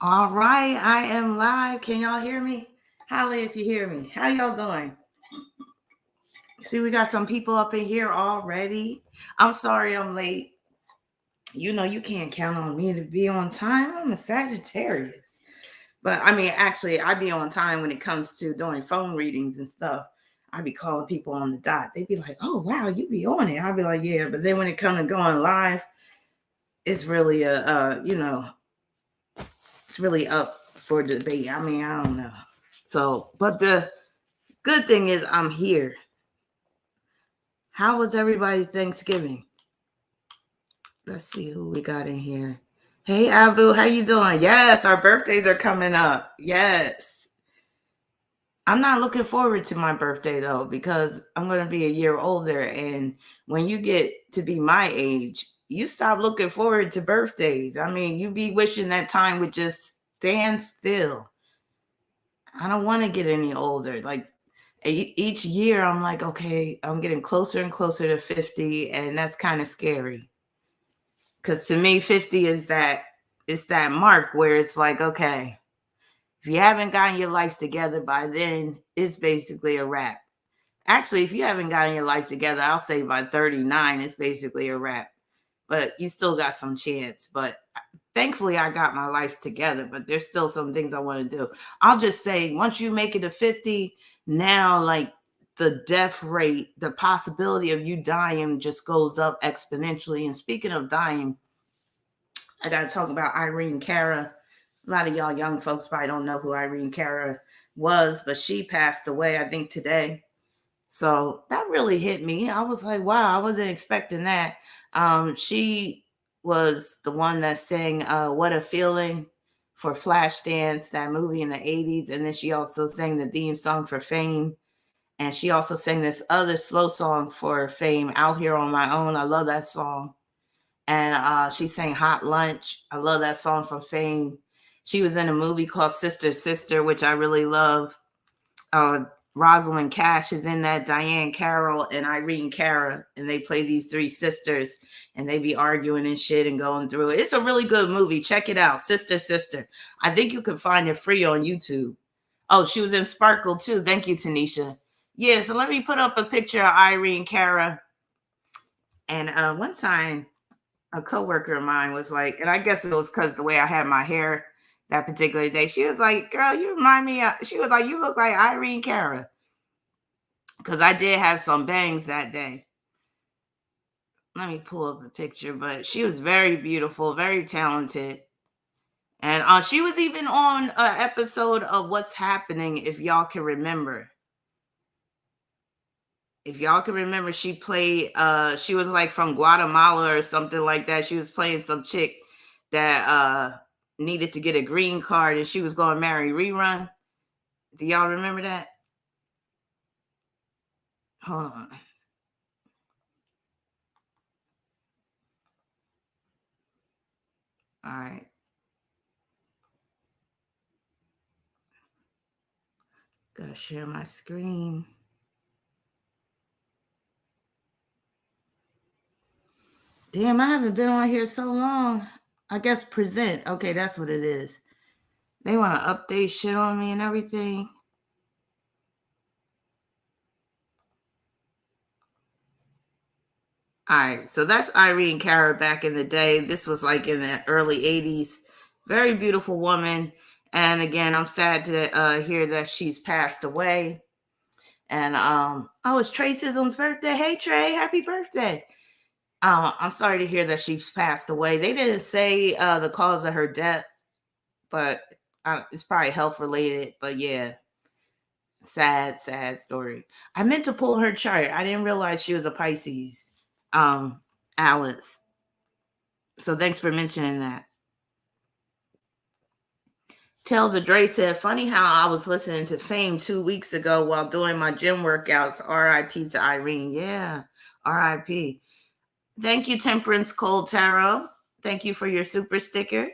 All right, I am live. Can y'all hear me? Holla if you hear me. How y'all doing? See, we got some people up in here already. I'm sorry I'm late. You know, you can't count on me to be on time. I'm a Sagittarius. But I mean, actually, I be on time when it comes to doing phone readings and stuff. I be calling people on the dot. They be like, oh, wow, you be on it. I'll be like, yeah. But then when it comes to going live, it's really it's really up for debate. I mean, I don't know. So, but the good thing is I'm here. How was everybody's Thanksgiving? Let's see who we got in here. Hey Abu, how you doing? Yes, our birthdays are coming up. Yes. I'm not looking forward to my birthday though because I'm going to be a year older and when you get to be my age, you stop looking forward to birthdays. I mean, you be wishing that time would just stand still. I don't want to get any older. Like each year I'm like, okay, I'm getting closer and closer to 50 and that's kind of scary. Cuz to me 50 is that it's that mark where it's like, okay, if you haven't gotten your life together by then, it's basically a wrap. Actually, if you haven't gotten your life together, I'll say by 39, it's basically a wrap. But you still got some chance. But thankfully, I got my life together. But there's still some things I want to do. I'll just say, once you make it to 50, now like the death rate, the possibility of you dying just goes up exponentially. And speaking of dying, I got to talk about Irene Cara. A lot of y'all young folks probably don't know who Irene Cara was, but she passed away, I think, today. So that really hit me. I was like, wow, I wasn't expecting that. She was the one that sang What a Feeling for Flashdance, that movie in the 80s. And then she also sang the theme song for Fame. And she also sang this other slow song for Fame, Out Here on My Own. I love that song. And she sang Hot Lunch. I love that song from Fame. She was in a movie called Sister Sister, which I really love. uh, Rosalind Cash is in that, Diane Carroll and Irene Cara, and they play these three sisters, and they be arguing and shit and going through it. It's a really good movie. Check it out, Sister Sister. I think you can find it free on YouTube. Oh, she was in Sparkle too. Thank you, Tanisha. Yeah, so let me put up a picture of Irene Cara. And one time, a coworker of mine was like, and I guess it was because the way I had my hair that particular day. She was like, "Girl, you remind me." She was like, "You look like Irene Cara." Because I did have some bangs that day. Let me pull up a picture, but she was very beautiful, very talented. And she was even on an episode of What's Happening, if y'all can remember. If y'all can remember, she played, she was like from Guatemala or something like that. She was playing some chick that needed to get a green card and she was going to marry Rerun. Do y'all remember that? Hold on. All right. Gotta share my screen. Damn, I haven't been on here so long. I guess present. Okay, that's what it is. They want to update shit on me and everything. All right, so that's Irene Cara back in the day. This was like in the early 80s. Very beautiful woman. And again, I'm sad to hear that she's passed away. And oh, it's Trey Sism's birthday. Hey, Trey, happy birthday. I'm sorry to hear that she's passed away. They didn't say the cause of her death, but it's probably health related. But yeah, sad story. I meant to pull her chart. I didn't realize she was a Pisces. Alice. So thanks for mentioning that. Telda Dre said, funny how I was listening to Fame 2 weeks ago while doing my gym workouts. RIP to Irene. Yeah, RIP. Thank you, Temperance Cold Tarot. Thank you for your super sticker.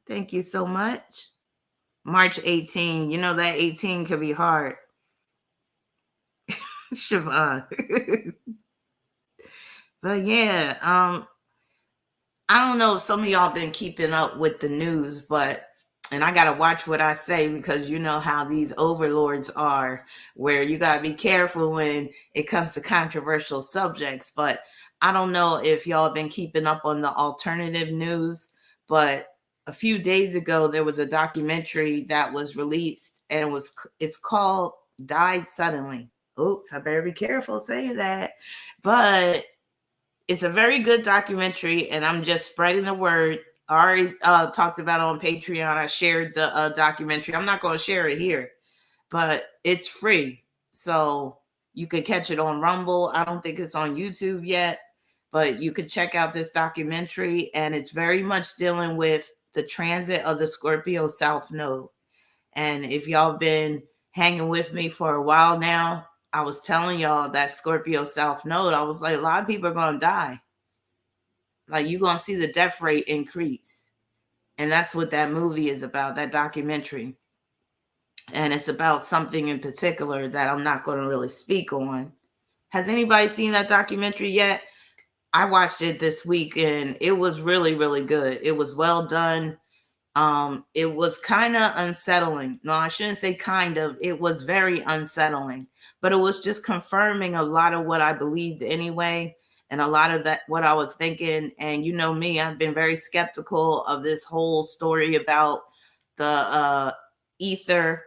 Thank you so much. March 18. You know that 18 could be hard. Siobhan. But yeah, I don't know if some of y'all been keeping up with the news, but And I got to watch what I say, because you know how these overlords are, where you got to be careful when it comes to controversial subjects. But I don't know if y'all been keeping up on the alternative news, but a few days ago there was a documentary that was released, and it's called Died Suddenly. Oops, I better be careful saying that. But it's a very good documentary, and I'm just spreading the word. I already talked about it on Patreon. I shared the documentary. I'm not going to share it here, but it's free. So you could catch it on Rumble. I don't think it's on YouTube yet, but you could check out this documentary, and it's very much dealing with the transit of the Scorpio South Node. And if y'all been hanging with me for a while now, I was telling y'all that Scorpio South Node, I was like, a lot of people are going to die. Like, you're going to see the death rate increase. And that's what that movie is about, that documentary. And it's about something in particular that I'm not going to really speak on. Has anybody seen that documentary yet? I watched it this week, and it was really, really good. It was well done. It was kind of unsettling. No, I shouldn't say kind of. It was very unsettling, but it was just confirming a lot of what I believed anyway, and a lot of that what I was thinking. And you know me, I've been very skeptical of this whole story about the ether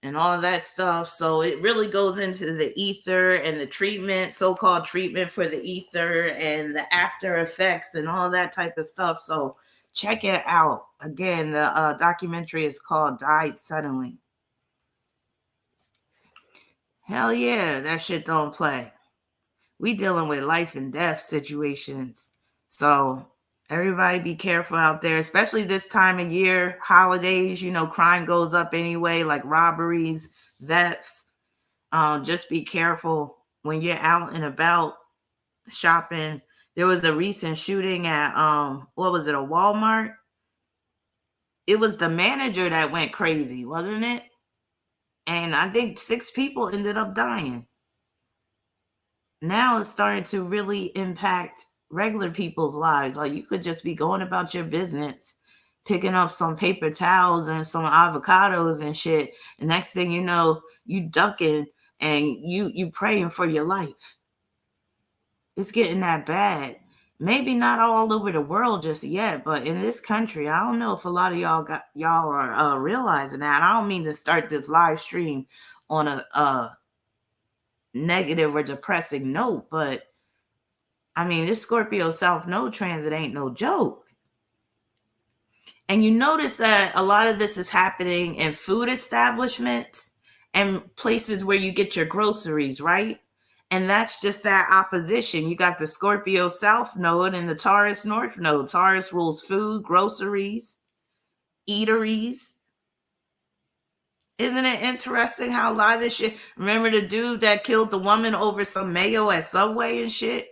and all of that stuff. So it really goes into the ether and the treatment, so-called treatment for the ether, and the after effects and all that type of stuff. So check it out. Again, the documentary is called Died Suddenly. Hell yeah, that shit don't play. We dealing with life and death situations. So everybody be careful out there, especially this time of year, holidays. You know, crime goes up anyway, like robberies, thefts. Just be careful when you're out and about shopping. There was a recent shooting at what was it, a Walmart? It was the manager that went crazy, wasn't it? And I think 6 people ended up dying. Now it's starting to really impact regular people's lives. Like, you could just be going about your business, picking up some paper towels and some avocados and shit. And next thing you know, you ducking and you praying for your life. It's getting that bad. Maybe not all over the world just yet, but in this country, I don't know if a lot of y'all are realizing that. I don't mean to start this live stream on a negative or depressing note, but I mean, this Scorpio South Node transit ain't no joke. And you notice that a lot of this is happening in food establishments and places where you get your groceries, right? And that's just that opposition. You got the Scorpio South Node and the Taurus North Node. Taurus rules food, groceries, eateries. Isn't it interesting how a lot of this shit? Remember the dude that killed the woman over some mayo at Subway and shit?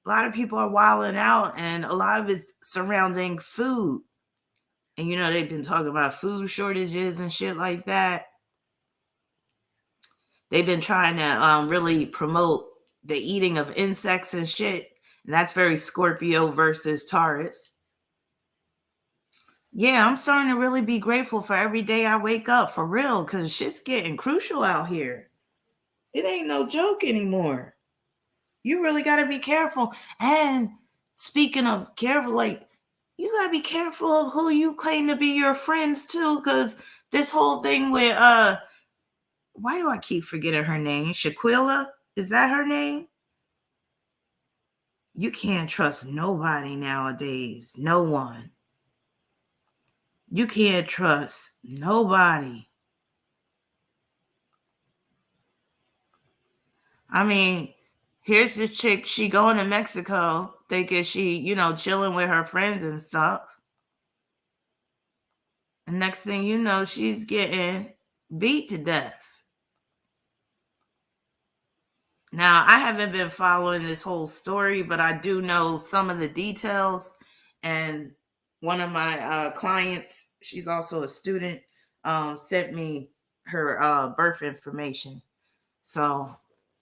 A lot of people are wilding out, and a lot of it's surrounding food. And you know, they've been talking about food shortages and shit like that. They've been trying to really promote the eating of insects and shit. And that's very Scorpio versus Taurus. Yeah, I'm starting to really be grateful for every day I wake up, for real, because shit's getting crucial out here. It ain't no joke anymore. You really got to be careful. And speaking of careful, like, you got to be careful of who you claim to be your friends too, because this whole thing with, why do I keep forgetting her name? Shaquilla? Is that her name? You can't trust nobody nowadays. No one. You can't trust nobody. I mean, here's this chick, she going to Mexico thinking she, you know, chilling with her friends and stuff. And next thing you know, she's getting beat to death. Now, I haven't been following this whole story, but I do know some of the details. And one of my clients, she's also a student, sent me her birth information. So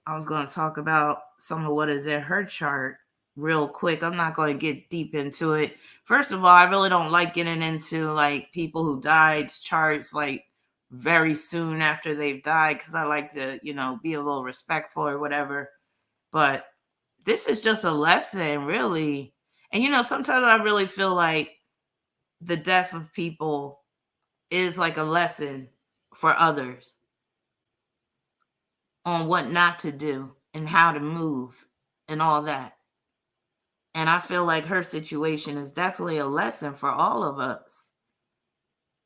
I was going to talk about some of what is in her chart. real quick. I'm not going to get deep into it. First of all, I really don't like getting into like people who died charts like very soon after they've died, because I like to, be a little respectful or whatever. But this is just a lesson, really. And sometimes I really feel like the death of people is like a lesson for others on what not to do and how to move and all that. And I feel like her situation is definitely a lesson for all of us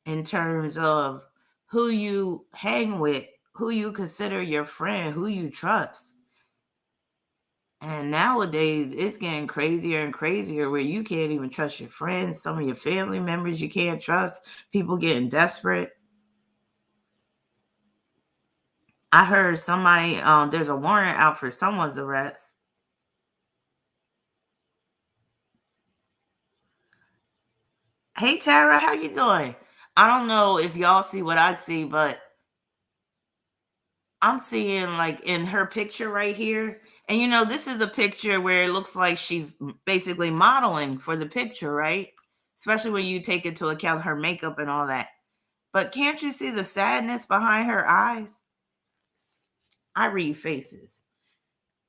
in terms of who you hang with, who you consider your friend, who you trust. And nowadays, it's getting crazier and crazier where you can't even trust your friends. Some of your family members you can't trust. People getting desperate. I heard somebody, there's a warrant out for someone's arrest. Hey, Tara, how you doing? I don't know if y'all see what I see, but I'm seeing like in her picture right here. And this is a picture where it looks like she's basically modeling for the picture, right? Especially when you take into account her makeup and all that. But can't you see the sadness behind her eyes? I read faces.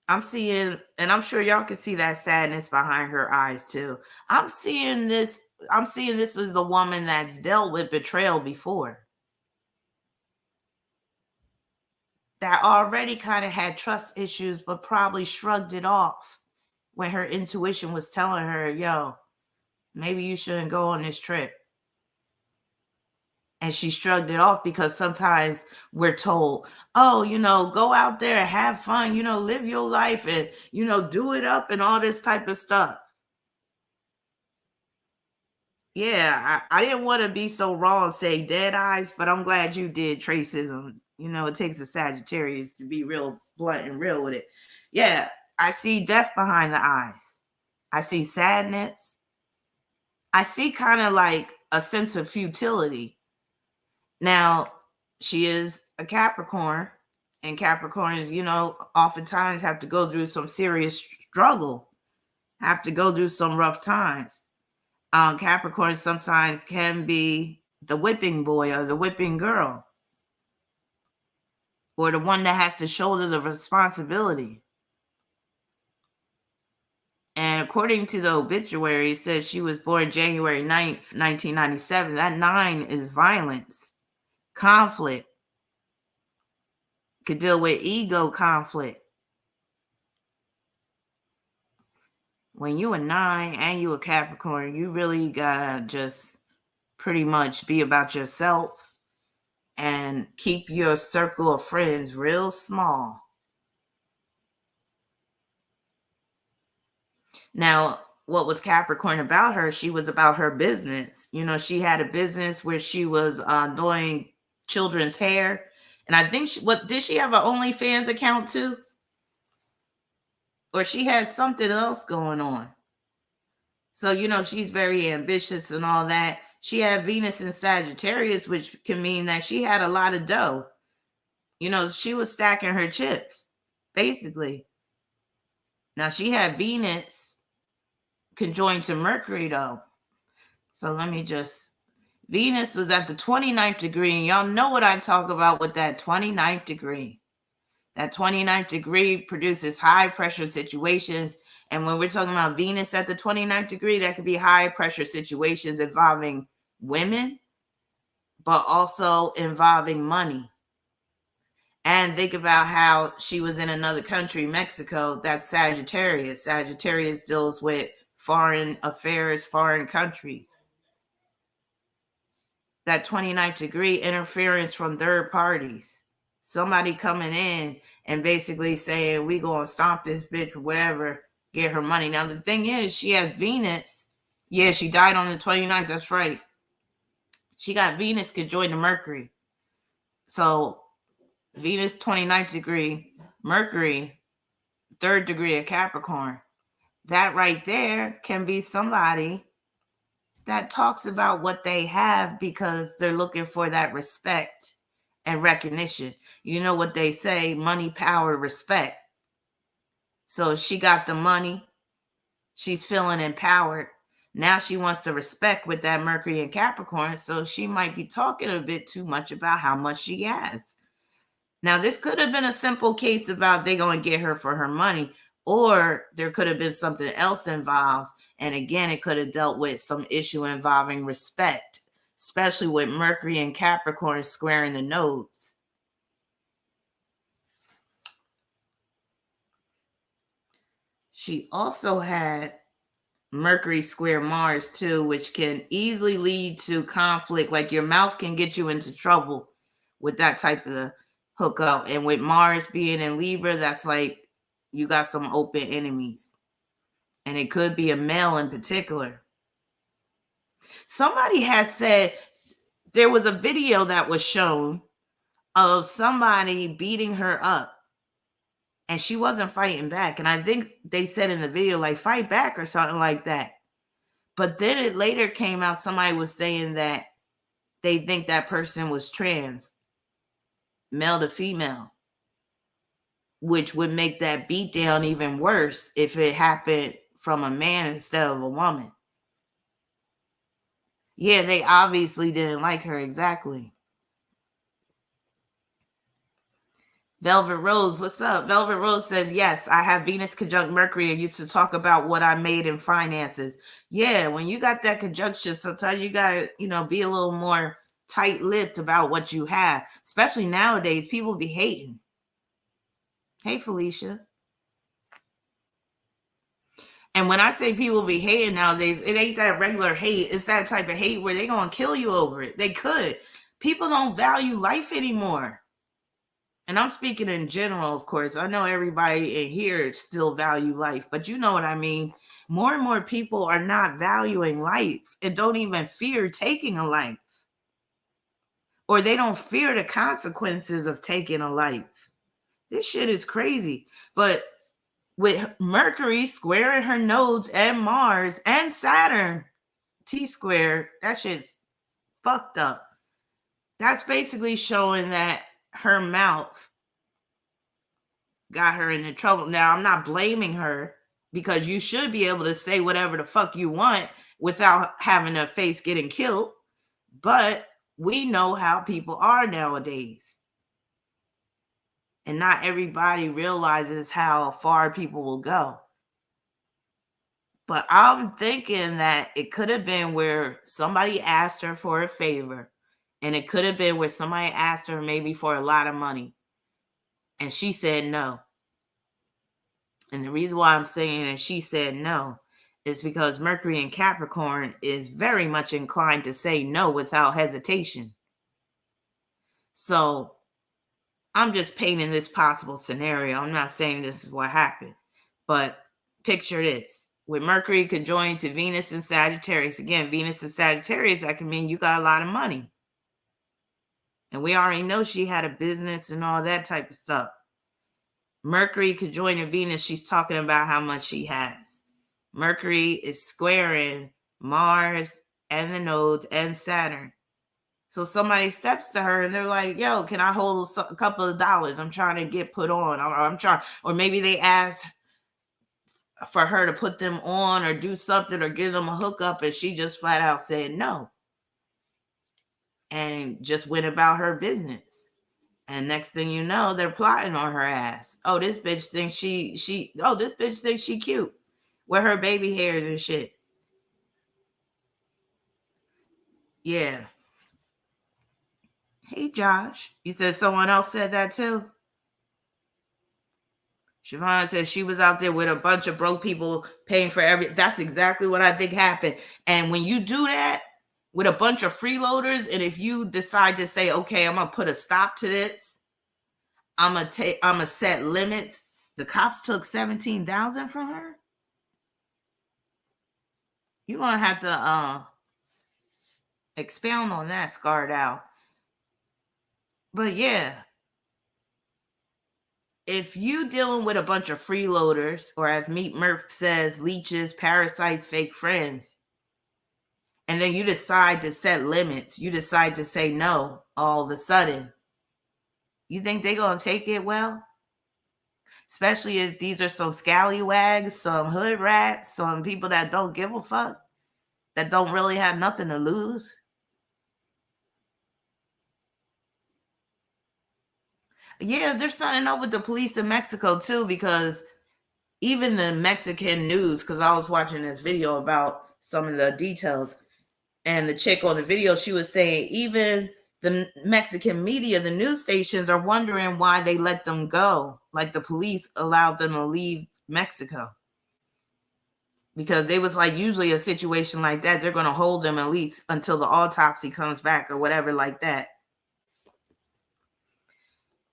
I'm seeing, and I'm sure y'all can see that sadness behind her eyes too. I'm seeing this as a woman that's dealt with betrayal before, that already kind of had trust issues, but probably shrugged it off when her intuition was telling her, yo, maybe you shouldn't go on this trip. And she shrugged it off because sometimes we're told, oh, go out there and have fun, live your life and, do it up and all this type of stuff. Yeah, I didn't want to be so raw and say dead eyes, but I'm glad you did tracism. It takes a Sagittarius to be real blunt and real with it. Yeah, I see death behind the eyes. I see sadness. I see kind of like a sense of futility. Now, she is a Capricorn, and Capricorns, oftentimes have to go through some serious struggle, have to go through some rough times. Capricorn sometimes can be the whipping boy or the whipping girl, or the one that has to shoulder the responsibility. And according to the obituary, it says she was born January 9th, 1997. That 9 is violence, conflict, could deal with ego conflict. When you a 9 and you a Capricorn, you really gotta just pretty much be about yourself and keep your circle of friends real small. Now, what was Capricorn about her? She was about her business. She had a business where she was doing children's hair. And I think, what did she have an OnlyFans account too? Or she had something else going on. So, she's very ambitious and all that. She had Venus in Sagittarius, which can mean that she had a lot of dough. She was stacking her chips, basically. Now, she had Venus conjoined to Mercury, though. So Venus was at the 29th degree, and y'all know what I talk about with that 29th degree. That 29th degree produces high pressure situations. And when we're talking about Venus at the 29th degree, that could be high pressure situations involving women, but also involving money. And think about how she was in another country, Mexico. That's Sagittarius. Sagittarius deals with foreign affairs, foreign countries. That 29th degree, interference from third parties. Somebody coming in and basically saying, we gonna stomp this bitch or whatever, get her money. Now, the thing is, she has Venus. Yeah, she died on the 29th. That's right. She got Venus conjoined to Mercury. So Venus 29th degree, Mercury 3rd degree of Capricorn. That right there can be somebody that talks about what they have because they're looking for that respect and recognition. You know what they say, money, power, respect. So she got the money, She's feeling empowered. Now she wants to respect with that Mercury and Capricorn, so she might be talking a bit too much about how much she has. Now, this could have been a simple case about they going to get her for her money, or there could have been something else involved. And again, it could have dealt with some issue involving respect, especially with Mercury and Capricorn squaring the nodes. She also had Mercury square Mars too, which can easily lead to conflict. Like your mouth can get you into trouble with that type of hookup. And with Mars being in Libra, that's like you got some open enemies. And it could be a male in particular. Somebody has said there was a video that was shown of somebody beating her up. And she wasn't fighting back. And I think they said in the video, like, fight back or something like that. But then it later came out, somebody was saying that they think that person was trans, male to female, which would make that beatdown even worse if it happened from a man instead of a woman. Yeah, they obviously didn't like her exactly. Velvet Rose, what's up? Velvet Rose says, yes, I have Venus conjunct Mercury and used to talk about what I made in finances. Yeah, when you got that conjunction, sometimes you got to, be a little more tight-lipped about what you have. Especially nowadays, people be hating. Hey, Felicia. And when I say people be hating nowadays, it ain't that regular hate. It's that type of hate where they going to kill you over it. They could. People don't value life anymore. And I'm speaking in general, of course. I know everybody in here still value life, but you know what I mean? More and more people are not valuing life and don't even fear taking a life. Or they don't fear the consequences of taking a life. This shit is crazy. But with Mercury squaring her nodes and Mars and Saturn, T-square, that shit's fucked up. That's basically showing that her mouth got her into trouble. Now, I'm not blaming her because you should be able to say whatever the fuck you want without having a face getting killed. But we know how people are nowadays. And not everybody realizes how far people will go. But I'm thinking that it could have been where somebody asked her for a favor. And it could have been where somebody asked her maybe for a lot of money. And she said no. And the reason why I'm saying that she said no is because Mercury in Capricorn is very much inclined to say no without hesitation. So I'm just painting this possible scenario. I'm not saying this is what happened. But picture this. With Mercury conjoined to Venus and Sagittarius. Again, Venus and Sagittarius, that can mean you got a lot of money. And we already know she had a business and all that type of stuff. Mercury conjoined to Venus, she's talking about how much she has. Mercury is squaring Mars and the nodes and Saturn. So somebody steps to her and they're like, yo, can I hold a couple of dollars? I'm trying to get put on. Or maybe they asked for her to put them on or do something or give them a hookup, and she just flat out said no. And just went about her business. And next thing you know, they're plotting on her ass. Oh, this bitch thinks this bitch thinks she cute with her baby hairs and shit. Yeah. Hey, Josh. You said someone else said that too? Siobhan said she was out there with a bunch of broke people paying for that's exactly what I think happened. And when you do that with a bunch of freeloaders, and if you decide to say, okay, I'm going to put a stop to this, I'm gonna set limits. The cops took $17,000 from her. You're gonna have to expound on that, scarred out. But yeah, if you dealing with a bunch of freeloaders, or as Meet Merc says, leeches, parasites, fake friends, and then you decide to set limits, you decide to say no all of a sudden, you think they're gonna take it well? especially if these are some scallywags, some hood rats, some people that don't give a fuck, that don't really have nothing to lose. Yeah, they're starting up with the police in Mexico too, because even the Mexican news, because I was watching this video about some of the details, and the chick on the video, she was saying even the Mexican media, the news stations are wondering why they let them go. Like the police allowed them to leave Mexico. Because they was like, usually a situation like that, they're going to hold them at least until the autopsy comes back or whatever like that.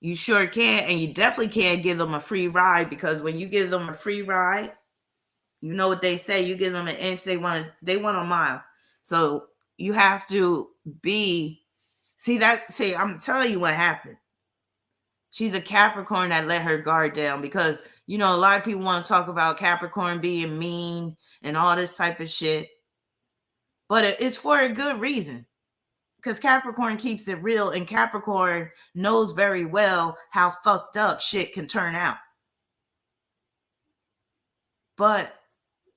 You sure can. And you definitely can't give them a free ride, because when you give them a free ride, you know what they say, you give them an inch, they want a mile. So you have to be, see, I'm telling you what happened. She's a Capricorn that let her guard down, because, you know, a lot of people want to talk about Capricorn being mean and all this type of shit. But it's for a good reason, because Capricorn keeps it real, and Capricorn knows very well how fucked up shit can turn out. But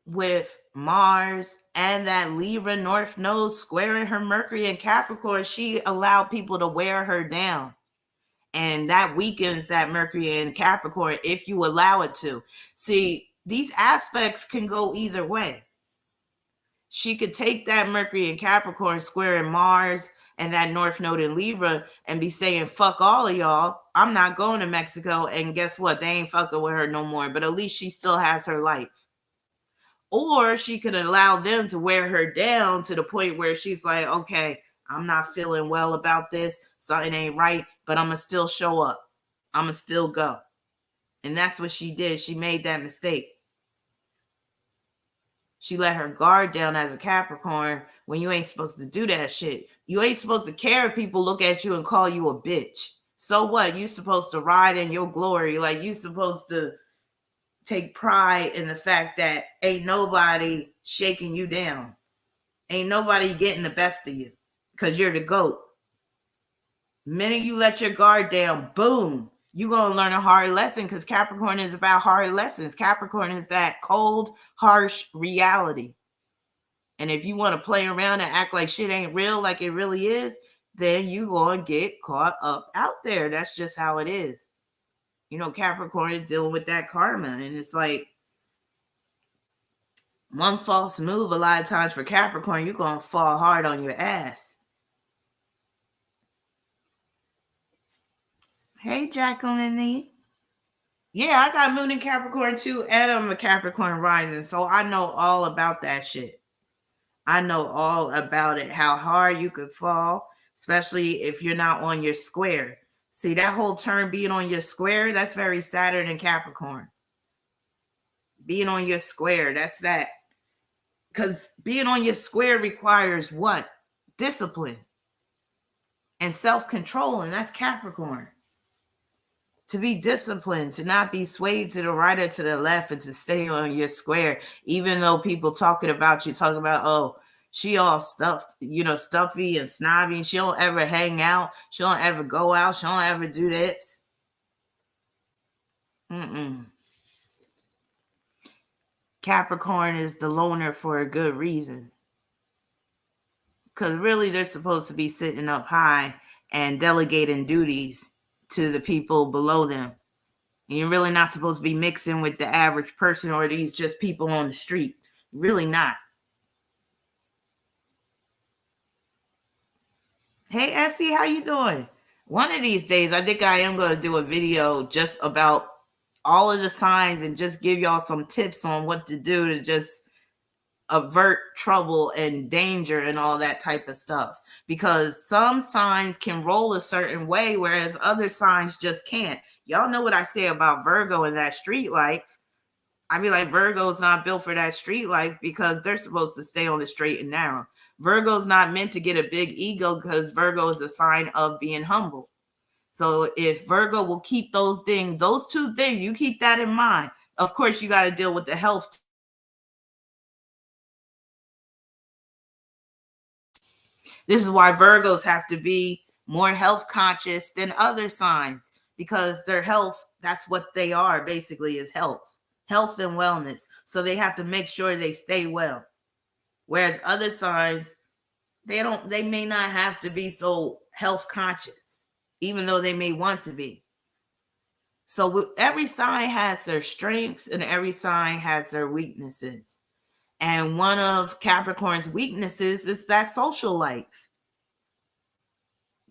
with Mars and that Libra North Node squaring her Mercury in Capricorn, she allowed people to wear her down. And that weakens that Mercury in Capricorn if you allow it to. See, these aspects can go either way. She could take that Mercury in Capricorn squaring Mars and that North Node in Libra and be saying, fuck all of y'all, I'm not going to Mexico. And guess what? They ain't fucking with her no more. But at least she still has her life. Or she could allow them to wear her down to the point where she's like, okay, I'm not feeling well about this. Something ain't right, but I'm going to still show up. I'm going to still go. And that's what she did. She made that mistake. She let her guard down as a Capricorn when you ain't supposed to do that shit. You ain't supposed to care if people look at you and call you a bitch. So what? You supposed to ride in your glory. Like, you supposed to take pride in the fact that ain't nobody shaking you down. Ain't nobody getting the best of you, because you're the GOAT. The minute you let your guard down, boom, you're going to learn a hard lesson, because Capricorn is about hard lessons. Capricorn is that cold, harsh reality. And if you want to play around and act like shit ain't real like it really is, then you going to get caught up out there. That's just how it is. You know, Capricorn is dealing with that karma. And it's like, one false move a lot of times for Capricorn, you're going to fall hard on your ass. Hey, Jacqueline. Yeah, I got Moon in Capricorn too, and I'm a Capricorn rising, so I know all about that shit. I know all about it, how hard you could fall, especially if you're not on your square. See, that whole term being on your square, that's very Saturn and Capricorn. Being on your square, that's that. Because being on your square requires what? Discipline and self-control, and that's Capricorn. To be disciplined, to not be swayed to the right or to the left, and to stay on your square, even though people talking about you, talking about, oh, she all stuffed, you know, stuffy and snobby. She don't ever hang out. She don't ever go out. She don't ever do this. Capricorn is the loner for a good reason. Because really, they're supposed to be sitting up high and delegating duties to the people below them. And you're really not supposed to be mixing with the average person or these just people on the street. Really not. Hey, Essie, how you doing? One of these days, I think I am going to do a video just about all of the signs and just give y'all some tips on what to do to just avert trouble and danger and all that type of stuff. Because some signs can roll a certain way, whereas other signs just can't. Y'all know what I say about Virgo and that street life. I be like, Virgo's not built for that street life, because they're supposed to stay on the straight and narrow. Virgo's not meant to get a big ego, because Virgo is a sign of being humble. So if Virgo will keep those things, those two things, you keep that in mind. Of course, you got to deal with the health. This is why Virgos have to be more health conscious than other signs, because their health, that's what they are basically, is health and wellness. So they have to make sure they stay well. Whereas other signs, they may not have to be so health conscious, even though they may want to be. So every sign has their strengths and every sign has their weaknesses. And one of Capricorn's weaknesses is that social life.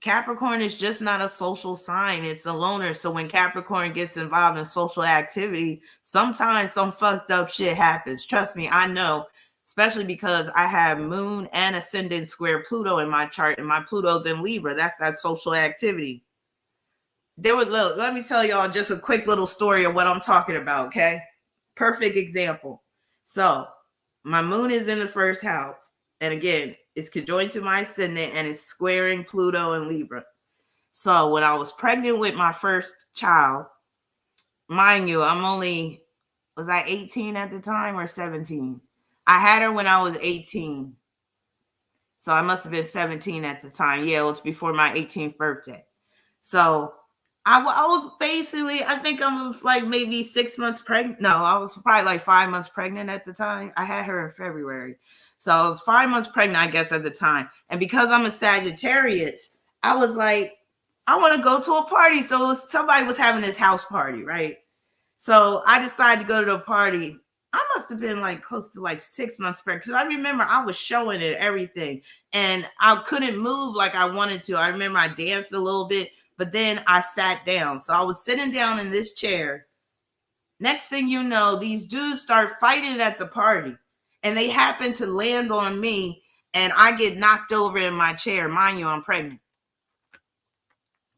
Capricorn is just not a social sign. It's a loner. So when Capricorn gets involved in social activity, sometimes some fucked up shit happens. Trust me, I know. Especially because I have moon and ascendant square Pluto in my chart, and my Pluto's in Libra. That's that social activity. Let me tell y'all just a quick little story of what I'm talking about, okay? Perfect example. So my moon is in the first house. And again, it's conjoined to my ascendant and it's squaring Pluto and Libra. So when I was pregnant with my first child, mind you, was I 18 at the time or 17? I had her when I was 18. So I must have been 17 at the time. Yeah, it was before my 18th birthday. So I was basically, I think I was like maybe 6 months pregnant. No, I was probably like 5 months pregnant at the time. I had her in February. So I was 5 months pregnant, I guess, at the time. And because I'm a Sagittarius, I was like, I want to go to a party. So somebody was having this house party, right? So I decided to go to the party. I must have been like close to like 6 months pregnant, because I remember I was showing it everything and I couldn't move like I wanted to. I remember I danced a little bit, but then I sat down. So I was sitting down in this chair. Next thing you know, these dudes start fighting at the party and they happen to land on me and I get knocked over in my chair. Mind you, I'm pregnant.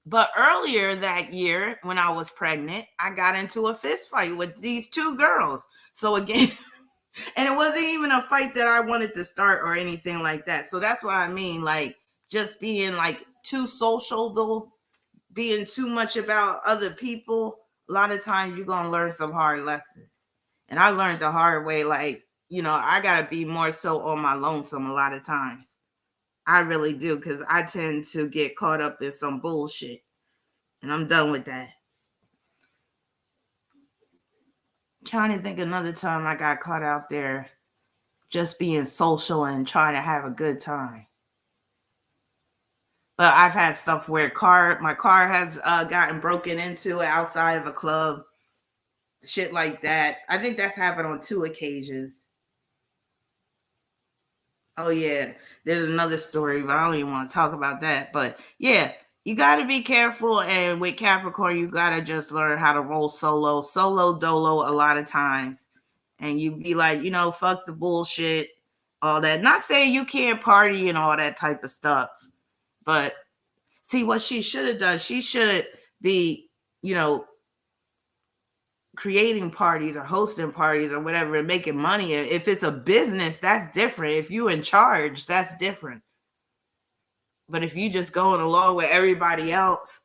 But earlier that year, when I was pregnant, I got into a fist fight with these two girls. So again, and it wasn't even a fight that I wanted to start or anything like that. So that's what I mean. Like just being like too sociable, being too much about other people. A lot of times you're going to learn some hard lessons. And I learned the hard way. Like, I got to be more so on my lonesome a lot of times. I really do, because I tend to get caught up in some bullshit. And I'm done with that. Trying to think another time I got caught out there just being social and trying to have a good time. But I've had stuff where my car has gotten broken into outside of a club. Shit like that. I think that's happened on 2 occasions. Oh, yeah. There's another story, but I don't even want to talk about that. But yeah, you got to be careful. And with Capricorn, you got to just learn how to roll solo dolo a lot of times. And you be like, fuck the bullshit, all that. Not saying you can't party and all that type of stuff. But see, what she should have done, she should be, creating parties or hosting parties or whatever and making money. If it's a business, that's different. If you're in charge, that's different. But if you just going along with everybody else,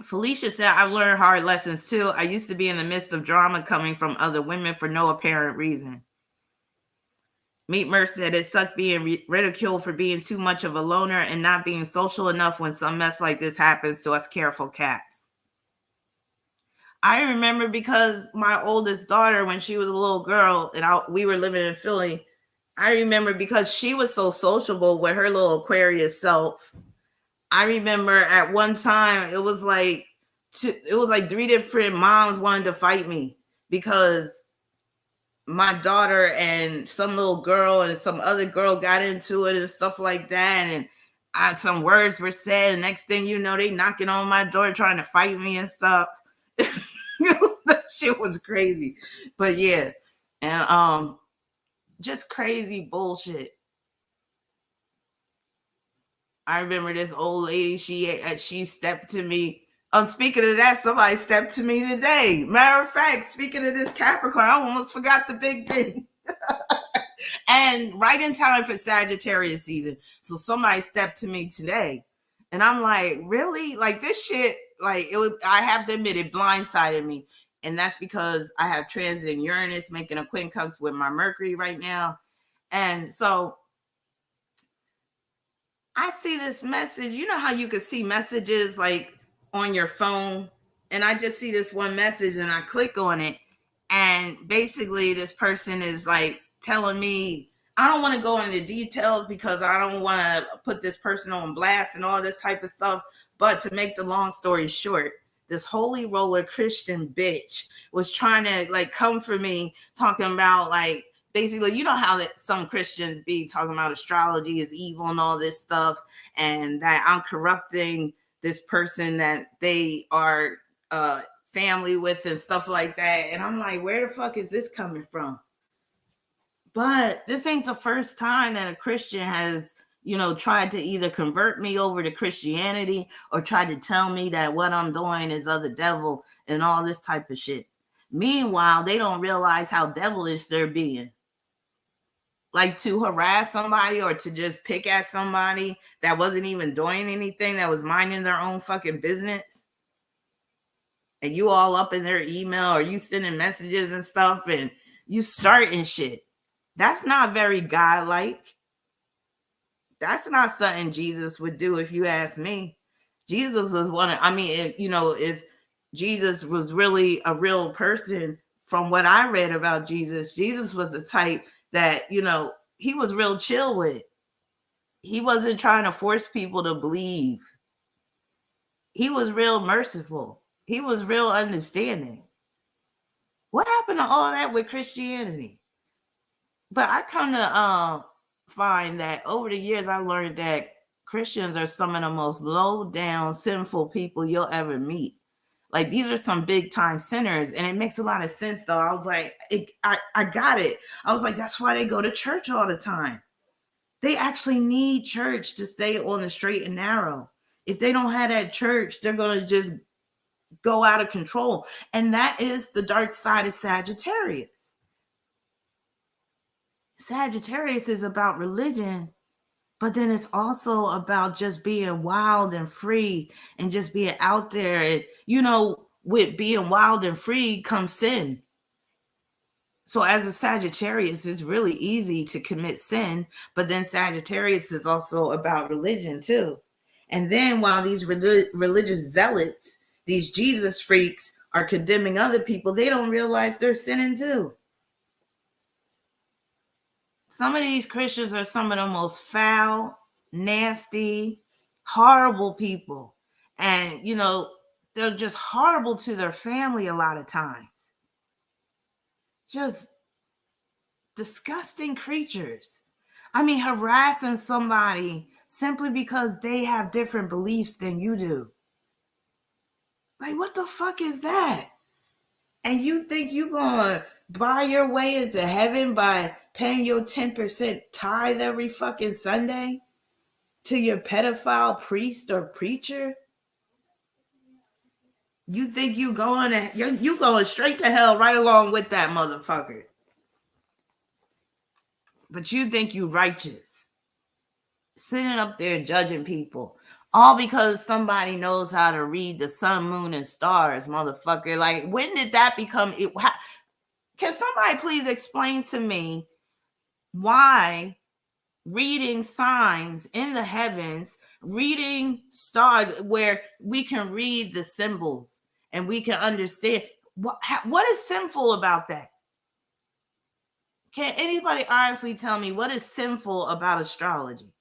Felicia said, I've learned hard lessons too. I used to be in the midst of drama coming from other women for no apparent reason. Meet Murph said it sucked being ridiculed for being too much of a loner and not being social enough when some mess like this happens to us careful caps. I remember because my oldest daughter, when she was a little girl and we were living in Philly, I remember because she was so sociable with her little Aquarius self. I remember at one time it was like 3 different moms wanted to fight me because my daughter and some little girl and some other girl got into it and stuff like that. And some words were said. And next thing you know, they knocking on my door trying to fight me and stuff. That shit was crazy. But yeah. And just crazy bullshit. I remember this old lady, she stepped to me. Speaking of that, somebody stepped to me today. Matter of fact, speaking of this Capricorn, I almost forgot the big thing. And right in time for Sagittarius season. So somebody stepped to me today. And I'm like, really? Like this shit, like I have to admit, it blindsided me. And that's because I have transit in Uranus making a quincunx with my Mercury right now. And so I see this message. You know how you could see messages like on your phone? And I just see this one message and I click on it. And basically, this person is like telling me, I don't want to go into details because I don't want to put this person on blast and all this type of stuff. But to make the long story short, this holy roller Christian bitch was trying to like come for me, talking about like, basically, you know how that some Christians be talking about astrology is evil and all this stuff, and that I'm corrupting this person that they are family with and stuff like that. And I'm like, where the fuck is this coming from? But this ain't the first time that a Christian has, tried to either convert me over to Christianity or tried to tell me that what I'm doing is of the devil and all this type of shit. Meanwhile, they don't realize how devilish they're being. Like to harass somebody or to just pick at somebody that wasn't even doing anything, that was minding their own fucking business. And you all up in their email or you sending messages and stuff and you starting shit. That's not very godlike. That's not something Jesus would do if you ask me. Jesus was if Jesus was really a real person, from what I read about Jesus, Jesus was the type that, he was real chill with. He wasn't trying to force people to believe. He was real merciful. He was real understanding. What happened to all that with Christianity? But I kind of find that over the years, I learned that Christians are some of the most low down, sinful people you'll ever meet. Like, these are some big time sinners. And it makes a lot of sense, though. I was like, I got it. I was like, that's why they go to church all the time. They actually need church to stay on the straight and narrow. If they don't have that church, they're going to just go out of control. And that is the dark side of Sagittarius. Sagittarius is about religion, but then it's also about just being wild and free and just being out there. And, with being wild and free comes sin. So as a Sagittarius, it's really easy to commit sin, but then Sagittarius is also about religion too. And then while these religious zealots, these Jesus freaks, are condemning other people, they don't realize they're sinning too. Some of these Christians are some of the most foul, nasty, horrible people. And, they're just horrible to their family a lot of times. Just disgusting creatures. I mean, harassing somebody simply because they have different beliefs than you do. Like, what the fuck is that? And you think you're going to buy your way into heaven by paying your 10% tithe every fucking Sunday to your pedophile priest or preacher? You think you going straight to hell right along with that motherfucker. But you think you righteous. Sitting up there judging people. All because somebody knows how to read the sun, moon, and stars, motherfucker. Like, when did that become it? Can somebody please explain to me why reading signs in the heavens, reading stars where we can read the symbols and we can understand what is sinful about that? Can anybody honestly tell me what is sinful about astrology?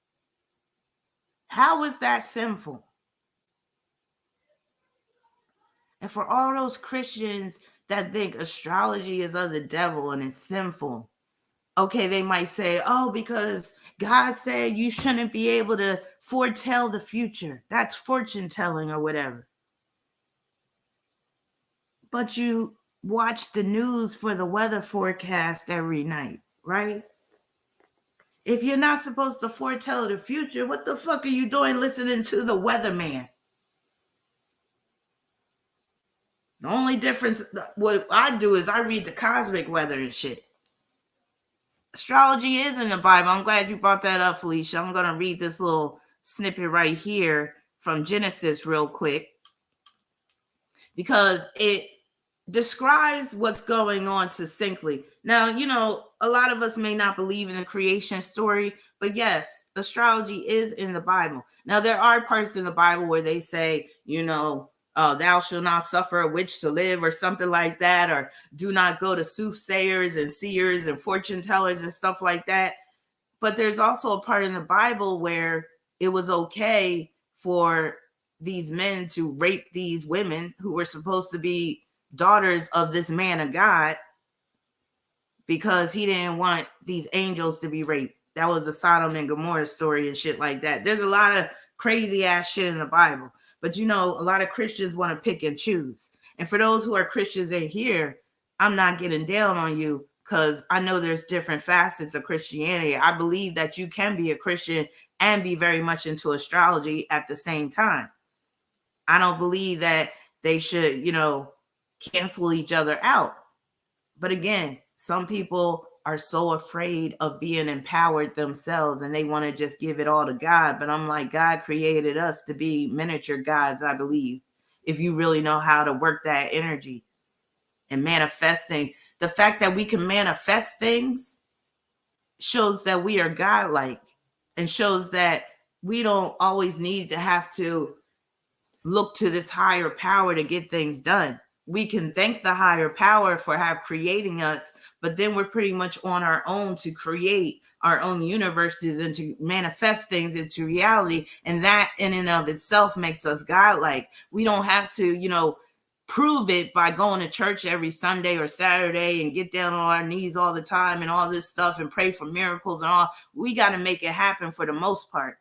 How is that sinful? And for all those Christians that think astrology is of the devil and it's sinful, okay, they might say, oh, because God said you shouldn't be able to foretell the future. That's fortune telling or whatever. But you watch the news for the weather forecast every night, right? If you're not supposed to foretell the future, what the fuck are you doing listening to the weatherman? The only difference, what I do is I read the cosmic weather and shit. Astrology is in the Bible. I'm glad you brought that up, Felicia. I'm going to read this little snippet right here from Genesis real quick, because it describes what's going on succinctly. Now, a lot of us may not believe in the creation story, but yes, astrology is in the Bible. Now, there are parts in the Bible where they say, thou shalt not suffer a witch to live or something like that, or do not go to soothsayers and seers and fortune tellers and stuff like that. But there's also a part in the Bible where it was okay for these men to rape these women who were supposed to be daughters of this man of God, because he didn't want these angels to be raped. That was the Sodom and Gomorrah story and shit like that. There's a lot of crazy ass shit in the Bible. But a lot of Christians want to pick and choose. And for those who are Christians in here, I'm not getting down on you, because I know there's different facets of Christianity. I believe that you can be a Christian and be very much into astrology at the same time. I don't believe that they should, cancel each other out. But again, some people are so afraid of being empowered themselves and they want to just give it all to God. But I'm like, God created us to be miniature gods, I believe, if you really know how to work that energy and manifest things. The fact that we can manifest things shows that we are godlike, and shows that we don't always need to have to look to this higher power to get things done. We can thank the higher power for creating us, but then we're pretty much on our own to create our own universes and to manifest things into reality. And that in and of itself makes us godlike. We don't have to, prove it by going to church every Sunday or Saturday and get down on our knees all the time and all this stuff and pray for miracles and all. We got to make it happen for the most part.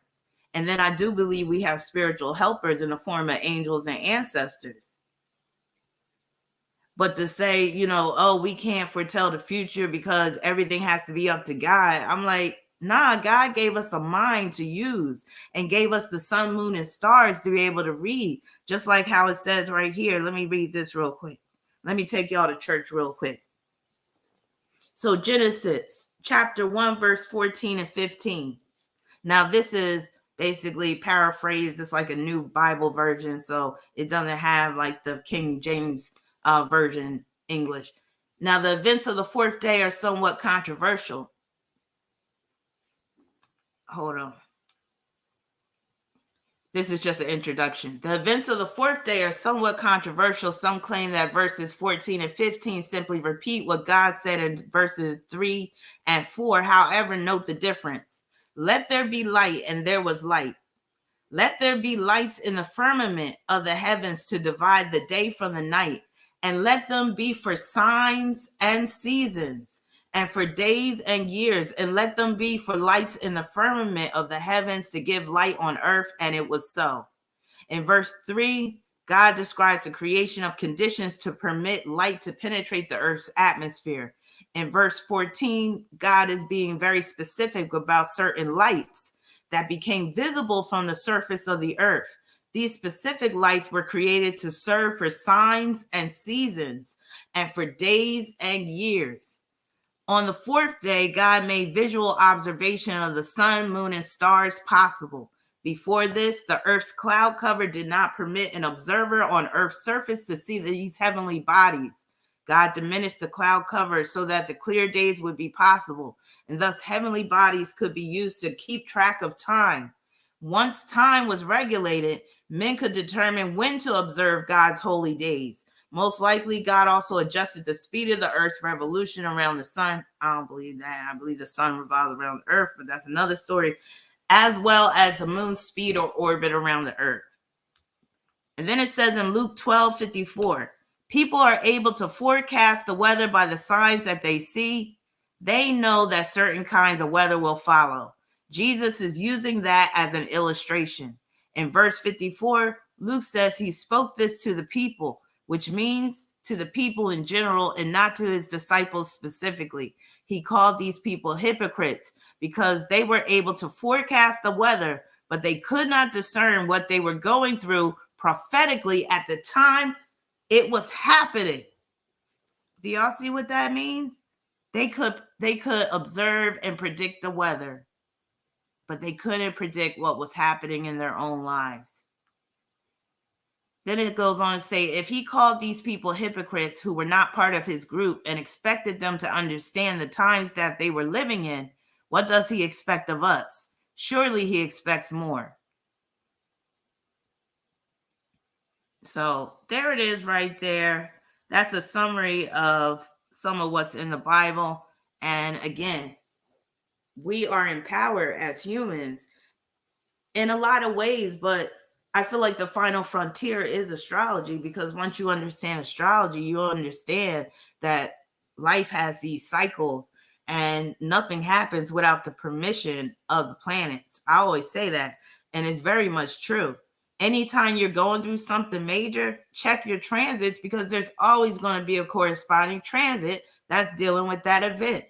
And then I do believe we have spiritual helpers in the form of angels and ancestors. But to say, we can't foretell the future because everything has to be up to God. I'm like, nah, God gave us a mind to use and gave us the sun, moon, and stars to be able to read. Just like how it says right here. Let me read this real quick. Let me take y'all to church real quick. So Genesis chapter 1, verse 14 and 15. Now this is basically paraphrased. It's like a new Bible version, so it doesn't have like the King James version English. Now the events of the fourth day are somewhat controversial. Hold on. This is just an introduction. The events of the fourth day are somewhat controversial. Some claim that verses 14 and 15 simply repeat what God said in verses 3 and 4. However, note the difference. Let there be light, and there was light. Let there be lights in the firmament of the heavens to divide the day from the night, and let them be for signs and seasons, and for days and years, and let them be for lights in the firmament of the heavens to give light on earth. And it was so. In verse 3, God describes the creation of conditions to permit light to penetrate the earth's atmosphere. In verse 14, God is being very specific about certain lights that became visible from the surface of the earth. These specific lights were created to serve for signs and seasons and for days and years. On the fourth day, God made visual observation of the sun, moon, and stars possible. Before this, the earth's cloud cover did not permit an observer on Earth's surface to see these heavenly bodies. God diminished the cloud cover so that the clear days would be possible, and thus heavenly bodies could be used to keep track of time. Once time was regulated, men could determine when to observe God's holy days. Most likely, God also adjusted the speed of the Earth's revolution around the sun. I don't believe that. I believe the sun revolves around the Earth, but that's another story. As well as the moon's speed or orbit around the Earth. And then it says in Luke 12:54, people are able to forecast the weather by the signs that they see. They know that certain kinds of weather will follow. Jesus is using that as an illustration. In verse 54, Luke says he spoke this to the people, which means to the people in general and not to his disciples specifically. He called these people hypocrites because they were able to forecast the weather, but they could not discern what they were going through prophetically at the time it was happening. Do y'all see what that means? They could observe and predict the weather, but they couldn't predict what was happening in their own lives. Then it goes on to say, if he called these people hypocrites who were not part of his group and expected them to understand the times that they were living in, what does he expect of us? Surely he expects more. So there it is right there. That's a summary of some of what's in the Bible. And again, we are empowered as humans in a lot of ways, but I feel like the final frontier is astrology, because once you understand astrology, you understand that life has these cycles and nothing happens without the permission of the planets. I always say that, and it's very much true. Anytime you're going through something major, check your transits, because there's always going to be a corresponding transit that's dealing with that event.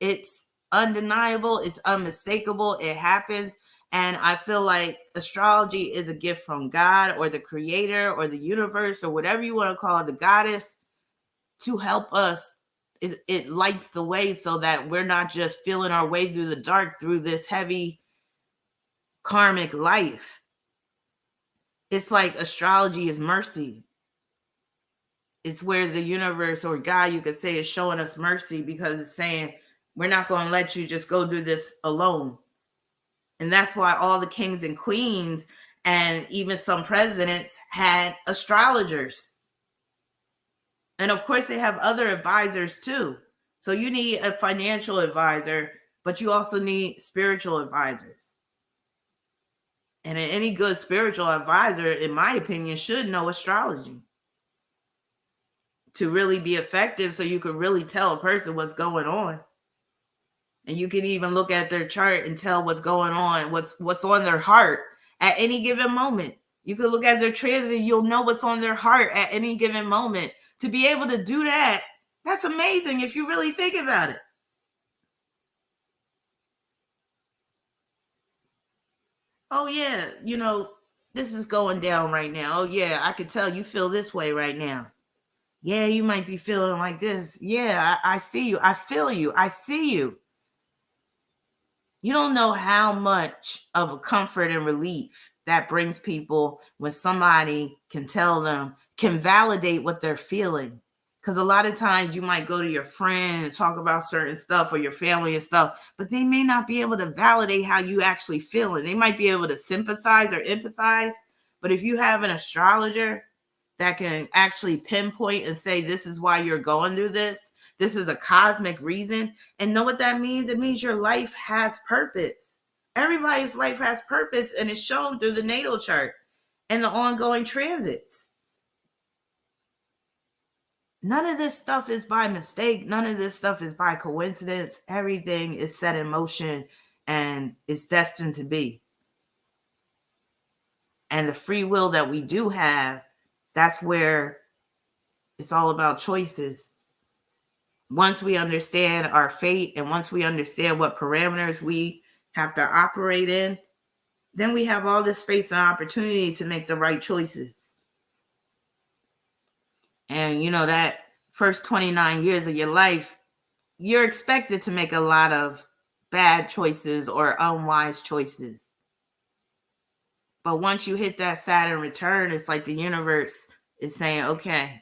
It's undeniable, it's unmistakable, it happens. And I feel like astrology is a gift from God or the creator or the universe or whatever you want to call it, the goddess, to help us. It lights the way so that we're not just feeling our way through the dark through this heavy karmic life. It's like astrology is mercy. It's where the universe or God, you could say, is showing us mercy, because it's saying, we're not going to let you just go through this alone. And that's why all the kings and queens and even some presidents had astrologers. And of course, they have other advisors too. So you need a financial advisor, but you also need spiritual advisors. And any good spiritual advisor, in my opinion, should know astrology to really be effective, so you could really tell a person what's going on. And you can even look at their chart and tell what's going on, what's on their heart at any given moment. You can look at their transit, you'll know what's on their heart at any given moment. To be able to do that, that's amazing if you really think about it. Oh yeah, this is going down right now. Oh yeah, I could tell you feel this way right now. Yeah, you might be feeling like this. Yeah, I see you. I feel you. I see you. You don't know how much of a comfort and relief that brings people when somebody can tell them, can validate what they're feeling. Because a lot of times you might go to your friend and talk about certain stuff, or your family and stuff, but they may not be able to validate how you actually feel. And they might be able to sympathize or empathize. But if you have an astrologer that can actually pinpoint and say, this is why you're going through this, this is a cosmic reason, and know what that means? It means your life has purpose. Everybody's life has purpose, and it's shown through the natal chart and the ongoing transits. None of this stuff is by mistake. None of this stuff is by coincidence. Everything is set in motion and it's destined to be. And the free will that we do have, that's where it's all about choices. Once we understand our fate, and once we understand what parameters we have to operate in, then we have all this space and opportunity to make the right choices. And that first 29 years of your life, you're expected to make a lot of bad choices or unwise choices. But once you hit that Saturn return, it's like the universe is saying, okay,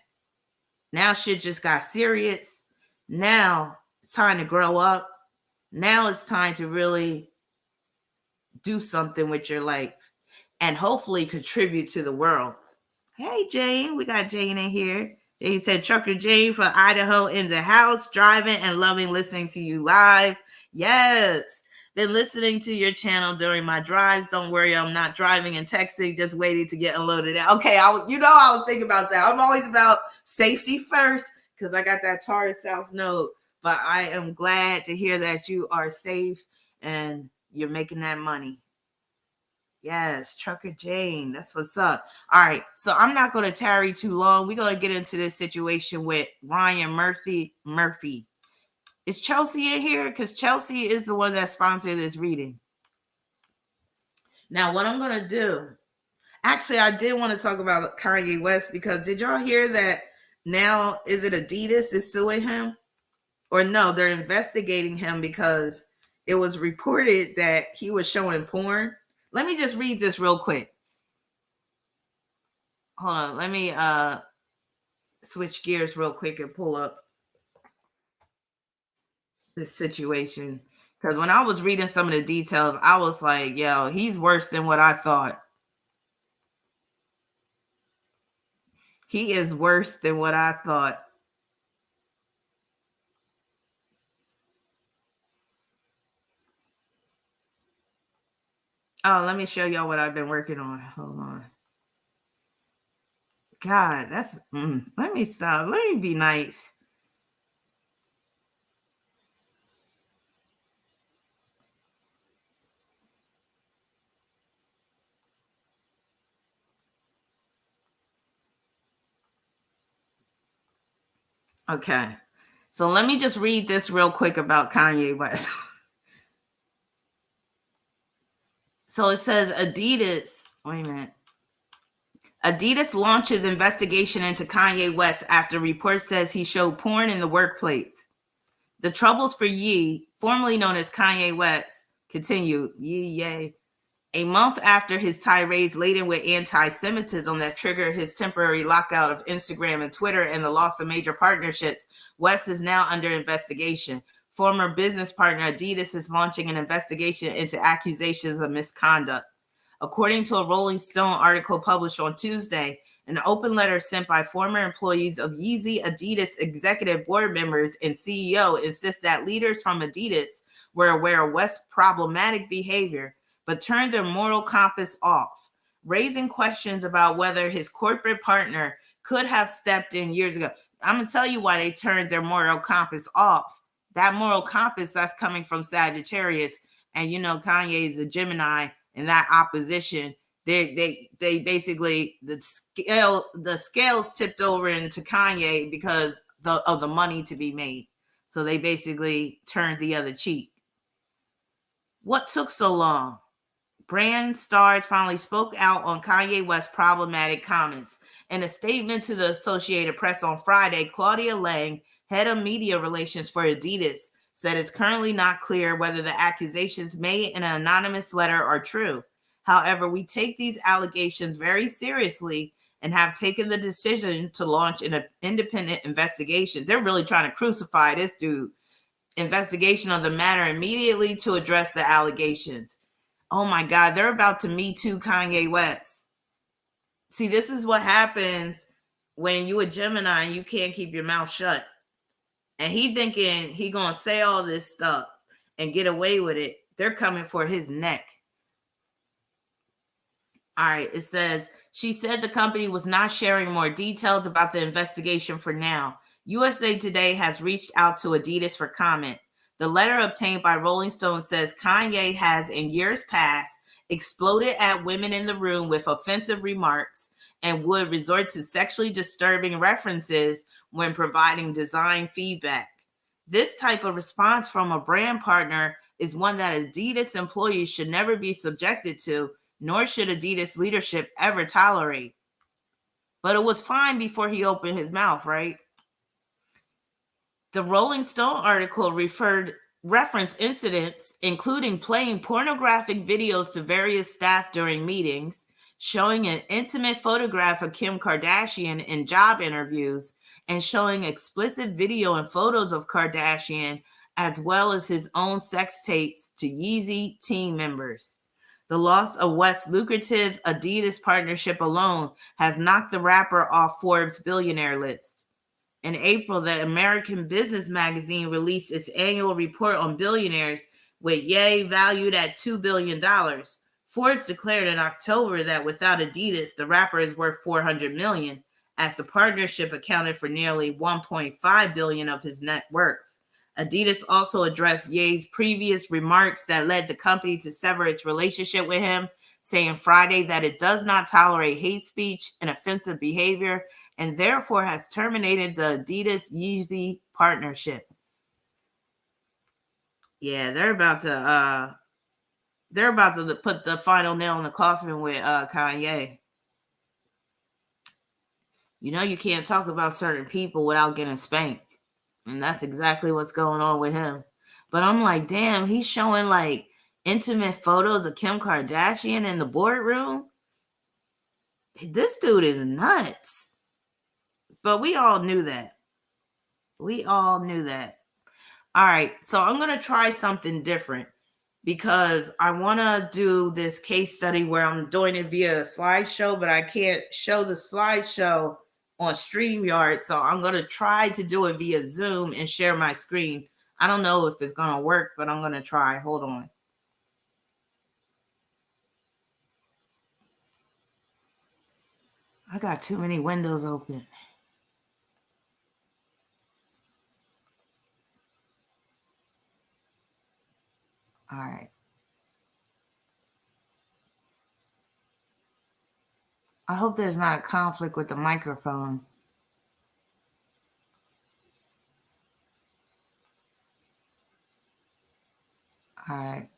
now shit just got serious. Now it's time to grow up. Now it's time to really do something with your life and hopefully contribute to the world. Hey, Jane, we got Jane in here. Jane said, Trucker Jane from Idaho in the house, driving and loving listening to you live. Yes, been listening to your channel during my drives. Don't worry, I'm not driving and texting, just waiting to get unloaded. Okay, I was thinking about that. I'm always about safety first, because I got that Taurus South Node. But I am glad to hear that you are safe and you're making that money. Yes, Trucker Jane. That's what's up. All right. So I'm not going to tarry too long. We're going to get into this situation with Ryan Murphy. Is Chelsea in here? Because Chelsea is the one that sponsored this reading. Now, what I'm going to do, actually, I did want to talk about Kanye West, because did y'all hear that now, is it Adidas is suing him? Or no, they're investigating him because it was reported that he was showing porn. Let me just read this real quick. hold on. Let me switch gears real quick and pull up this situation. Because when I was reading some of the details, I was like, yo, he's worse than what I thought. He is worse than what I thought. Oh, let me show y'all what I've been working on. Hold on. God, that's let me stop. Let me be nice. Okay. So let me just read this real quick about Kanye West. So it says Adidas, wait a minute. Adidas launches investigation into Kanye West after report says he showed porn in the workplace. The troubles for Ye, formerly known as Kanye West, continue. Yay. A month after his tirades laden with anti-Semitism that triggered his temporary lockout of Instagram and Twitter and the loss of major partnerships, West is now under investigation. Former business partner Adidas is launching an investigation into accusations of misconduct. According to a Rolling Stone article published on Tuesday, an open letter sent by former employees of Yeezy Adidas executive board members and CEO insists that leaders from Adidas were aware of West's problematic behavior, but turned their moral compass off, raising questions about whether his corporate partner could have stepped in years ago. I'm going to tell you why they turned their moral compass off. That moral compass that's coming from Sagittarius, and you know Kanye is a Gemini, and that opposition, they basically the scales tipped over into Kanye because of the money to be made. So they basically turned the other cheek. What took so long? Brand stars finally spoke out on Kanye West's problematic comments. In a statement to the Associated Press on Friday, Claudia Lang, head of media relations for Adidas, said it's currently not clear whether the accusations made in an anonymous letter are true. However, we take these allegations very seriously and have taken the decision to launch an independent investigation. They're really trying to crucify this dude. Investigation of the matter immediately to address the allegations. Oh my God, they're about to Me Too Kanye West. See, this is what happens when you a Gemini and you can't keep your mouth shut. And he thinking he gonna say all this stuff and get away with it. They're coming for his neck. All right, it says, she said the company was not sharing more details about the investigation for now. USA Today has reached out to Adidas for comment. The letter obtained by Rolling Stone says Kanye has, in years past, exploded at women in the room with offensive remarks and would resort to sexually disturbing references when providing design feedback. This type of response from a brand partner is one that Adidas employees should never be subjected to, nor should Adidas leadership ever tolerate. But it was fine before he opened his mouth, right? The Rolling Stone article referenced incidents, including playing pornographic videos to various staff during meetings, showing an intimate photograph of Kim Kardashian in job interviews, and showing explicit video and photos of Kardashian, as well as his own sex tapes to Yeezy team members. The loss of West's lucrative Adidas partnership alone has knocked the rapper off Forbes' billionaire list. In April, the American Business Magazine released its annual report on billionaires, with Ye valued at $2 billion. Forbes declared in October that without Adidas, the rapper is worth $400 million, as the partnership accounted for nearly $1.5 billion of his net worth. Adidas also addressed Ye's previous remarks that led the company to sever its relationship with him, saying Friday that it does not tolerate hate speech and offensive behavior, and therefore has terminated the Adidas Yeezy partnership. Yeah, they're about to put the final nail in the coffin with Kanye. You know, you can't talk about certain people without getting spanked. And that's exactly what's going on with him. But I'm like, damn, he's showing like intimate photos of Kim Kardashian in the boardroom. This dude is nuts. But we all knew that. We all knew that. All right. So I'm going to try something different because I want to do this case study where I'm doing it via a slideshow, but I can't show the slideshow on StreamYard. So I'm going to try to do it via Zoom and share my screen. I don't know if it's going to work, but I'm going to try. Hold on. I got too many windows open. All right. I hope there's not a conflict with the microphone. All right.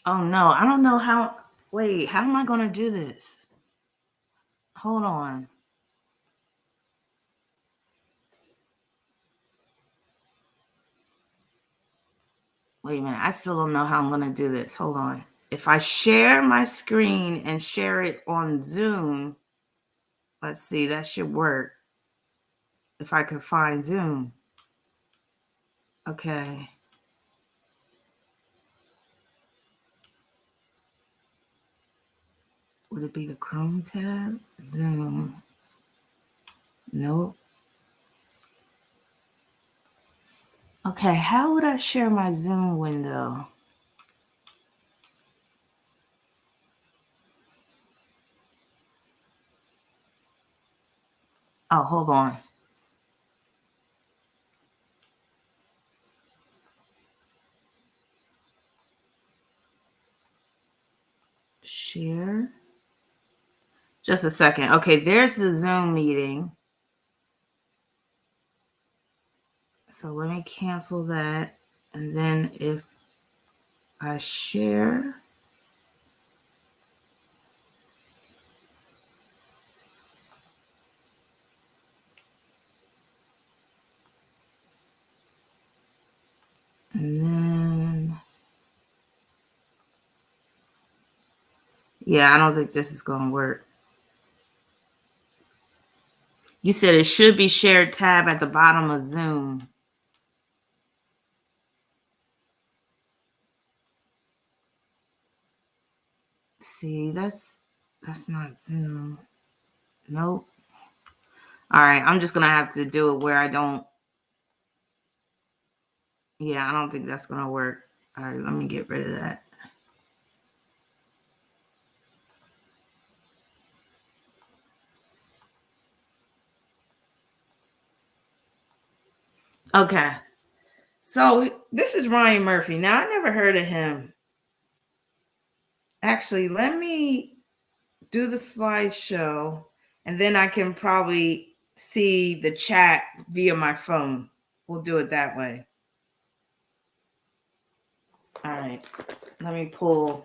Oh no, I don't know how. Wait, how am I going to do this? Hold on. Wait a minute. I still don't know how I'm going to do this. Hold on. If I share my screen and share it on Zoom, let's see, that should work. If I could find Zoom. Okay. Would it be the Chrome tab? Zoom. Nope. Okay, how would I share my Zoom window? Oh, hold on. Share. Just a second. Okay, there's the Zoom meeting. So let me cancel that. And then if I share, and then, yeah, I don't think this is going to work. You said it should be shared tab at the bottom of Zoom. See, that's not Zoom. Nope. All right, I'm just going to have to do it where I don't. Yeah, I don't think that's going to work. All right, let me get rid of that. Okay. So this is Ryan Murphy. Now, I never heard of him. Actually, let me do the slideshow, and then I can probably see the chat via my phone. We'll do it that way. All right. Let me pull.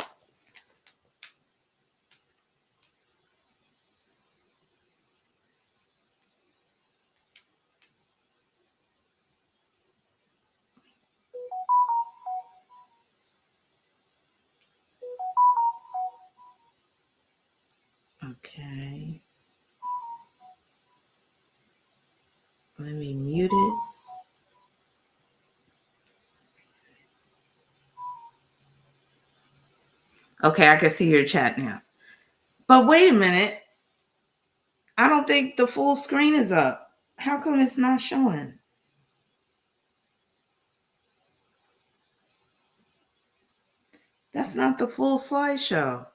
Okay. Let me mute it. Okay, I can see your chat now. But wait a minute. I don't think the full screen is up. How come it's not showing? That's not the full slideshow.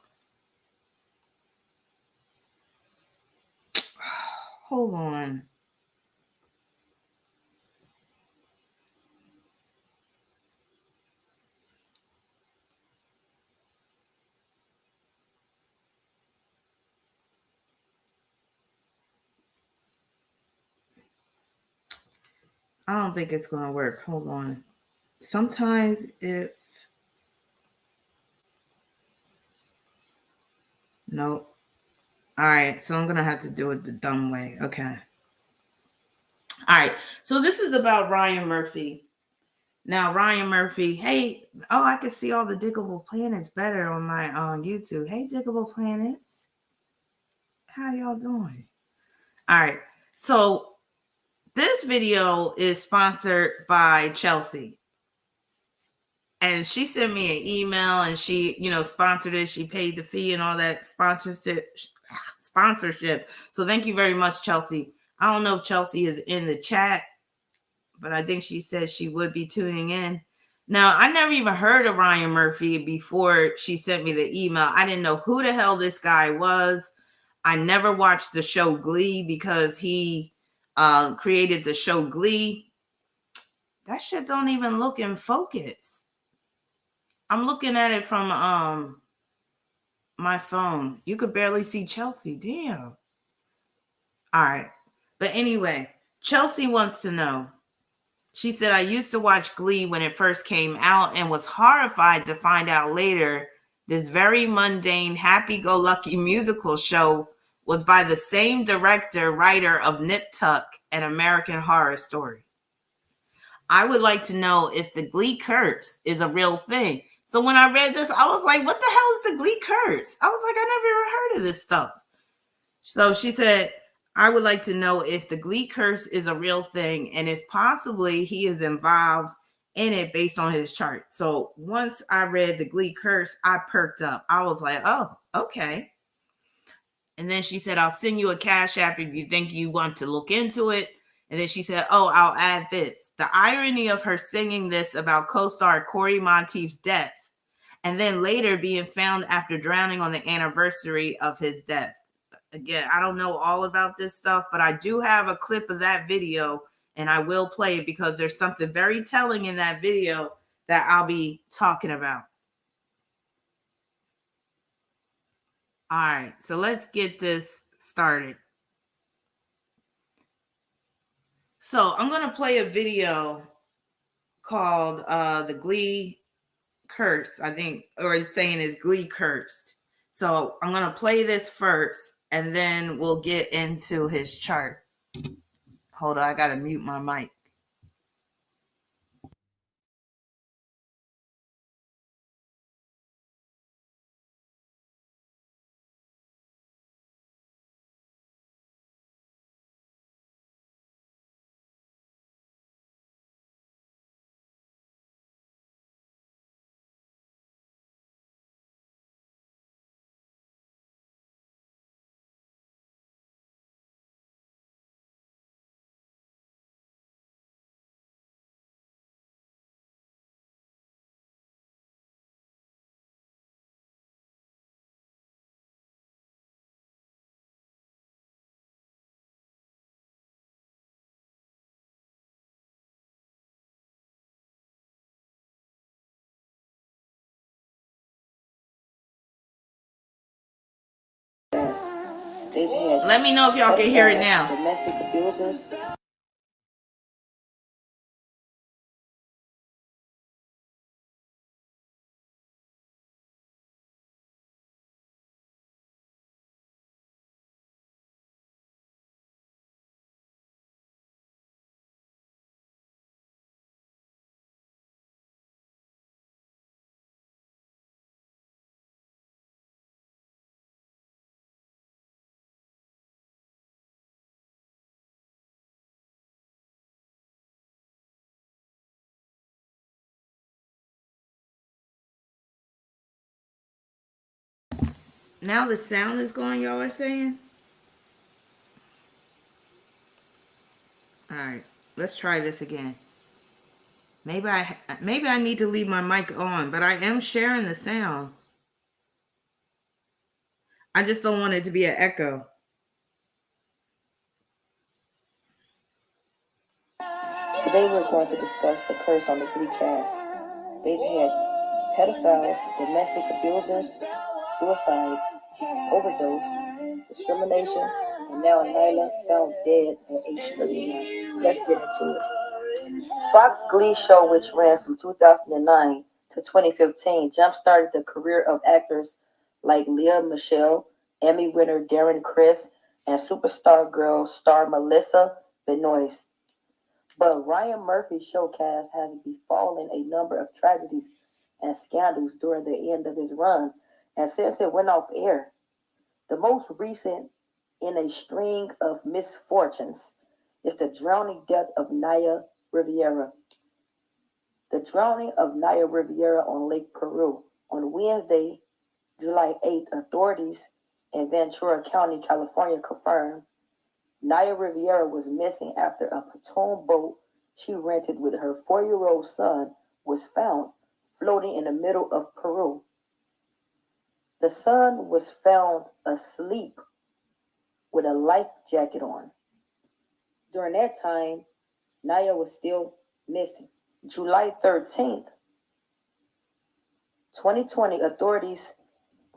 Hold on. I don't think it's going to work. Hold on. Sometimes if... Nope. All right, so I'm going to have to do it the dumb way. Okay. All right, so this is about Ryan Murphy. Now, Ryan Murphy, hey, oh, I can see all the Diggable Planets better on my YouTube. Hey, Diggable Planets. How y'all doing? All right, so this video is sponsored by Chelsea. And she sent me an email and she, sponsored it. She paid the fee and all that sponsorship. So thank you very much, Chelsea. I don't know if Chelsea is in the chat, but I think she said she would be tuning in. Now, I never even heard of Ryan Murphy before she sent me the email. I didn't know who the hell this guy was. I never watched the show Glee because he created the show Glee. That shit don't even look in focus. I'm looking at it from my phone. You could barely see Chelsea. Damn. All right. But anyway, Chelsea wants to know. She said, I used to watch Glee when it first came out and was horrified to find out later this very mundane, happy-go-lucky musical show was by the same director, writer of Nip Tuck and American Horror Story. I would like to know if the Glee curse is a real thing. So when I read this, I was like, what the hell is the Glee curse? I was like, I never even heard of this stuff. So she said, I would like to know if the Glee curse is a real thing and if possibly he is involved in it based on his chart. So once I read the Glee curse, I perked up. I was like, oh, okay. And then she said, I'll send you a Cash App if you think you want to look into it. And then she said, oh, I'll add this. The irony of her singing this about co-star Corey Monteith's death and then later being found after drowning on the anniversary of his death. Again, I don't know all about this stuff, but I do have a clip of that video and I will play it because there's something very telling in that video that I'll be talking about. All right, so let's get this started. So I'm going to play a video called The Glee Curse, I think, or it's saying it's Glee Cursed. So I'm going to play this first and then we'll get into his chart. Hold on, I got to mute my mic. Let me know if y'all can hear it now. Domestic abusers. Now the sound is going, y'all are saying? All right, let's try this again. Maybe I need to leave my mic on, but I am sharing the sound. I just don't want it to be an echo. Today we're going to discuss the curse on the Glee cast. They've had pedophiles, domestic abusers, suicides, overdose, discrimination, and now Nyla found dead at age 39. Let's get into it. Fox Glee show, which ran from 2009 to 2015, jump-started the career of actors like Lea Michele, Emmy winner Darren Criss, and superstar girl star Melissa Benoist. But Ryan Murphy's showcast has befallen a number of tragedies and scandals during the end of his run, and since it went off air. The most recent in a string of misfortunes is the drowning death of Naya Riviera. The drowning of Naya Riviera on Lake Peru on Wednesday, July 8th, authorities in Ventura County, California confirmed Naya Riviera was missing after a pontoon boat she rented with her 4-year-old son was found floating in the middle of Peru. The son was found asleep with a life jacket on. During that time, Naya was still missing. July 13th, 2020, authorities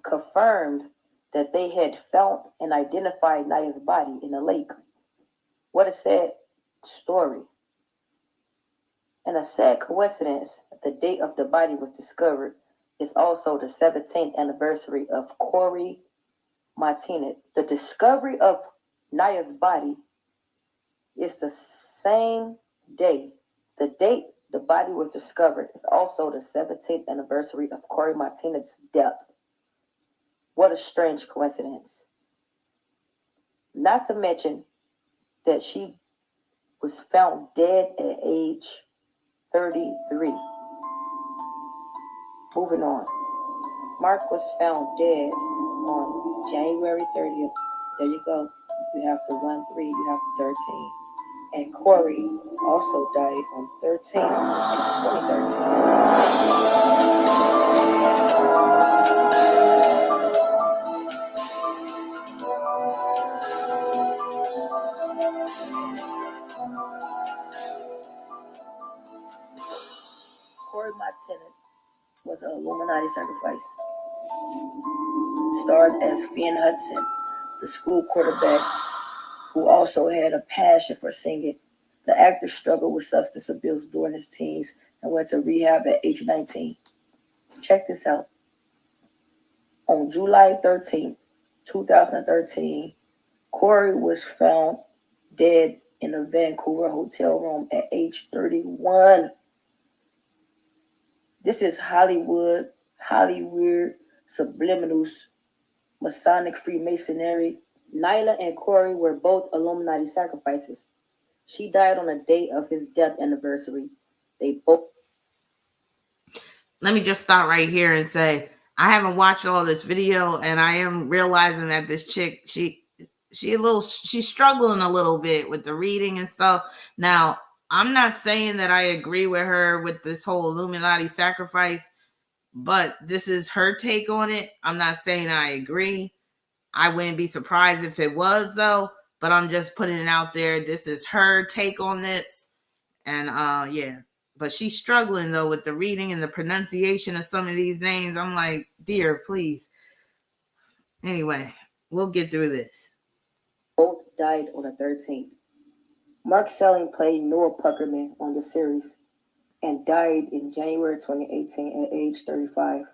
confirmed that they had found and identified Naya's body in the lake. What a sad story. And a sad coincidence, the date of the body was discovered is also the 17th anniversary of Corey Martinez. The discovery of Naya's body is the same day. The date the body was discovered is also the 17th anniversary of Corey Martinez's death. What a strange coincidence. Not to mention that she was found dead at age 33. Moving on. Mark was found dead on January 30th. There you go. You have the 1-3, you have the 13. And Corey also died on 13 in 2013. Corey Martinez was an Illuminati sacrifice. Starred as Finn Hudson, the school quarterback who also had a passion for singing. The actor struggled with substance abuse during his teens and went to rehab at age 19. Check this out. On July 13, 2013, Corey was found dead in a Vancouver hotel room at age 31. This is Hollywood subliminals, Masonic Freemasonry. Nyla and Corey were both Illuminati sacrifices. She died on the day of his death anniversary. They both. Let me just stop right here and say I haven't watched all this video, and I am realizing that this chick, she's struggling a little bit with the reading and stuff. Now, I'm not saying that I agree with her with this whole Illuminati sacrifice, but this is her take on it. I'm not saying I agree. I wouldn't be surprised if it was, though, but I'm just putting it out there. This is her take on this. And yeah, but she's struggling though with the reading and the pronunciation of some of these names. I'm like, dear, please. Anyway, we'll get through this. Both died on the 13th. Mark Selling played Noah Puckerman on the series and died in January 2018 at age 35.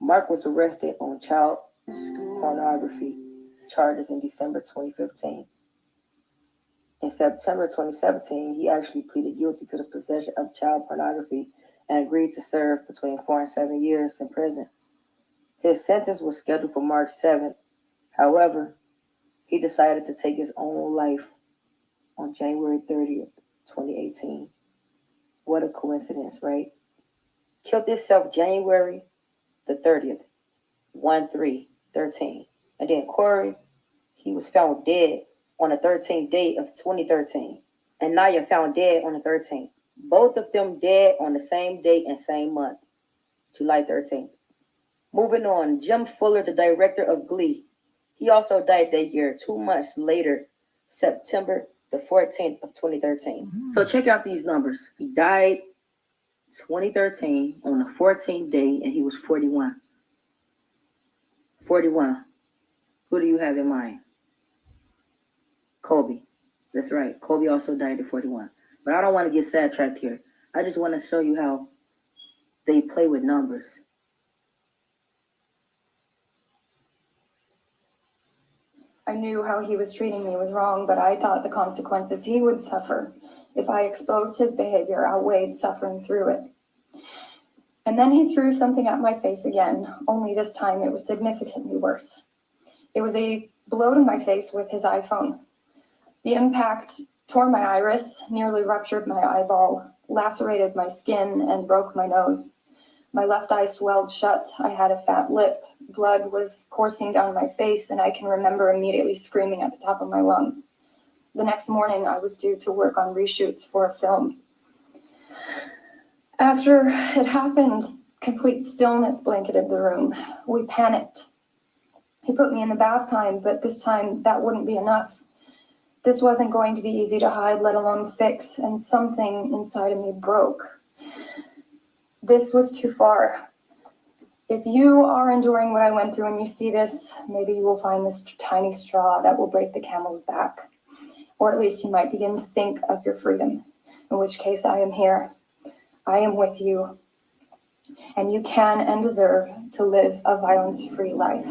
Mark was arrested on child pornography charges in December 2015. In September 2017, he actually pleaded guilty to the possession of child pornography and agreed to serve between 4 and 7 years in prison. His sentence was scheduled for March 7th. However, he decided to take his own life on January 30th, 2018. What a coincidence, right? Killed himself January the 30th, 1/3/13. And then Corey, he was found dead on the 13th day of 2013. And Naya found dead on the 13th. Both of them dead on the same day and same month, July 13th. Moving on, Jim Fuller, the director of Glee, he also died that year, 2 months later, September the 14th of 2013. Mm-hmm. So check out these numbers. He died 2013 on the 14th day, and he was 41. 41. Who do you have in mind? Kobe. That's right. Kobe also died at 41. But I don't want to get sidetracked here. I just want to show you how they play with numbers. I knew how he was treating me was wrong, but I thought the consequences he would suffer if I exposed his behavior outweighed suffering through it. And then he threw something at my face again, only this time it was significantly worse. It was a blow to my face with his iPhone. The impact tore my iris, nearly ruptured my eyeball, lacerated my skin, and broke my nose. My left eye swelled shut. I had a fat lip. Blood was coursing down my face, and I can remember immediately screaming at the top of my lungs. The next morning, I was due to work on reshoots for a film. After it happened, complete stillness blanketed the room. We panicked. He put me in the bath time, but this time that wouldn't be enough. This wasn't going to be easy to hide, let alone fix, and something inside of me broke. This was too far. If you are enduring what I went through and you see this, maybe you will find this tiny straw that will break the camel's back. Or at least you might begin to think of your freedom, in which case I am here. I am with you. And you can and deserve to live a violence-free life.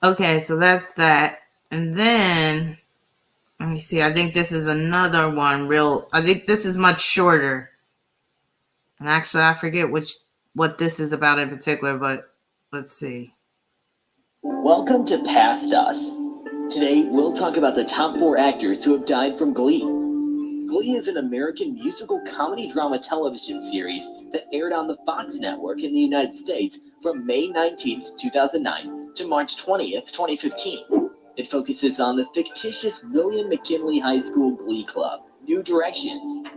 Okay, so that's that. And then, let me see. I think this is another one I think this is much shorter. And actually, I forget what this is about in particular, but let's see. Welcome to Past Us. Today, we'll talk about the top 4 actors who have died from Glee. Glee is an American musical comedy drama television series that aired on the Fox network in the United States from May 19th, 2009 to March 20th, 2015. It focuses on the fictitious William McKinley High School Glee Club, New Directions.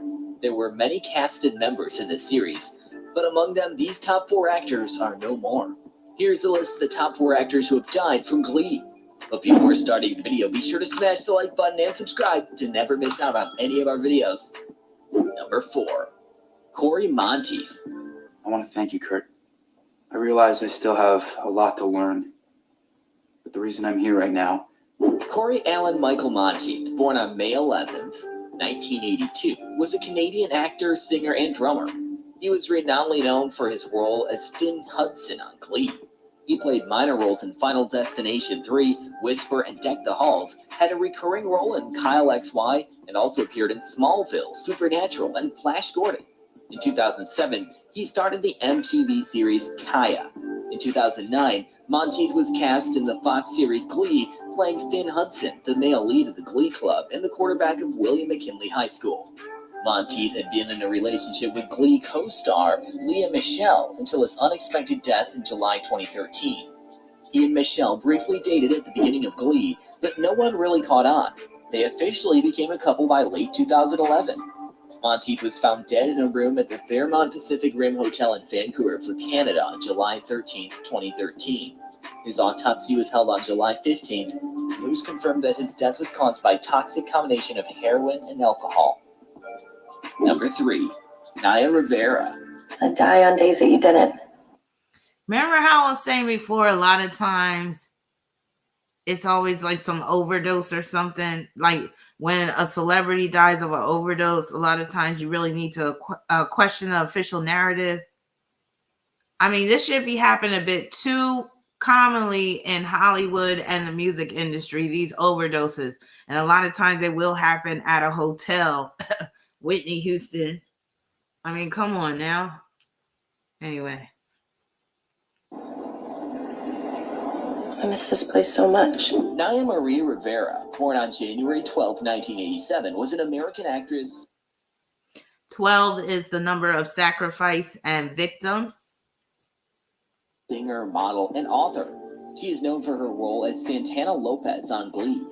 There were many casted members in this series, but among them, these top 4 actors are no more. Here's the list of the top 4 actors who have died from Glee. But before starting the video, be sure to smash the like button and subscribe to never miss out on any of our videos. Number 4, Cory Monteith. I want to thank you, Kurt. I realize I still have a lot to learn, but the reason I'm here right now... Cory Allen Michael Monteith, born on May 11th, 1982, was a Canadian actor, singer, and drummer. He was renownedly known for his role as Finn Hudson on Glee. He played minor roles in Final Destination 3, Whisper, and Deck the Halls, had a recurring role in Kyle XY, and also appeared in Smallville, Supernatural, and Flash Gordon. In 2007, he started the MTV series Kaya. In 2009, Monteith was cast in the Fox series Glee, playing Finn Hudson, the male lead of the Glee Club and the quarterback of William McKinley High School. Monteith had been in a relationship with Glee co-star Lea Michele until his unexpected death in July 2013. He and Michele briefly dated at the beginning of Glee, but no one really caught on. They officially became a couple by late 2011. Monteith was found dead in a room at the Fairmont Pacific Rim Hotel in Vancouver, Canada on July 13, 2013. His autopsy was held on July 15th. It was confirmed that his death was caused by a toxic combination of heroin and alcohol. Number 3, Naya Rivera. I die on days that you didn't. Remember how I was saying before, a lot of times it's always like some overdose or something. Like when a celebrity dies of an overdose, a lot of times you really need to question the official narrative. I mean, this should be happening a bit too commonly in Hollywood and the music industry, these overdoses. And a lot of times they will happen at a hotel. Whitney Houston. I mean, come on now. Anyway. I miss this place so much. Naya Marie Rivera, born on January 12, 1987, was an American actress. 12 is the number of sacrifice and victim. Singer, model, and author. She is known for her role as Santana Lopez on Glee.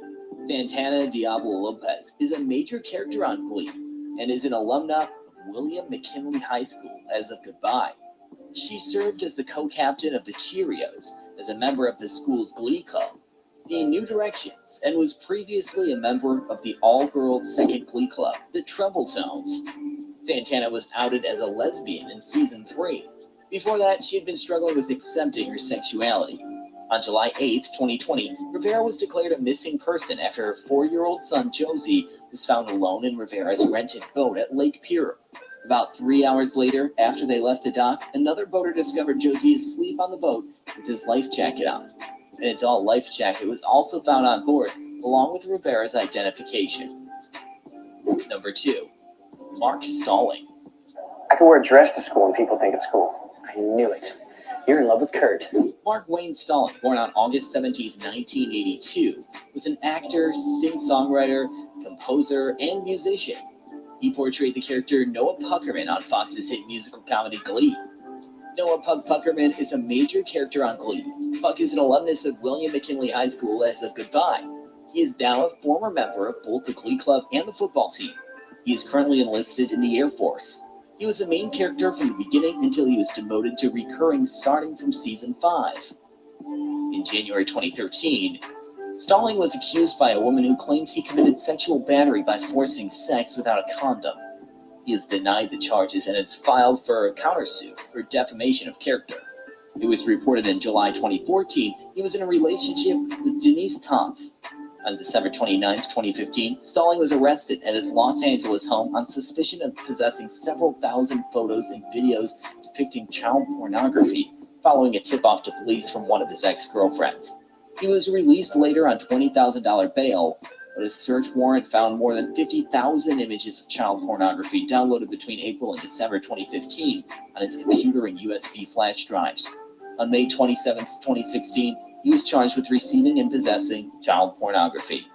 Santana Diablo Lopez is a major character on Glee and is an alumna of William McKinley High School as of Goodbye. She served as the co-captain of the Cheerios as a member of the school's Glee Club. the New Directions and was previously a member of the all-girls second Glee club, the Treble Tones. Santana was outed as a lesbian in season 3. Before that, she had been struggling with accepting her sexuality. On July 8, 2020, Rivera was declared a missing person after her 4-year-old son Josie was found alone in Rivera's rented boat at Lake Pier. About 3 hours later, after they left the dock, another boater discovered Josie asleep on the boat with his life jacket on. An adult life jacket was also found on board, along with Rivera's identification. Number 2. Mark Stalling. I can wear a dress to school and people think it's cool. I knew it. You're in love with Kurt. Mark Wayne Stalling, born on August 17, 1982, was an actor, singer-songwriter, composer, and musician. He portrayed the character Noah Puckerman on Fox's hit musical comedy Glee. Noah Puckerman is a major character on Glee. Puck is an alumnus of William McKinley High School as of Goodbye. He is now a former member of both the Glee Club and the football team. He is currently enlisted in the Air Force. He was a main character from the beginning until he was demoted to recurring starting from season 5. In January 2013, Stalling was accused by a woman who claims he committed sexual battery by forcing sex without a condom. He has denied the charges and has filed for a countersuit for defamation of character. It was reported in July 2014 he was in a relationship with Denise Tons. On December 29, 2015, Stalling was arrested at his Los Angeles home on suspicion of possessing several thousand photos and videos depicting child pornography, following a tip-off to police from one of his ex-girlfriends. He was released later on $20,000 bail, but a search warrant found more than 50,000 images of child pornography downloaded between April and December 2015 on his computer and USB flash drives. On May 27, 2016, he was charged with receiving and possessing child pornography.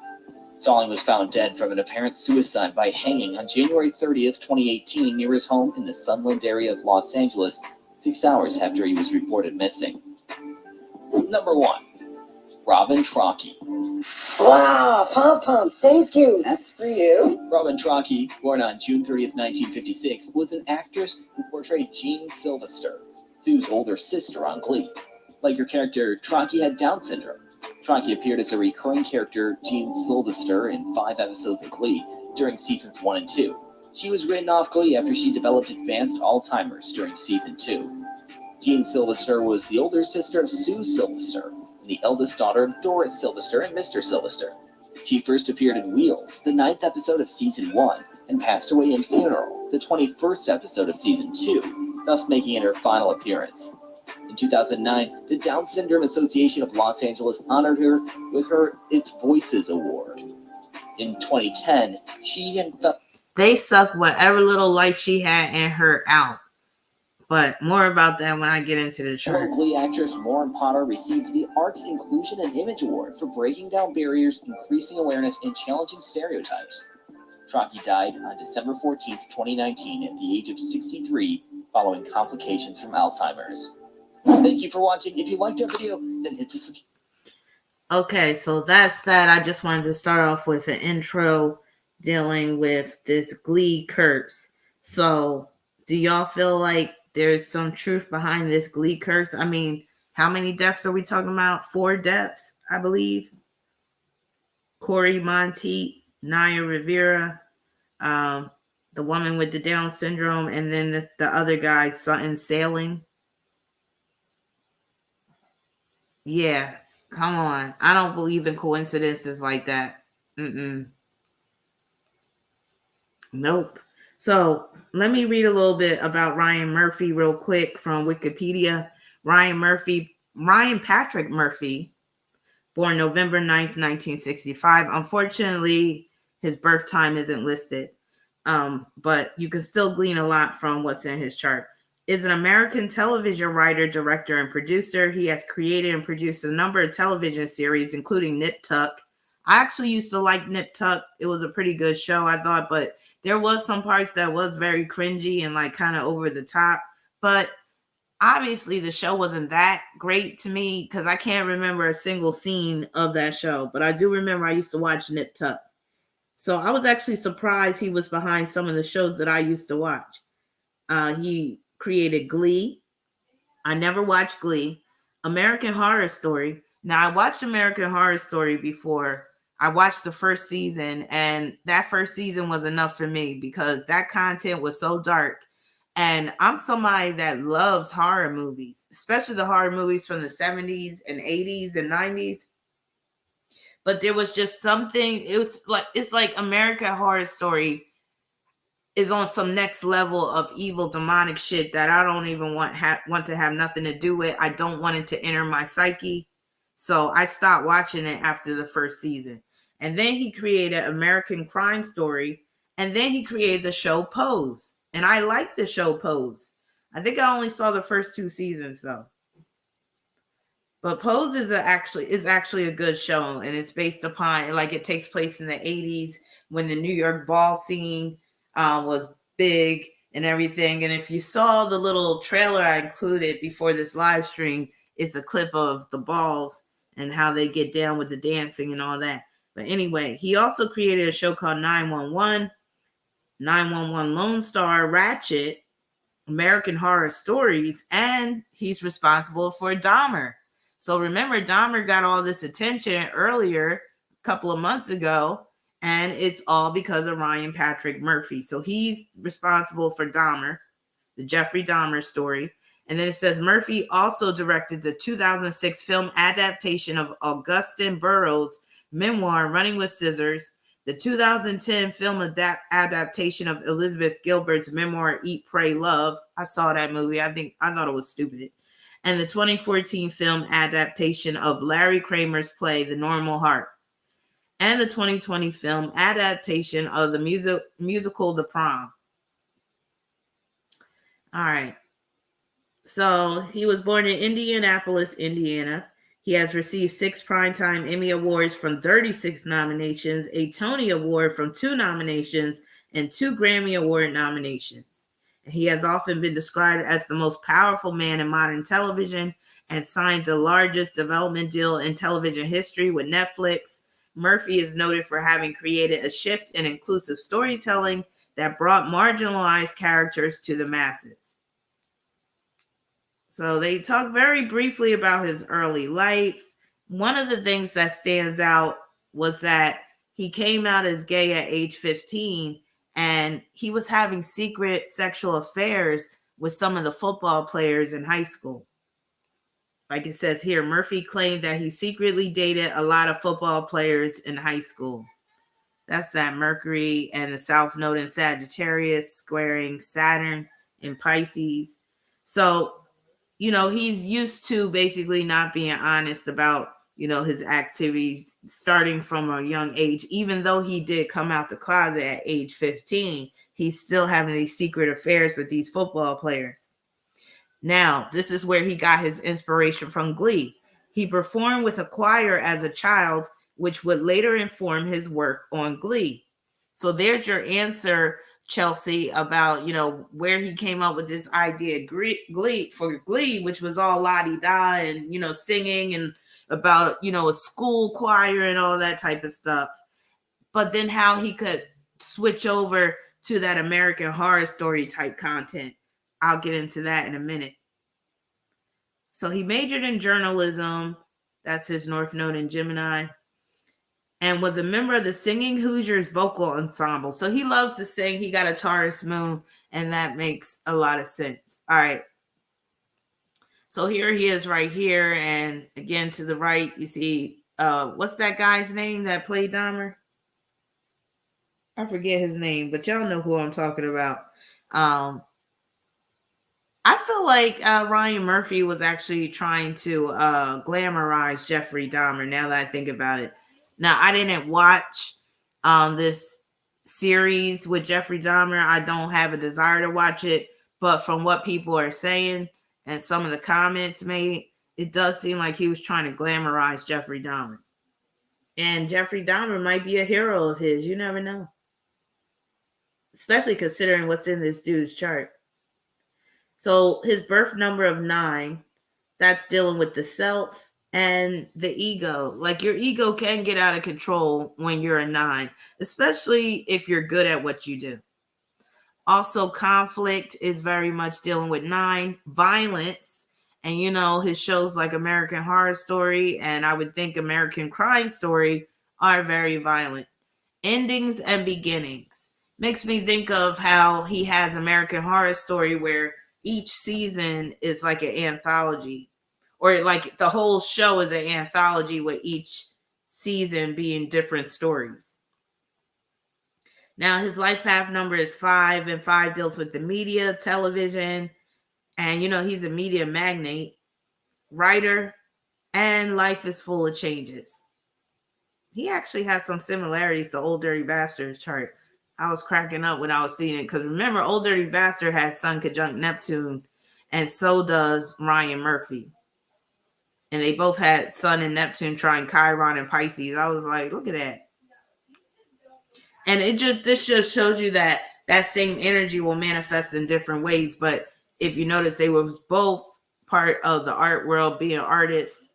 Stalling was found dead from an apparent suicide by hanging on January 30, 2018, near his home in the Sunland area of Los Angeles, 6 hours after he was reported missing. Number 1. Robin Trocchi. Wow, pom-pom, thank you. That's for you. Robin Trocchi, born on June 30th, 1956, was an actress who portrayed Jean Sylvester, Sue's older sister on Glee. Like her character, Trocchi had Down syndrome. Trocchi appeared as a recurring character, Jean Sylvester, in 5 episodes of Glee during seasons 1 and 2. She was written off Glee after she developed advanced Alzheimer's during season 2. Jean Sylvester was the older sister of Sue Sylvester, and the eldest daughter of Doris Sylvester and Mr. Sylvester. She first appeared in Wheels, the 9th episode of season 1, and passed away in Funeral, the 21st episode of season 2, thus making it her final appearance. In 2009, the Down Syndrome Association of Los Angeles honored her with its Voices Award. In 2010, she and They suck whatever little life she had in her out. But more about that when I get into the chart. Glee actress Lauren Potter received the Arts Inclusion and Image Award for breaking down barriers, increasing awareness, and challenging stereotypes. Trocchi died on December 14, 2019 at the age of 63 following complications from Alzheimer's. Thank you for watching. If you liked our video, then hit the subscribe. Okay, so that's that. I just wanted to start off with an intro dealing with this Glee curse. So do y'all feel like there's some truth behind this Glee curse? I mean, how many deaths are we talking about? 4 deaths, I believe. Corey Monteith, Naya Rivera, the woman with the Down syndrome, and then the other guy, Sutton Sailing. Yeah, come on. I don't believe in coincidences like that. Nope. So let me read a little bit about Ryan Murphy real quick from Wikipedia. Ryan Patrick Murphy, born November 9th, 1965. Unfortunately, his birth time isn't listed, but you can still glean a lot from what's in his chart. Is an American television writer, director, and producer. He has created and produced a number of television series, including Nip Tuck. I actually used to like Nip Tuck. It was a pretty good show, I thought, but there was some parts that was very cringy and like kind of over the top. But obviously the show wasn't that great to me because I can't remember a single scene of that show. But I do remember I used to watch Nip Tuck. So I was actually surprised he was behind some of the shows that I used to watch. He created Glee. I never watched Glee. American Horror Story. Now, I watched American Horror Story before. I watched the first season, and that first season was enough for me because that content was so dark. And I'm somebody that loves horror movies, especially the horror movies from the 70s and 80s and 90s. But there was just something, it's like American Horror Story is on some next level of evil demonic shit that I don't even want to have nothing to do with. I don't want it to enter my psyche. So I stopped watching it after the first season. And then he created American Crime Story, and then he created the show Pose. And I like the show Pose. I think I only saw the first 2 seasons though. But Pose is actually a good show, and it's based upon, like, it takes place in the 80s when the New York ball scene was big and everything. And if you saw the little trailer I included before this live stream, it's a clip of the balls and how they get down with the dancing and all that. But anyway, he also created a show called 911, 911 Lone Star, Ratchet, American Horror Stories, and he's responsible for Dahmer. So remember, Dahmer got all this attention earlier, a couple of months ago, and it's all because of Ryan Patrick Murphy. So he's responsible for Dahmer, the Jeffrey Dahmer story. And then it says Murphy also directed the 2006 film adaptation of Augustin Burroughs' memoir, Running with Scissors, the 2010 film adaptation of Elizabeth Gilbert's memoir, Eat, Pray, Love. I saw that movie. I thought it was stupid. And the 2014 film adaptation of Larry Kramer's play, The Normal Heart. And the 2020 film adaptation of the musical The Prom. All right. So he was born in Indianapolis, Indiana. He has received 6 Primetime Emmy Awards from 36 nominations, a Tony Award from 2 nominations, and 2 Grammy Award nominations. And he has often been described as the most powerful man in modern television and signed the largest development deal in television history with Netflix. Murphy is noted for having created a shift in inclusive storytelling that brought marginalized characters to the masses. So they talk very briefly about his early life. One of the things that stands out was that he came out as gay at age 15, and he was having secret sexual affairs with some of the football players in high school. Like it says here, Murphy claimed that he secretly dated a lot of football players in high school. That's that Mercury and the South Node in Sagittarius squaring Saturn in Pisces. So, he's used to basically not being honest about, his activities starting from a young age. Even though he did come out the closet at age 15, he's still having these secret affairs with these football players. Now, this is where he got his inspiration from Glee. He performed with a choir as a child, which would later inform his work on Glee. So there's your answer, Chelsea, about, where he came up with this idea, Glee, which was all la-di-da and, singing and about, a school choir and all that type of stuff. But then how he could switch over to that American Horror Story type content. I'll get into that in a minute. So he majored in journalism. That's his North Node in Gemini. And was a member of the Singing Hoosiers vocal ensemble. So he loves to sing. He got a Taurus moon, and that makes a lot of sense. All right. So here he is right here. And again, to the right, you see, what's that guy's name that played Dahmer? I forget his name, but y'all know who I'm talking about. I feel like Ryan Murphy was actually trying to glamorize Jeffrey Dahmer, now that I think about it. Now, I didn't watch this series with Jeffrey Dahmer. I don't have a desire to watch it, but from what people are saying and some of the comments made, it does seem like he was trying to glamorize Jeffrey Dahmer. And Jeffrey Dahmer might be a hero of his. You never know. Especially considering what's in this dude's chart. So his birth number of 9, that's dealing with the self and the ego. Like, your ego can get out of control when you're a 9, especially if you're good at what you do. Also, conflict is very much dealing with 9, violence, And, you know, his shows like American Horror Story and I would think American Crime Story are very violent. Endings and beginnings. Makes me think of how he has American Horror Story where each season is like an anthology. Or like the whole show is an anthology with each season being different stories. Now, his life path number is 5, and 5 deals with the media, television, and, you know, he's a media magnate, writer, and life is full of changes. He actually has some similarities to Old Dirty Bastard's chart. I was cracking up when I was seeing it because remember, Old Dirty Bastard had Sun conjunct Neptune, and so does Ryan Murphy. And they both had Sun and Neptune trying Chiron and Pisces. I was like, look at that. And this just shows you that that same energy will manifest in different ways. But if you notice, they were both part of the art world, being artists.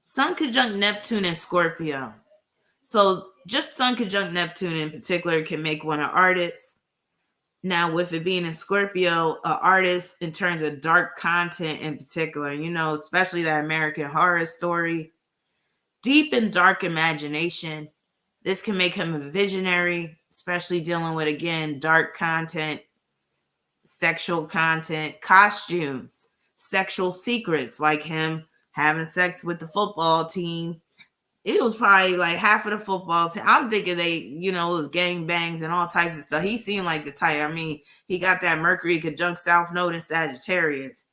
Sun conjunct Neptune and Scorpio. So just Sun conjunct Neptune in particular can make one an artist. Now, with it being in Scorpio, an artist in terms of dark content in particular, you know, especially that American Horror Story, deep and dark imagination. This can make him a visionary, especially dealing with, again, dark content, sexual content, costumes, sexual secrets, like him having sex with the football team. It was probably like half of the football team. I'm thinking they, you know, it was gang bangs and all types of stuff. He seemed like the type. I mean, he got that Mercury conjunct South Node in Sagittarius.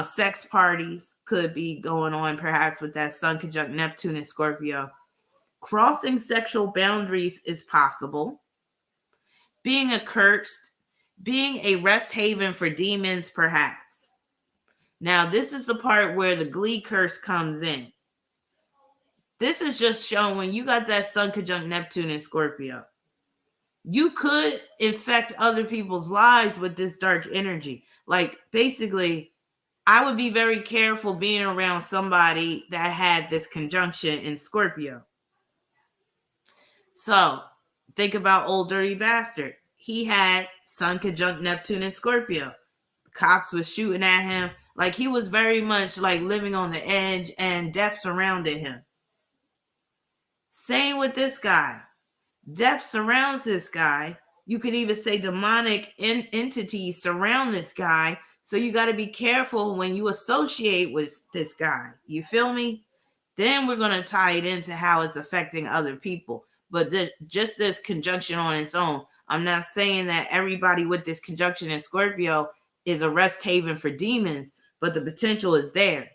Sex parties could be going on perhaps with that Sun conjunct Neptune in Scorpio. Crossing sexual boundaries is possible. Being accursed, being a rest haven for demons, perhaps. Now, this is the part where the Glee curse comes in. This is just showing when you got that Sun conjunct Neptune in Scorpio, you could infect other people's lives with this dark energy. Like, basically, I would be very careful being around somebody that had this conjunction in Scorpio. So, think about Old Dirty Bastard. He had Sun conjunct Neptune in Scorpio. The cops was shooting at him. Like, he was very much like living on the edge, and death surrounded him. Same with this guy. Death surrounds this guy. You could even say demonic entities surround this guy. So you got to be careful when you associate with this guy. You feel me? Then we're going to tie it into how it's affecting other people. But just this conjunction on its own. I'm not saying that everybody with this conjunction in Scorpio is a rest haven for demons, but the potential is there.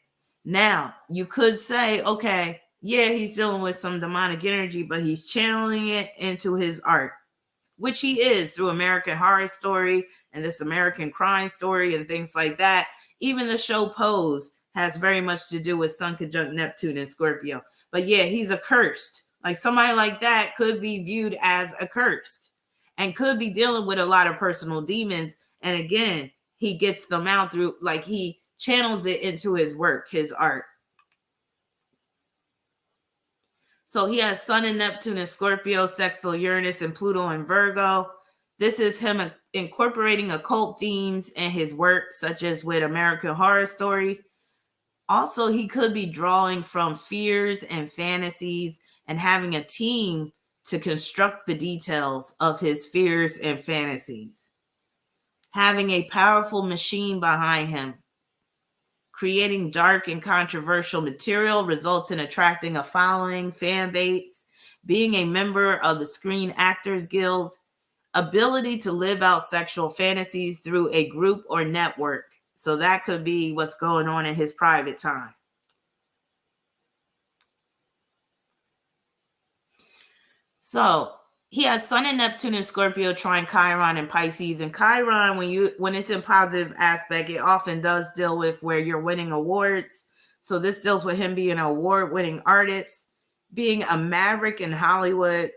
Now, you could say, okay, yeah, he's dealing with some demonic energy, but he's channeling it into his art, which he is through American Horror Story and this American Crime Story and things like that. Even the show Pose has very much to do with Sun conjunct Neptune and Scorpio. But yeah, he's accursed. Like somebody like that could be viewed as accursed and could be dealing with a lot of personal demons. And again, he gets them out through, like he channels it into his work, his art. So he has Sun and Neptune in Scorpio, sextile Uranus and Pluto in Virgo. This is him incorporating occult themes in his work, such as with American Horror Story. Also, he could be drawing from fears and fantasies and having a team to construct the details of his fears and fantasies. Having a powerful machine behind him. Creating dark and controversial material results in attracting a following, fan base, being a member of the Screen Actors Guild, ability to live out sexual fantasies through a group or network. So that could be what's going on in his private time. So he has Sun and Neptune in Scorpio trying Chiron and Pisces. And Chiron, when it's in positive aspect, it often does deal with where you're winning awards. So this deals with him being an award-winning artist, being a maverick in Hollywood.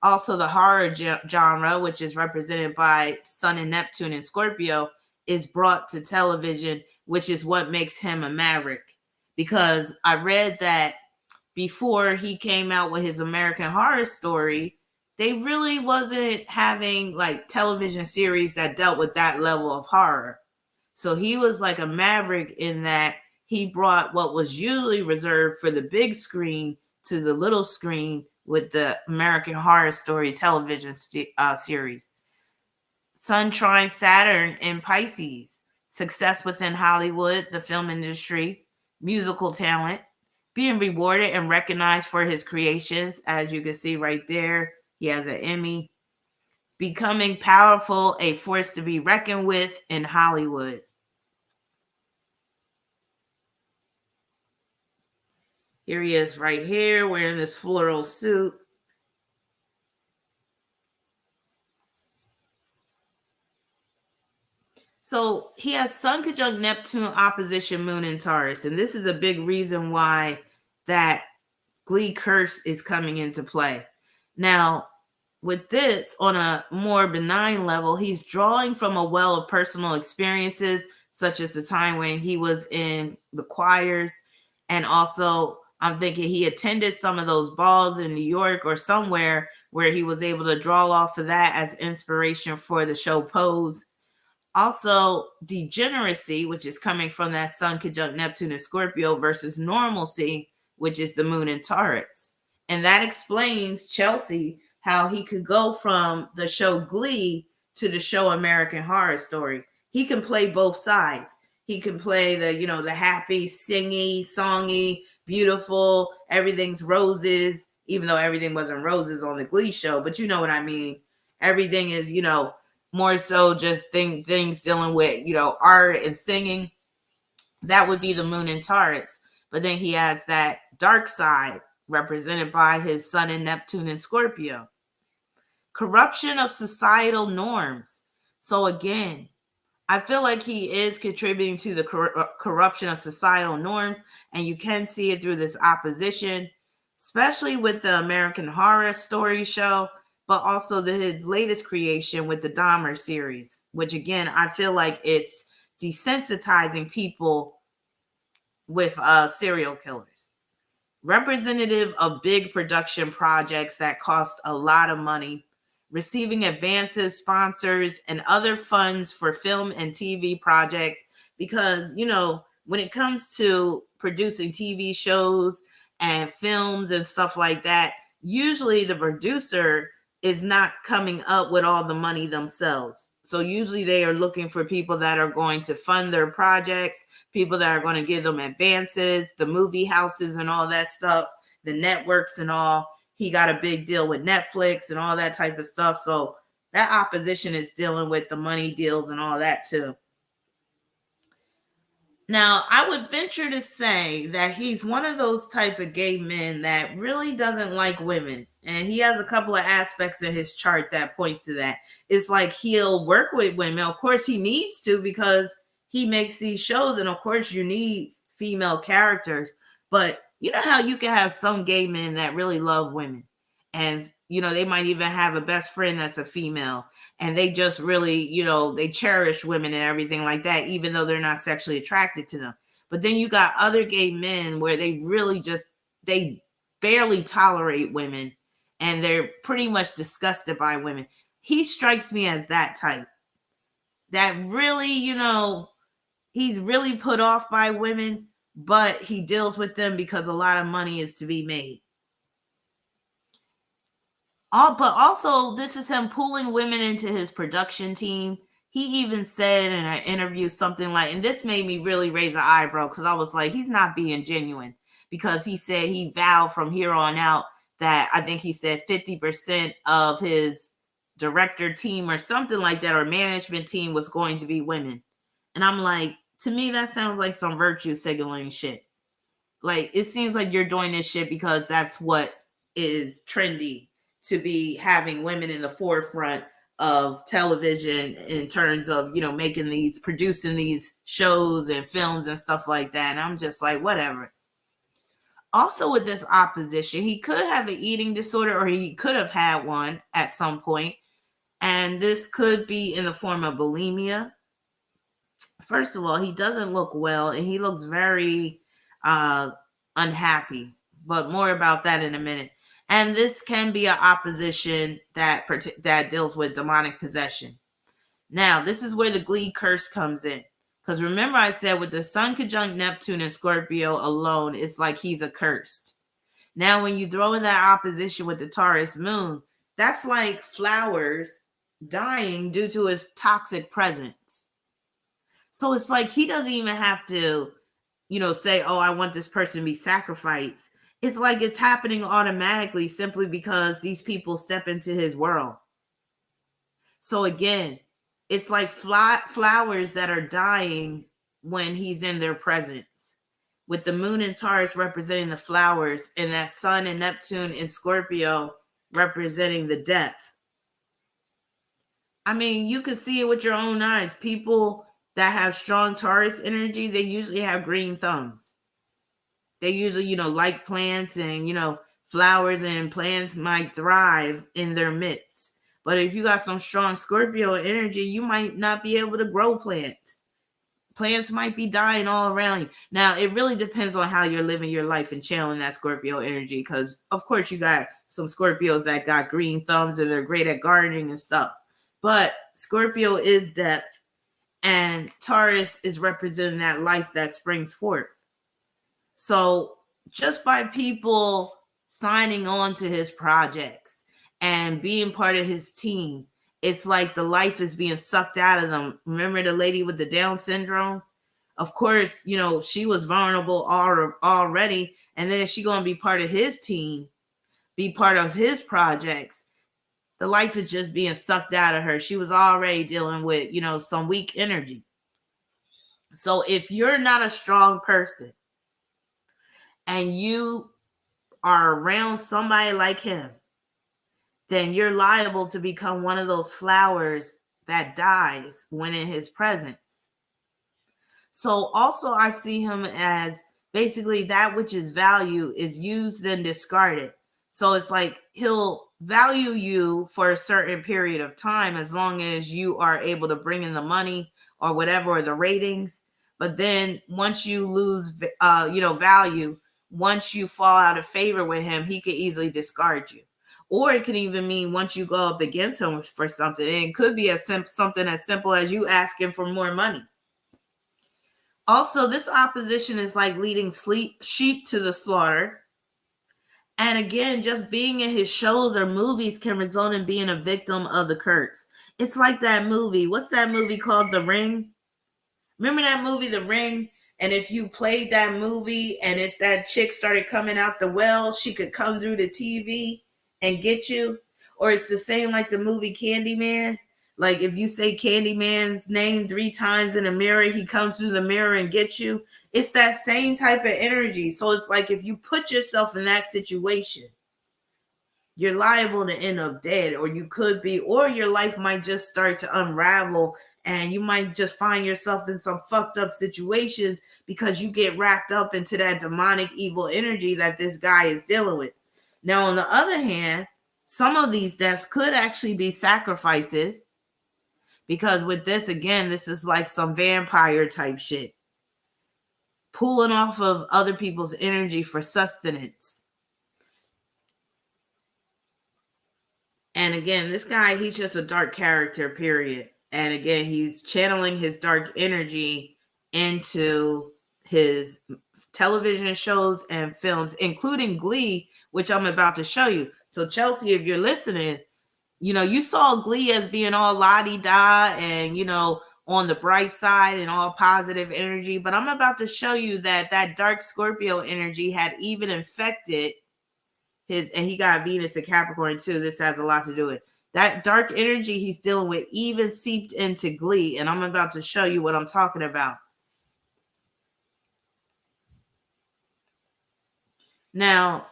Also, the horror genre, which is represented by Sun and Neptune in Scorpio, is brought to television, which is what makes him a maverick. Because I read that before he came out with his American Horror Story, they really wasn't having like television series that dealt with that level of horror. So he was like a maverick in that he brought what was usually reserved for the big screen to the little screen with the American Horror Story television series. Sun trines Saturn in Pisces. Success within Hollywood, the film industry, musical talent, being rewarded and recognized for his creations. As you can see right there, he has an Emmy. Becoming powerful, a force to be reckoned with in Hollywood. Here he is right here wearing this floral suit. So he has Sun conjunct Neptune, opposition Moon in Taurus. And this is a big reason why that Glee curse is coming into play. Now, with this, on a more benign level, he's drawing from a well of personal experiences, such as the time when he was in the choirs. And also, I'm thinking he attended some of those balls in New York or somewhere where he was able to draw off of that as inspiration for the show Pose. Also, degeneracy, which is coming from that Sun conjunct Neptune and Scorpio, versus normalcy, which is the Moon in Taurus. And that explains Chelsea how he could go from the show Glee to the show American Horror Story. He can play both sides. He can play the happy, singy, songy, beautiful, everything's roses, even though everything wasn't roses on the Glee show, but you know what I mean. Everything is, more so just things dealing with, art and singing. That would be the Moon in Taurus. But then he has that dark side represented by his Sun and Neptune in Scorpio. Corruption of societal norms. So again, I feel like he is contributing to the corruption of societal norms, and you can see it through this opposition, especially with the American Horror Story show, but also his latest creation with the Dahmer series, which again, I feel like it's desensitizing people with serial killers. Representative of big production projects that cost a lot of money, receiving advances, sponsors, and other funds for film and TV projects. Because, when it comes to producing TV shows and films and stuff like that, usually the producer is not coming up with all the money themselves. So usually they are looking for people that are going to fund their projects, people that are going to give them advances, the movie houses and all that stuff, the networks and all. He got a big deal with Netflix and all that type of stuff. So that opposition is dealing with the money deals and all that too. Now, I would venture to say that he's one of those type of gay men that really doesn't like women. And he has a couple of aspects in his chart that points to that. It's like he'll work with women. Of course, he needs to because he makes these shows. And of course, you need female characters. But you know how you can have some gay men that really love women. And, they might even have a best friend that's a female. And they just really, they cherish women and everything like that, even though they're not sexually attracted to them. But then you got other gay men where they really they barely tolerate women and they're pretty much disgusted by women. He strikes me as that type. That really, he's really put off by women, but he deals with them because a lot of money is to be made. But also, this is him pulling women into his production team. He even said in an interview something like, and this made me really raise an eyebrow because I was like, he's not being genuine, because he said he vowed from here on out that I think he said 50% of his director team or something like that, or management team, was going to be women. And I'm like, to me, that sounds like some virtue signaling shit. Like, it seems like you're doing this shit because that's what is trendy, to be having women in the forefront of television in terms of, producing these shows and films and stuff like that. And I'm just like, whatever. Also, with this opposition, he could have an eating disorder, or he could have had one at some point. And this could be in the form of bulimia. First of all, he doesn't look well, and he looks very unhappy. But more about that in a minute. And this can be an opposition that deals with demonic possession. Now, this is where the Glee curse comes in, Because remember I said with the sun conjunct Neptune and Scorpio alone, it's like he's accursed. Now, when you throw in that opposition with the Taurus moon, that's like flowers dying due to his toxic presence. So it's like he doesn't even have to, say, oh, I want this person to be sacrificed. It's like it's happening automatically simply because these people step into his world. So again, it's like flowers that are dying when he's in their presence, with the moon and Taurus representing the flowers and that sun and Neptune in Scorpio representing the death. I mean, you can see it with your own eyes. People that have strong Taurus energy, they usually have green thumbs. They usually, like plants and, flowers and plants might thrive in their midst. But if you got some strong Scorpio energy, you might not be able to grow plants. Plants might be dying all around you. Now, it really depends on how you're living your life and channeling that Scorpio energy. Because, of course, you got some Scorpios that got green thumbs and they're great at gardening and stuff. But Scorpio is depth. And Taurus is representing that life that springs forth. So just by people signing on to his projects and being part of his team, it's like the life is being sucked out of them. Remember the lady with the Down syndrome? Of course, she was vulnerable already. And then if she's going to be part of his team, be part of his projects, the life is just being sucked out of her. She was already dealing with, some weak energy. So if you're not a strong person and you are around somebody like him, then you're liable to become one of those flowers that dies when in his presence. So also I see him as basically that which is value is used then discarded. So it's like he'll value you for a certain period of time as long as you are able to bring in the money or whatever, or the ratings. But then once you lose, value, once you fall out of favor with him, he could easily discard you. Or it could even mean once you go up against him for something, it could be something as simple as you asking for more money. Also, this opposition is like leading sheep to the slaughter. And again, just being in his shows or movies can result in being a victim of the curse. It's like that movie. What's that movie called? The Ring? Remember that movie, The Ring? And if you played that movie and if that chick started coming out the well, she could come through the TV and get you. Or it's the same like the movie Candyman. Like if you say Candyman's name 3 times in a mirror, he comes through the mirror and gets you. It's that same type of energy. So it's like if you put yourself in that situation, you're liable to end up dead, or you could be, or your life might just start to unravel and you might just find yourself in some fucked up situations because you get wrapped up into that demonic evil energy that this guy is dealing with. Now, on the other hand, some of these deaths could actually be sacrifices, because with this, again, this is like some vampire type shit. Pulling off of other people's energy for sustenance. And again, this guy, he's just a dark character, period. And again, he's channeling his dark energy into his television shows and films, including Glee, which I'm about to show you. So Chelsea, if you're listening, you saw Glee as being all la-di-da and, on the bright side and all positive energy. But I'm about to show you that dark Scorpio energy had even infected and he got Venus and Capricorn too. This has a lot to do with that dark energy he's dealing with, even seeped into Glee. And I'm about to show you what I'm talking about. Now,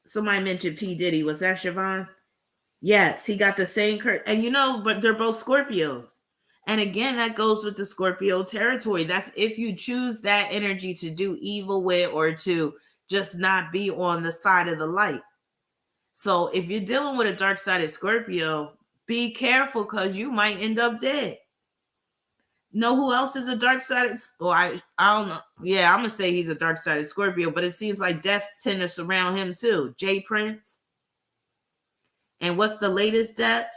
somebody mentioned P. Diddy. Was that Siobhan? Yes, he got the same curse. And but they're both Scorpios. And again, that goes with the Scorpio territory. That's if you choose that energy to do evil with or to just not be on the side of the light. So if you're dealing with a dark-sided Scorpio, be careful because you might end up dead. Know who else is a dark-sided? Well, I don't know. Yeah, I'm going to say he's a dark-sided Scorpio, but it seems like deaths tend to surround him too. Jay Prince. And what's the latest death?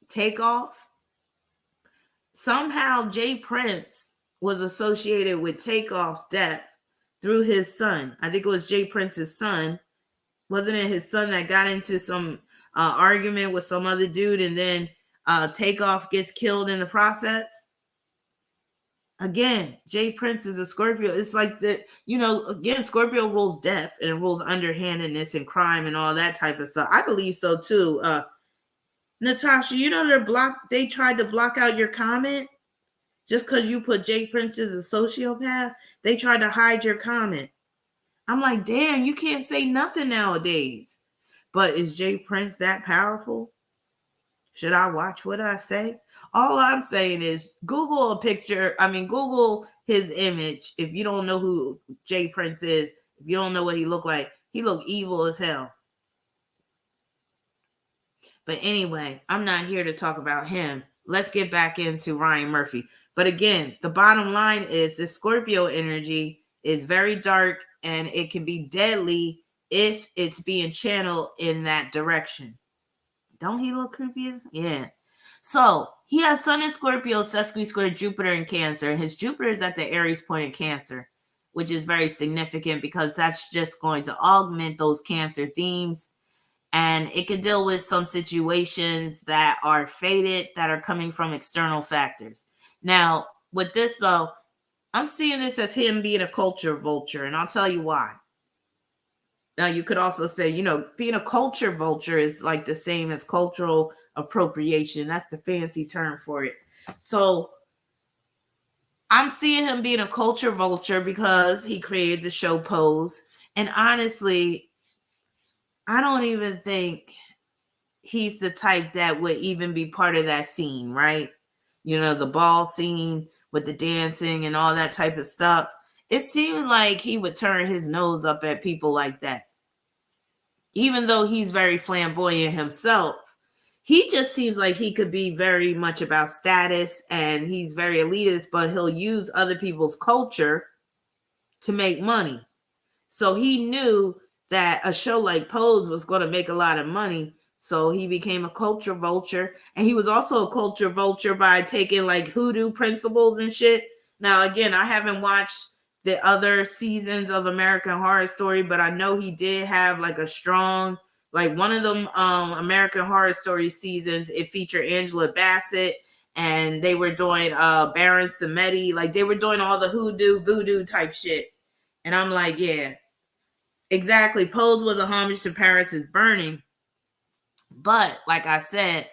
Takeoff. somehow Jay Prince was associated with Takeoff's death through his son. I think it was Jay Prince's son. Wasn't it his son that got into some argument with some other dude, and then Takeoff gets killed in the process? Again, Jay Prince is a Scorpio. It's like again, Scorpio rules death and it rules underhandedness and crime and all that type of stuff. I believe so too. Natasha, they tried to block out your comment just because you put Jay Prince as a sociopath. They tried to hide your comment. I'm like, damn, you can't say nothing nowadays. But is Jay Prince that powerful? Should I watch what I say? All I'm saying is Google a picture. Google his image. If you don't know who Jay Prince is, if you don't know what he looked like, he looked evil as hell. But anyway, I'm not here to talk about him. Let's get back into Ryan Murphy. But again, the bottom line is the Scorpio energy is very dark and it can be deadly if it's being channeled in that direction. Don't he look creepy? Yeah. So he has Sun in Scorpio, sesqui square Jupiter in Cancer. And his Jupiter is at the Aries point in Cancer, which is very significant because that's just going to augment those Cancer themes. And it could deal with some situations that are fated, that are coming from external factors. Now, with this though, I'm seeing this as him being a culture vulture, and I'll tell you why. Now, you could also say, being a culture vulture is like the same as cultural appropriation. That's the fancy term for it. So I'm seeing him being a culture vulture because he created the show Pose. And honestly, I don't even think he's the type that would even be part of that scene, right? The ball scene with the dancing and all that type of stuff. It seemed like he would turn his nose up at people like that. Even though he's very flamboyant himself, he just seems like he could be very much about status and he's very elitist, but he'll use other people's culture to make money. So he knew that a show like Pose was going to make a lot of money. So he became a culture vulture. And he was also a culture vulture by taking like hoodoo principles and shit. Now, again, I haven't watched the other seasons of American Horror Story, but I know he did have like a strong, like one of them American Horror Story seasons, it featured Angela Bassett and they were doing Baron Samedi, like they were doing all the voodoo type shit. And I'm like, yeah, exactly. Pose was a homage to Paris is Burning. But like I said,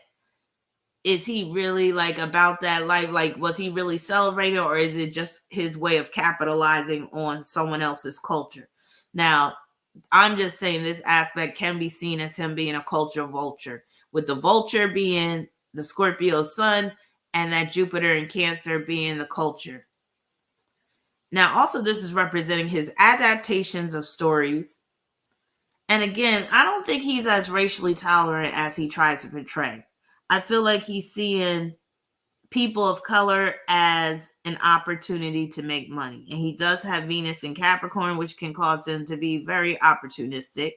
is he really like about that life? Like, was he really celebrating, or is it just his way of capitalizing on someone else's culture? Now, I'm just saying this aspect can be seen as him being a culture vulture, with the vulture being the Scorpio sun and that Jupiter in Cancer being the culture. Now, also, this is representing his adaptations of stories. And again, I don't think he's as racially tolerant as he tries to portray. I feel like he's seeing people of color as an opportunity to make money. And he does have Venus in Capricorn, which can cause him to be very opportunistic.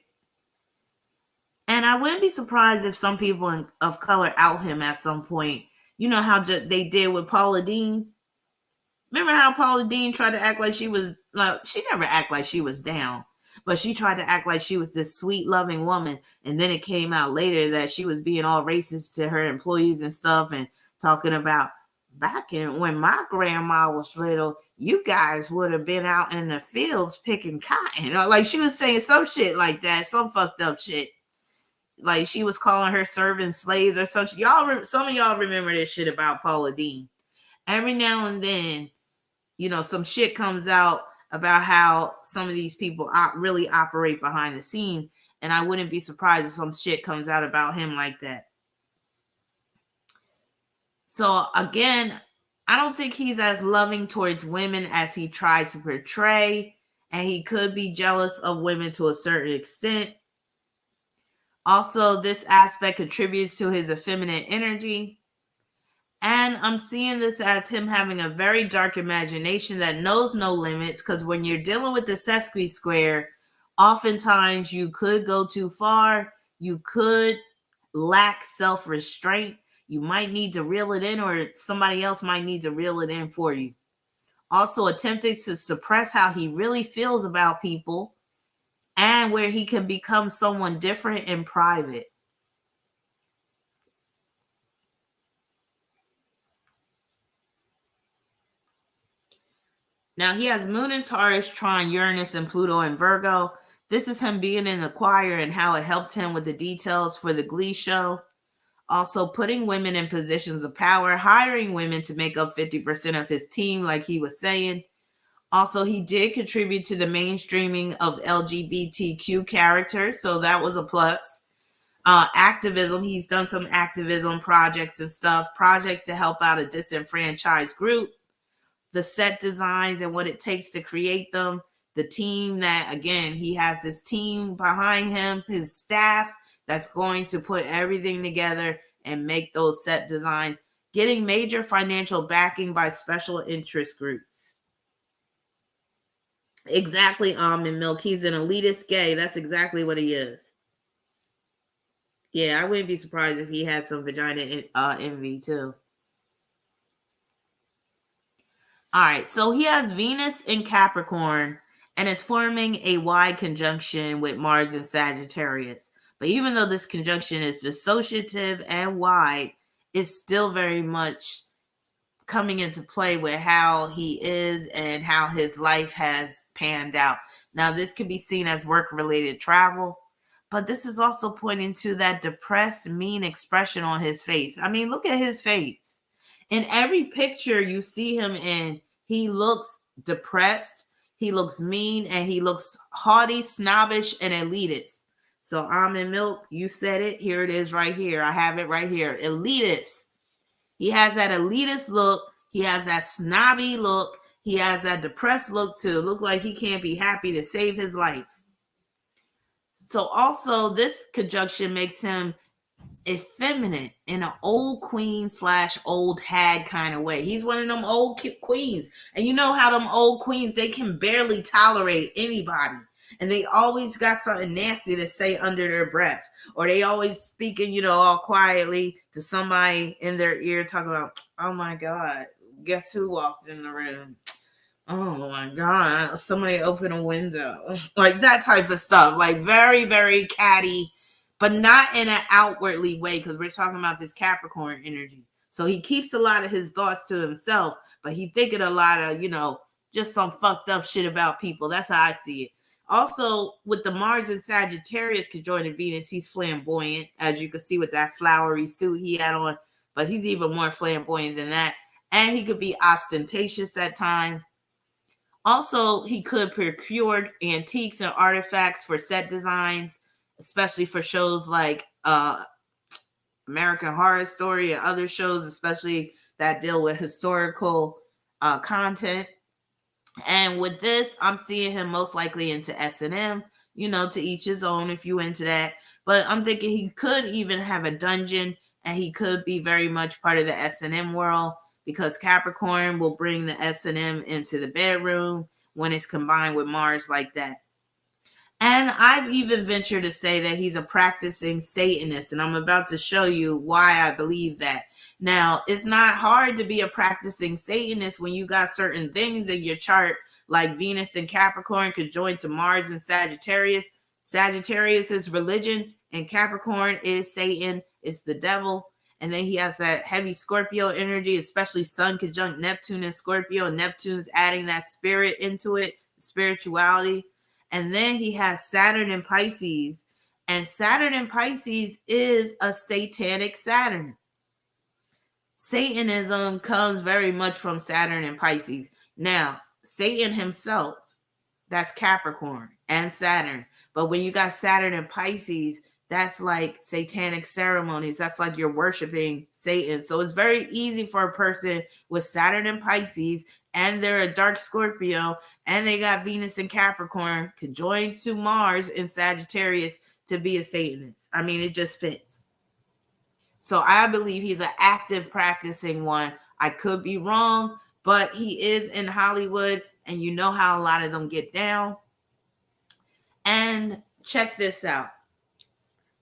And I wouldn't be surprised if some people of color out him at some point. You know how they did with Paula Deen? Remember how Paula Deen tried to act like she was, she never act like she was down. But she tried to act like she was this sweet, loving woman. And then it came out later that she was being all racist to her employees and stuff and talking about back when my grandma was little, you guys would have been out in the fields picking cotton. Like she was saying some shit like that, some fucked up shit. Like she was calling her servants slaves or something. Some of y'all remember this shit about Paula Deen. Every now and then, some shit comes out about how some of these people really operate behind the scenes. And I wouldn't be surprised if some shit comes out about him like that. So again, I don't think he's as loving towards women as he tries to portray. And he could be jealous of women to a certain extent. Also, this aspect contributes to his effeminate energy. And I'm seeing this as him having a very dark imagination that knows no limits, because when you're dealing with the sesqui square, oftentimes you could go too far. You could lack self-restraint. You might need to reel it in, or somebody else might need to reel it in for you. Also attempting to suppress how he really feels about people, and where he can become someone different in private. Now he has Moon in Taurus, Trine, Uranus, and Pluto in Virgo. This is him being in the choir and how it helps him with the details for the Glee show. Also putting women in positions of power, hiring women to make up 50% of his team, like he was saying. Also, he did contribute to the mainstreaming of LGBTQ characters, so that was a plus. Activism, he's done some activism projects and stuff, projects to help out a disenfranchised group. The set designs and what it takes to create them. The team that, again, he has this team behind him, his staff that's going to put everything together and make those set designs. Getting major financial backing by special interest groups. Exactly, Almond Milk. He's an elitist gay. That's exactly what he is. Yeah, I wouldn't be surprised if he had some vagina envy too. All right, so he has Venus in Capricorn and is forming a wide conjunction with Mars in Sagittarius. But even though this conjunction is dissociative and wide, it's still very much coming into play with how he is and how his life has panned out. Now, this could be seen as work-related travel, but this is also pointing to that depressed, mean expression on his face. I mean, look at his face. In every picture you see him in, he looks depressed, he looks mean, and he looks haughty, snobbish, and elitist. So, Almond Milk, you said it. Here it is right here. I have it right here. Elitist. He has that elitist look. He has that snobby look. He has that depressed look too. Look like he can't be happy to save his life. So also this conjunction makes him effeminate in an old queen / old hag kind of way. He's one of them old queens. And you know how them old queens, they can barely tolerate anybody. And they always got something nasty to say under their breath. Or they always speaking, all quietly to somebody in their ear talking about, oh my God, guess who walked in the room? Oh my God, somebody open a window. Like that type of stuff. Like very, very catty, but not in an outwardly way, because we're talking about this Capricorn energy. So he keeps a lot of his thoughts to himself, but he thinking a lot of, just some fucked up shit about people. That's how I see it. Also, with the Mars and Sagittarius conjoining Venus, he's flamboyant, as you can see with that flowery suit he had on, but he's even more flamboyant than that. And he could be ostentatious at times. Also, he could procure antiques and artifacts for set designs, especially for shows like American Horror Story and other shows, especially that deal with historical content. And with this, I'm seeing him most likely into S&M, to each his own if you into that. But I'm thinking he could even have a dungeon, and he could be very much part of the S&M world, because Capricorn will bring the S&M into the bedroom when it's combined with Mars like that. And I've even ventured to say that he's a practicing Satanist, and I'm about to show you why I believe that. Now, it's not hard to be a practicing Satanist when you got certain things in your chart, like Venus and Capricorn conjoined to Mars and Sagittarius. Sagittarius is religion, and Capricorn is Satan, it's the devil. And then he has that heavy Scorpio energy, especially Sun conjunct Neptune and Scorpio. Neptune's adding that spirit into it, spirituality. And then he has Saturn in Pisces. And Saturn in Pisces is a satanic Saturn. Satanism comes very much from Saturn and Pisces. Now, Satan himself, that's Capricorn and Saturn. But when you got Saturn and Pisces, that's like satanic ceremonies. That's like you're worshiping Satan. So it's very easy for a person with Saturn and Pisces, and they're a dark Scorpio, and they got Venus and Capricorn conjoined to Mars in Sagittarius to be a Satanist. I mean, it just fits. So I believe he's an active practicing one. I could be wrong, but he is in Hollywood, and you know how a lot of them get down. And check this out.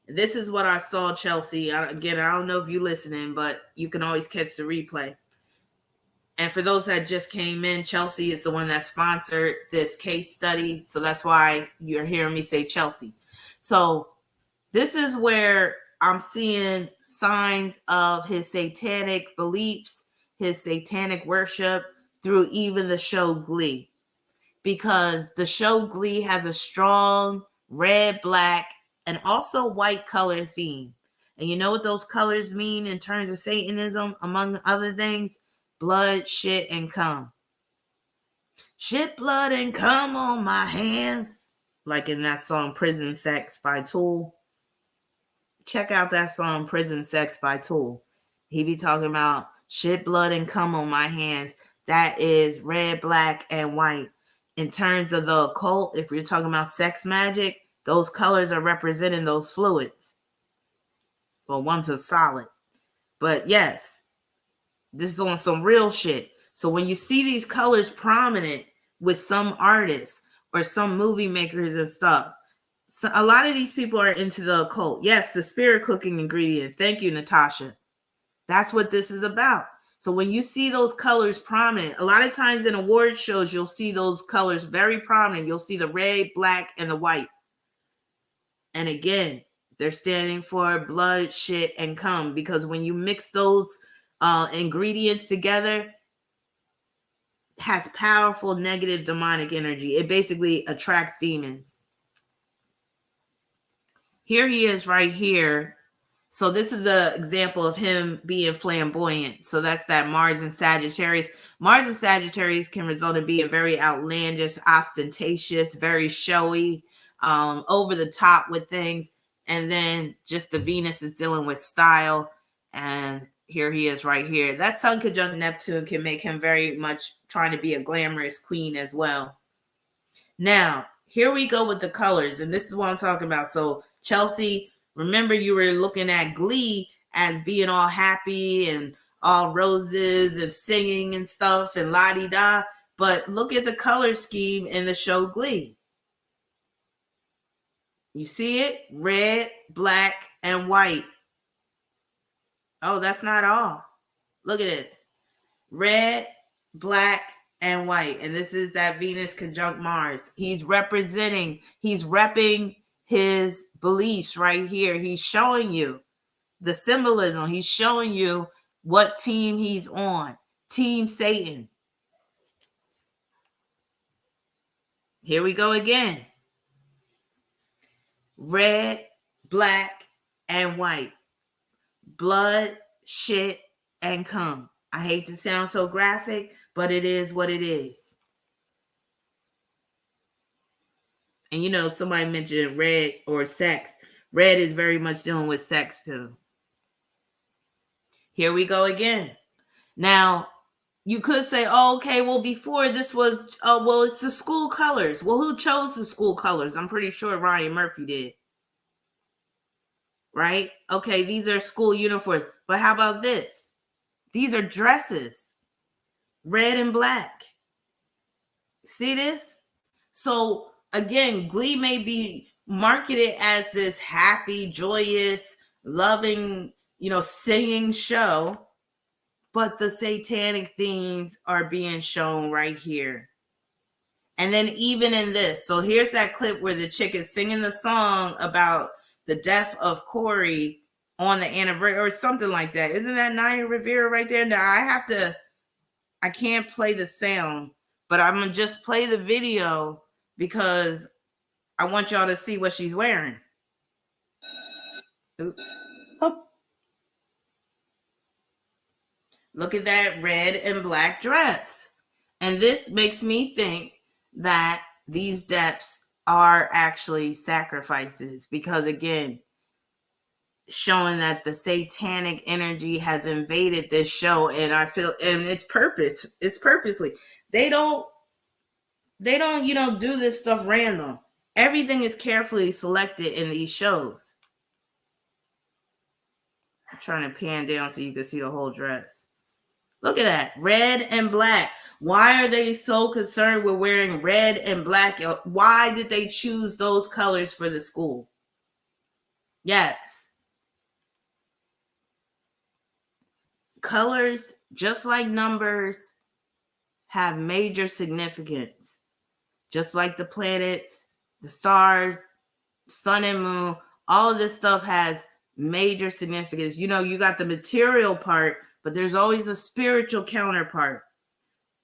This is what I saw, Chelsea. Again, I don't know if you're listening, but you can always catch the replay. And for those that just came in, Chelsea is the one that sponsored this case study. So that's why you're hearing me say Chelsea. So this is where I'm seeing signs of his satanic beliefs, his satanic worship through even the show Glee. Because the show Glee has a strong red, black, and also white color theme. And you know what those colors mean in terms of Satanism, among other things? Blood, shit, and cum. Shit, blood, and cum on my hands. Like in that song Prison Sex by Tool. Check out that song Prison Sex by Tool. He be talking about shit, blood, and cum on my hands. That is red, black, and white. In terms of the occult, if you're talking about sex magic, those colors are representing those fluids. Well, one's a solid. But yes, this is on some real shit. So when you see these colors prominent with some artists or some movie makers and stuff, so a lot of these people are into the occult. Yes, the spirit cooking ingredients. Thank you, Natasha. That's what this is about. So when you see those colors prominent, a lot of times in award shows, you'll see those colors very prominent. You'll see the red, black, and the white. And again, they're standing for blood, shit, and cum. Because when you mix those ingredients together, it has powerful negative demonic energy. It basically attracts demons. Here he is right here. So this is an example of him being flamboyant. So that's that Mars and Sagittarius. Mars and Sagittarius can result in being very outlandish, ostentatious, very showy, over the top with things. And then just the Venus is dealing with style. And here he is right here. That Sun conjunct Neptune can make him very much trying to be a glamorous queen as well. Now, here we go with the colors. And this is what I'm talking about. So Chelsea, remember you were looking at Glee as being all happy and all roses and singing and stuff and la-di-da. But look at the color scheme in the show Glee. You see it? Red, black, and white. Oh, that's not all. Look at this. Red, black, and white. And this is that Venus conjunct Mars. He's repping his beliefs right here. He's showing you the symbolism. He's showing you what team he's on. Team Satan. Here we go again. Red, black, and white. Blood, shit, and cum. I hate to sound so graphic, but it is what it is. And you know, somebody mentioned red or sex. Red is very much dealing with sex too. Here we go again. Now, you could say, oh, okay, well, before this was, oh, well, it's the school colors. Well, who chose the school colors? I'm pretty sure Ryan Murphy did. Right? Okay, these are school uniforms. But how about this? These are dresses. Red and black. See this? So, again, Glee may be marketed as this happy, joyous, loving, singing show. But the satanic themes are being shown right here. And then even in this. So here's that clip where the chick is singing the song about the death of Corey on the anniversary or something like that. Isn't that Naya Rivera right there? Now I can't play the sound, but I'm going to just play the video because I want y'all to see what she's wearing. Oops. Look at that red and black dress. And this makes me think that these depths are actually sacrifices because, again, showing that the satanic energy has invaded this show. And I feel, and it's purposely. They don't, do this stuff random. Everything is carefully selected in these shows. I'm trying to pan down so you can see the whole dress. Look at that, red and black. Why are they so concerned with wearing red and black? Why did they choose those colors for the school? Yes. Colors, just like numbers, have major significance. Just like the planets, the stars, sun and moon, all of this stuff has major significance. You know, you got the material part, but there's always a spiritual counterpart.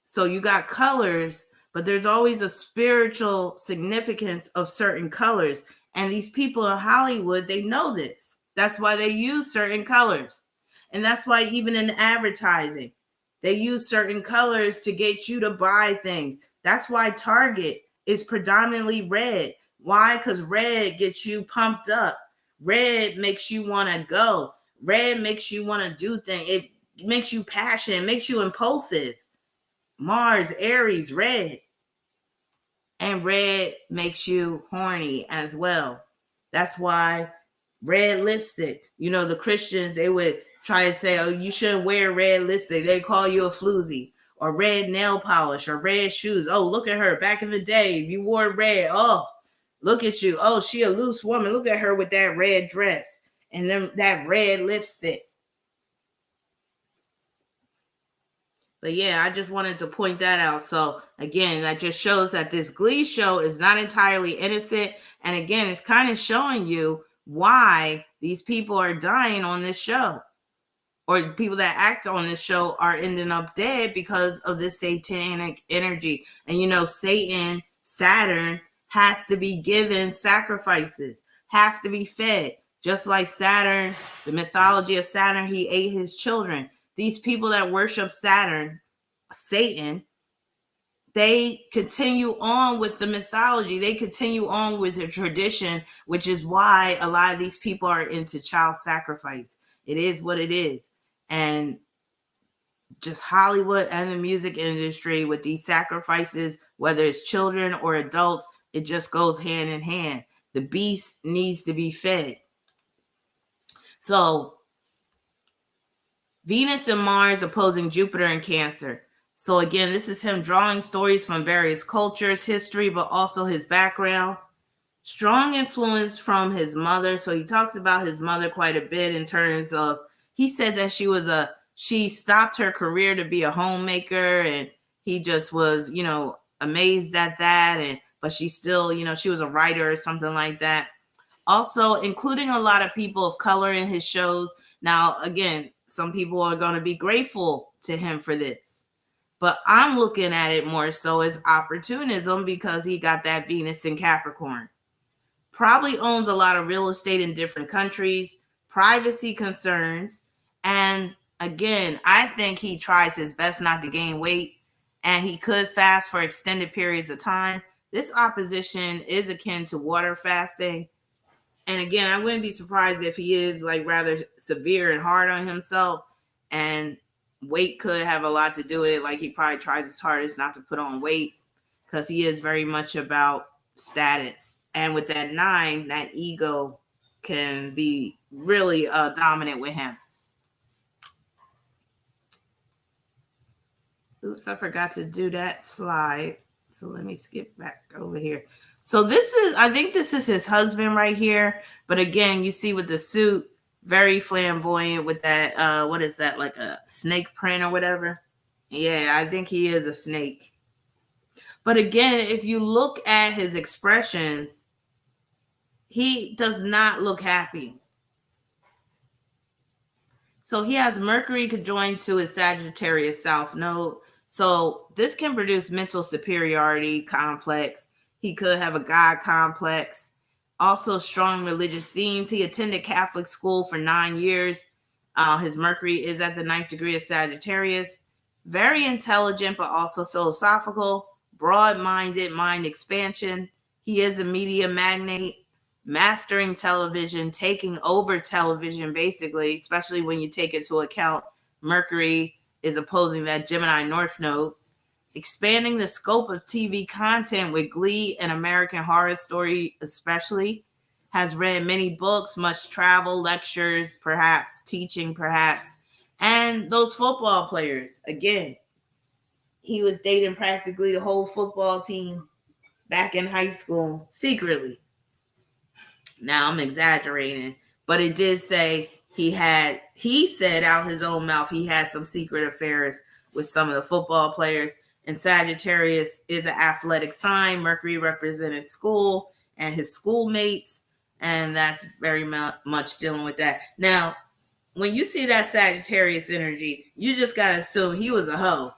So you got colors, but there's always a spiritual significance of certain colors. And these people in Hollywood, they know this. That's why they use certain colors. And that's why even in advertising, they use certain colors to get you to buy things. That's why Target is predominantly red. Why? Because red gets you pumped up. Red makes you want to go. Red makes you want to do things. It makes you passionate. It makes you impulsive. Mars, Aries, red. And red makes you horny as well. That's why red lipstick. You know, the Christians, they would try to say, oh, you shouldn't wear red lipstick. They call you a floozy. Or red nail polish or red shoes. Oh, look at her. Back in the day, you wore red. Oh, look at you. Oh, she a loose woman. Look at her with that red dress and then that red lipstick. But yeah, I just wanted to point that out. So again, that just shows that this Glee show is not entirely innocent. And again, it's kind of showing you why these people are dying on this show. Or people that act on this show are ending up dead because of this satanic energy. And you know, Satan, Saturn, has to be given sacrifices, has to be fed. Just like Saturn, the mythology of Saturn, he ate his children. These people that worship Saturn, Satan, they continue on with the mythology. They continue on with the tradition, which is why a lot of these people are into child sacrifice. It is what it is. And just Hollywood and the music industry with these sacrifices, whether it's children or adults, it just goes hand in hand. The beast needs to be fed. So Venus and Mars opposing Jupiter in Cancer. So again, this is him drawing stories from various cultures, history, but also his background. Strong influence from his mother. So he talks about his mother quite a bit in terms of, he said that she stopped her career to be a homemaker, and he just was, you know, amazed at that. But she still, you know, she was a writer or something like that. Also, including a lot of people of color in his shows. Now, again, some people are going to be grateful to him for this. But I'm looking at it more so as opportunism because he got that Venus in Capricorn. Probably owns a lot of real estate in different countries, privacy concerns. And again, I think he tries his best not to gain weight, and he could fast for extended periods of time. This opposition is akin to water fasting. And again, I wouldn't be surprised if he is like rather severe and hard on himself, and weight could have a lot to do with it. Like he probably tries his hardest not to put on weight because he is very much about status. And with that 9, that ego can be really dominant with him. Oops, I forgot to do that slide. So let me skip back over here. So I think this is his husband right here. But again, you see with the suit, very flamboyant with that, what is that, like a snake print or whatever? Yeah, I think he is a snake. But again, if you look at his expressions, he does not look happy. So he has Mercury conjoined to his Sagittarius South Node. So this can produce mental superiority complex. He could have a God complex. Also strong religious themes. He attended Catholic school for 9 years. His Mercury is at the 9th degree of Sagittarius. Very intelligent, but also philosophical. Broad-minded, mind expansion. He is a media magnate. Mastering television, taking over television, basically, especially when you take into account Mercury is opposing that Gemini North Node. Expanding the scope of TV content with Glee and American Horror Story especially. Has read many books, much travel, lectures, perhaps, teaching, perhaps. And those football players, again, he was dating practically the whole football team back in high school, secretly. Now I'm exaggerating, But it did say he said out his own mouth he had some secret affairs with some of the football players. And Sagittarius is an athletic sign. Mercury represented school and his schoolmates, and that's very much dealing with that. Now, when you see that Sagittarius energy, you just got to assume he was a hoe.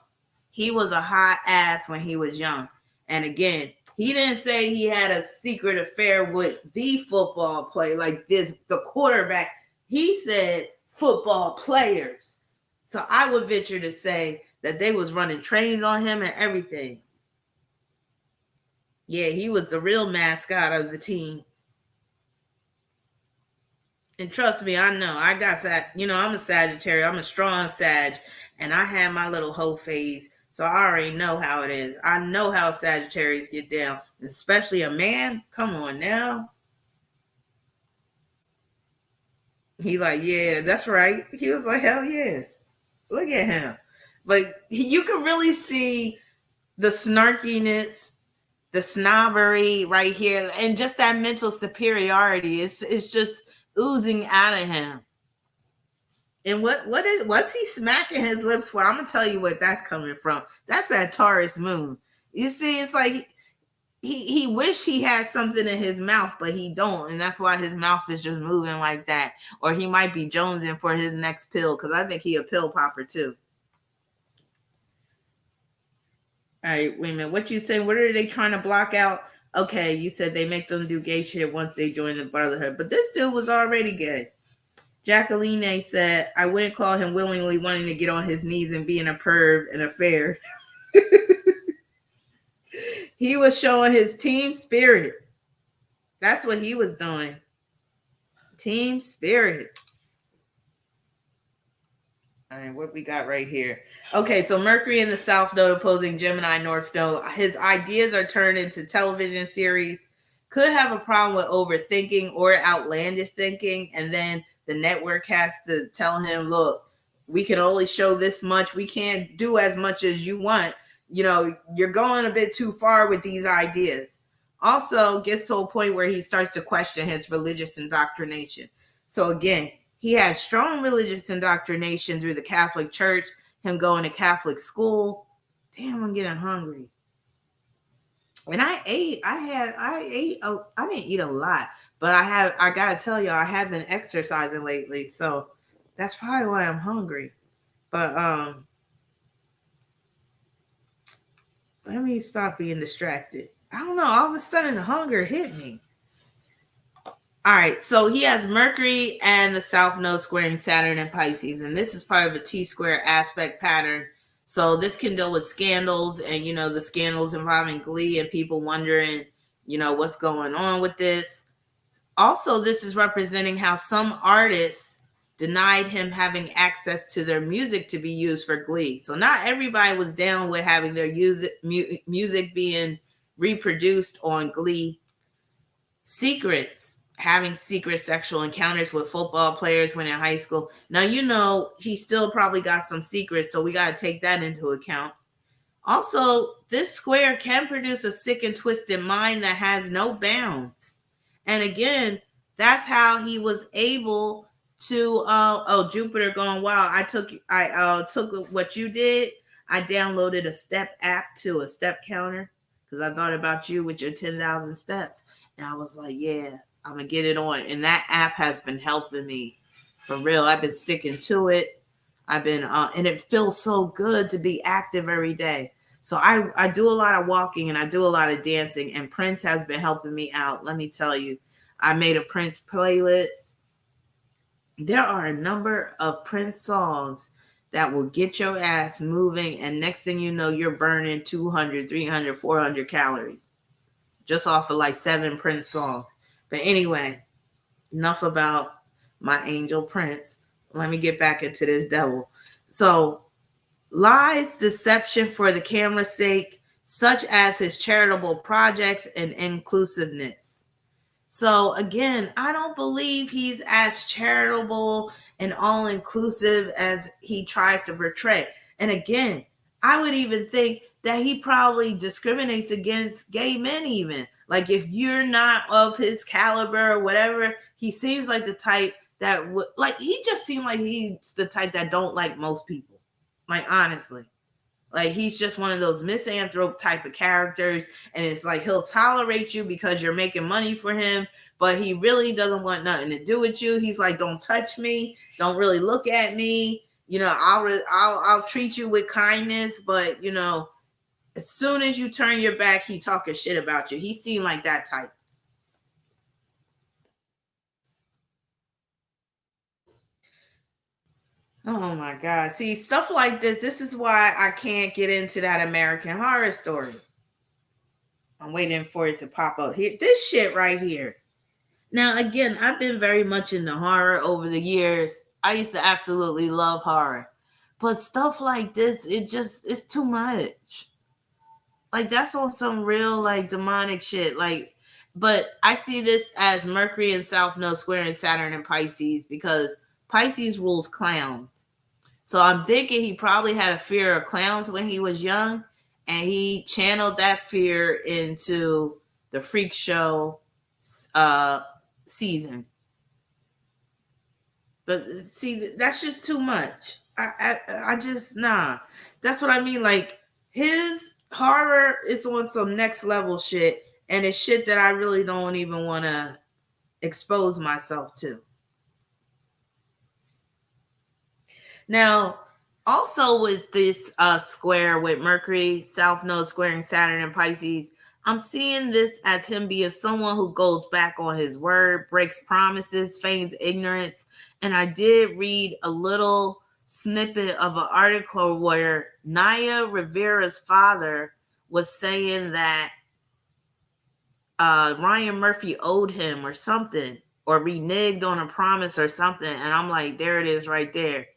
He was a hot ass when he was young. And again, he didn't say he had a secret affair with the football player, like this, the quarterback. He said football players. So I would venture to say that they was running trains on him and everything. Yeah, he was the real mascot of the team. And trust me, I know. I got that. I'm a Sagittarius. I'm a strong Sag. And I had my little hoe phase. So I already know how it is. I know how Sagittarius get down. Especially a man. Come on now. He like, yeah, that's right. He was like, hell yeah. Look at him. But you can really see the snarkiness, the snobbery right here. And just that mental superiority. It's just oozing out of him. And what's he smacking his lips for? I'm gonna tell you what that's coming from. That's that Taurus moon. You see, it's like he wish he had something in his mouth, but he don't, and that's why his mouth is just moving like that. Or he might be jonesing for his next pill, because I think he a pill popper too. All right, wait a minute. What you say? What are they trying to block out? Okay, you said they make them do gay shit once they join the brotherhood, but this dude was already gay. Jacqueline said, I wouldn't call him willingly wanting to get on his knees and be in a perv and affair. He was showing his team spirit. That's what he was doing. Team spirit. All right, what we got right here? Okay, so Mercury in the South Node opposing Gemini North Node. His ideas are turned into television series. Could have a problem with overthinking or outlandish thinking, and then the network has to tell him, look, we can only show this much. We can't do as much as you want. You're going a bit too far with these ideas. Also gets to a point where he starts to question his religious indoctrination. So again, he has strong religious indoctrination through the Catholic Church, him going to Catholic school. Damn, I'm getting hungry. And I didn't eat a lot. But I gotta tell you, I have been exercising lately, so that's probably why I'm hungry. But let me stop being distracted. I don't know. All of a sudden, the hunger hit me. All right, so he has Mercury and the South Node squaring Saturn and Pisces, and this is part of a T-square aspect pattern. So this can deal with scandals and, the scandals involving Glee and people wondering, what's going on with this. Also, this is representing how some artists denied him having access to their music to be used for Glee. So not everybody was down with having their music being reproduced on Glee. Secrets, having secret sexual encounters with football players when in high school. Now, he still probably got some secrets, so we got to take that into account. Also, this square can produce a sick and twisted mind that has no bounds. And again, that's how he was able to Jupiter going wild. I took what you did. I downloaded a step app to a step counter because I thought about you with your 10,000 steps. And I was like, yeah, I'm going to get it on. And that app has been helping me for real. I've been sticking to it. I've been, and it feels so good to be active every day. So I do a lot of walking and I do a lot of dancing, and Prince has been helping me out. Let me tell you, I made a Prince playlist. There are a number of Prince songs that will get your ass moving. And next thing you know, you're burning 200, 300, 400 calories just off of like 7 Prince songs. But anyway, enough about my angel Prince. Let me get back into this devil. So lies, deception for the camera's sake, such as his charitable projects and inclusiveness. So again, I don't believe he's as charitable and all-inclusive as he tries to portray. And again, I would even think that he probably discriminates against gay men even. Like if you're not of his caliber or whatever, he seems like the type that would, like, he just seemed like he's the type that don't like most people. Like, honestly. Like, he's just one of those misanthrope type of characters. And it's like, he'll tolerate you because you're making money for him, but he really doesn't want nothing to do with you. He's like, don't touch me. Don't really look at me. You know, I'll treat you with kindness, but, you know, as soon as you turn your back, he talking shit about you. He seemed like that type. Oh my God. See, stuff like this is why I can't get into that American Horror Story. I'm waiting for it to pop up here. This shit right here. Now, again, I've been very much into horror over the years. I used to absolutely love horror. But stuff like this, it's too much. Like, that's on some real, like, demonic shit. Like, but I see this as Mercury and South Node squaring Saturn and Pisces, because Pisces rules clowns. So I'm thinking he probably had a fear of clowns when he was young, and he channeled that fear into the freak show season. But see, that's just too much. I just, nah. That's what I mean. Like, his horror is on some next level shit, and it's shit that I really don't even want to expose myself to. Now, also with this square with Mercury, South Node squaring Saturn and Pisces, I'm seeing this as him being someone who goes back on his word, breaks promises, feigns ignorance. And I did read a little snippet of an article where Naya Rivera's father was saying that Ryan Murphy owed him or something, or reneged on a promise or something. And I'm like, there it is right there.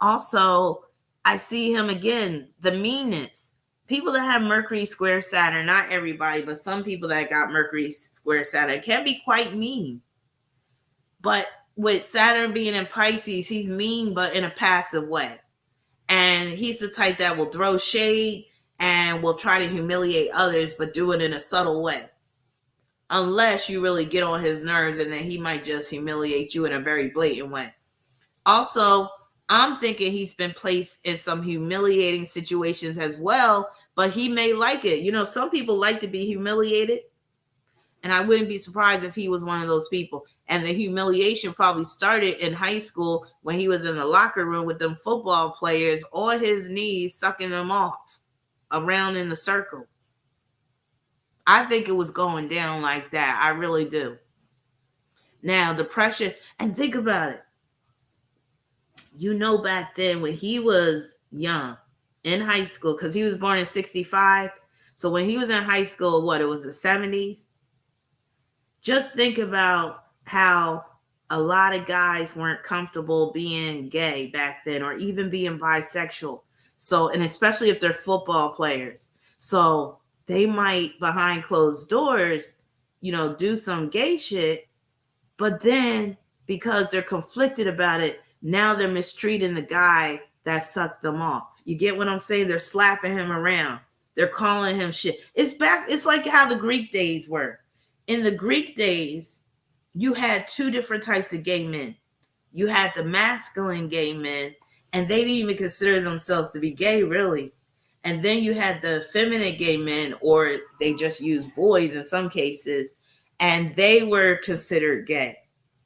Also, I see him again, the meanness. People that have Mercury square Saturn, not everybody, but some people that got Mercury square Saturn can be quite mean. But with Saturn being in Pisces, he's mean, but in a passive way. And he's the type that will throw shade and will try to humiliate others, but do it in a subtle way. Unless you really get on his nerves, and then he might just humiliate you in a very blatant way. Also, I'm thinking he's been placed in some humiliating situations as well, but he may like it. You know, some people like to be humiliated, and I wouldn't be surprised if he was one of those people. And the humiliation probably started in high school when he was in the locker room with them football players on his knees, sucking them off around in the circle. I think it was going down like that. I really do. Now, depression, and think about it. You know, back then when he was young, in high school, because he was born in 65. So when he was in high school, it was the 70s? Just think about how a lot of guys weren't comfortable being gay back then, or even being bisexual. So, and especially if they're football players. So they might, behind closed doors, you know, do some gay shit, but then because they're conflicted about it, now they're mistreating the guy that sucked them off. You get what I'm saying? They're slapping him around. They're calling him shit. It's like how the Greek days were. In the Greek days, you had two different types of gay men. You had the masculine gay men, and they didn't even consider themselves to be gay, really. And then you had the feminine gay men, or they just used boys in some cases, and they were considered gay.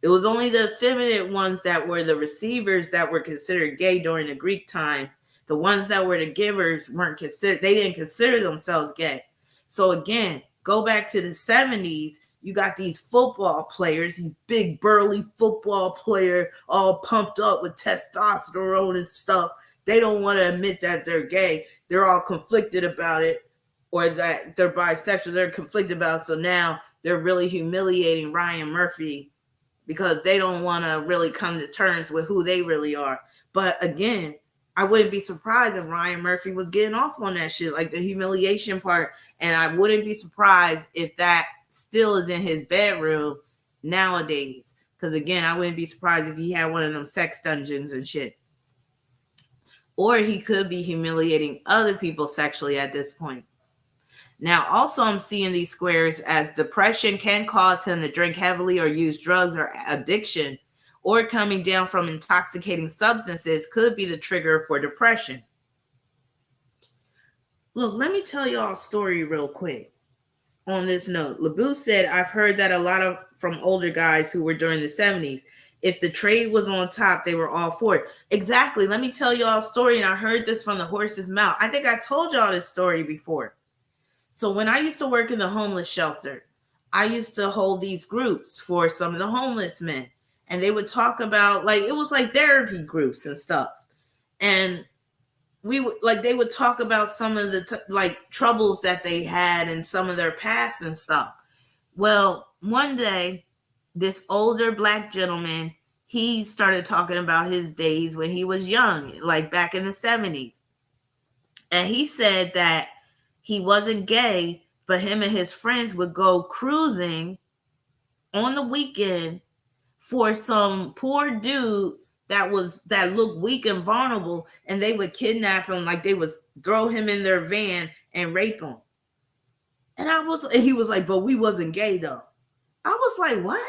It was only the feminine ones that were the receivers that were considered gay during the Greek times. The ones that were the givers weren't considered, they didn't consider themselves gay. So again, go back to the 70s, you got these football players, these big burly football player, all pumped up with testosterone and stuff. They don't want to admit that they're gay. They're all conflicted about it, or that they're bisexual. They're conflicted about it. So now they're really humiliating Ryan Murphy because they don't want to really come to terms with who they really are. But again, I wouldn't be surprised if Ryan Murphy was getting off on that shit, like the humiliation part. And I wouldn't be surprised if that still is in his bedroom nowadays. Because again, I wouldn't be surprised if he had one of them sex dungeons and shit. or he could be humiliating other people sexually at this point. Now, also, I'm seeing these squares as depression can cause him to drink heavily or use drugs, or addiction, or coming down from intoxicating substances could be the trigger for depression. Look, let me tell y'all a story real quick. On this note, LeBou said, I've heard that a lot of from older guys who were during the 70s, if the trade was on top, they were all for it. Exactly. Let me tell y'all a story, and I heard this from the horse's mouth. I think I told y'all this story before. So when I used to work in the homeless shelter, I used to hold these groups for some of the homeless men. And they would talk about, like, it was like therapy groups and stuff. And we would, like, they would talk about some of the like troubles that they had and some of their past and stuff. Well, one day, this older Black gentleman, he started talking about his days when he was young, like back in the 70s. And he said that he wasn't gay, but him and his friends would go cruising on the weekend for some poor dude that looked weak and vulnerable, and they would kidnap him, like they would throw him in their van and rape him. And he was like, but we wasn't gay though. I was like, what?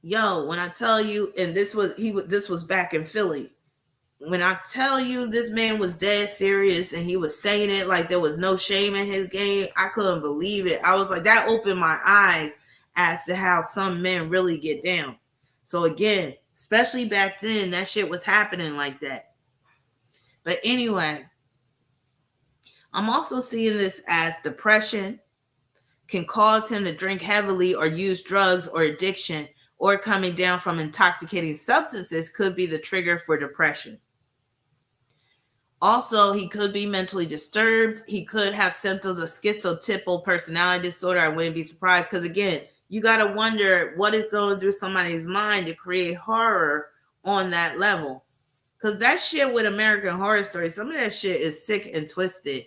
Yo, when I tell you, and this was back in Philly. When I tell you this man was dead serious and he was saying it like there was no shame in his game, I couldn't believe it. I was like, that opened my eyes as to how some men really get down. So again, especially back then, that shit was happening like that. But anyway, I'm also seeing this as depression can cause him to drink heavily or use drugs, or addiction, or coming down from intoxicating substances could be the trigger for depression. Also, he could be mentally disturbed. He could have symptoms of schizotypal personality disorder. I wouldn't be surprised, because again, you got to wonder what is going through somebody's mind to create horror on that level. Because that shit with American Horror Story, some of that shit is sick and twisted.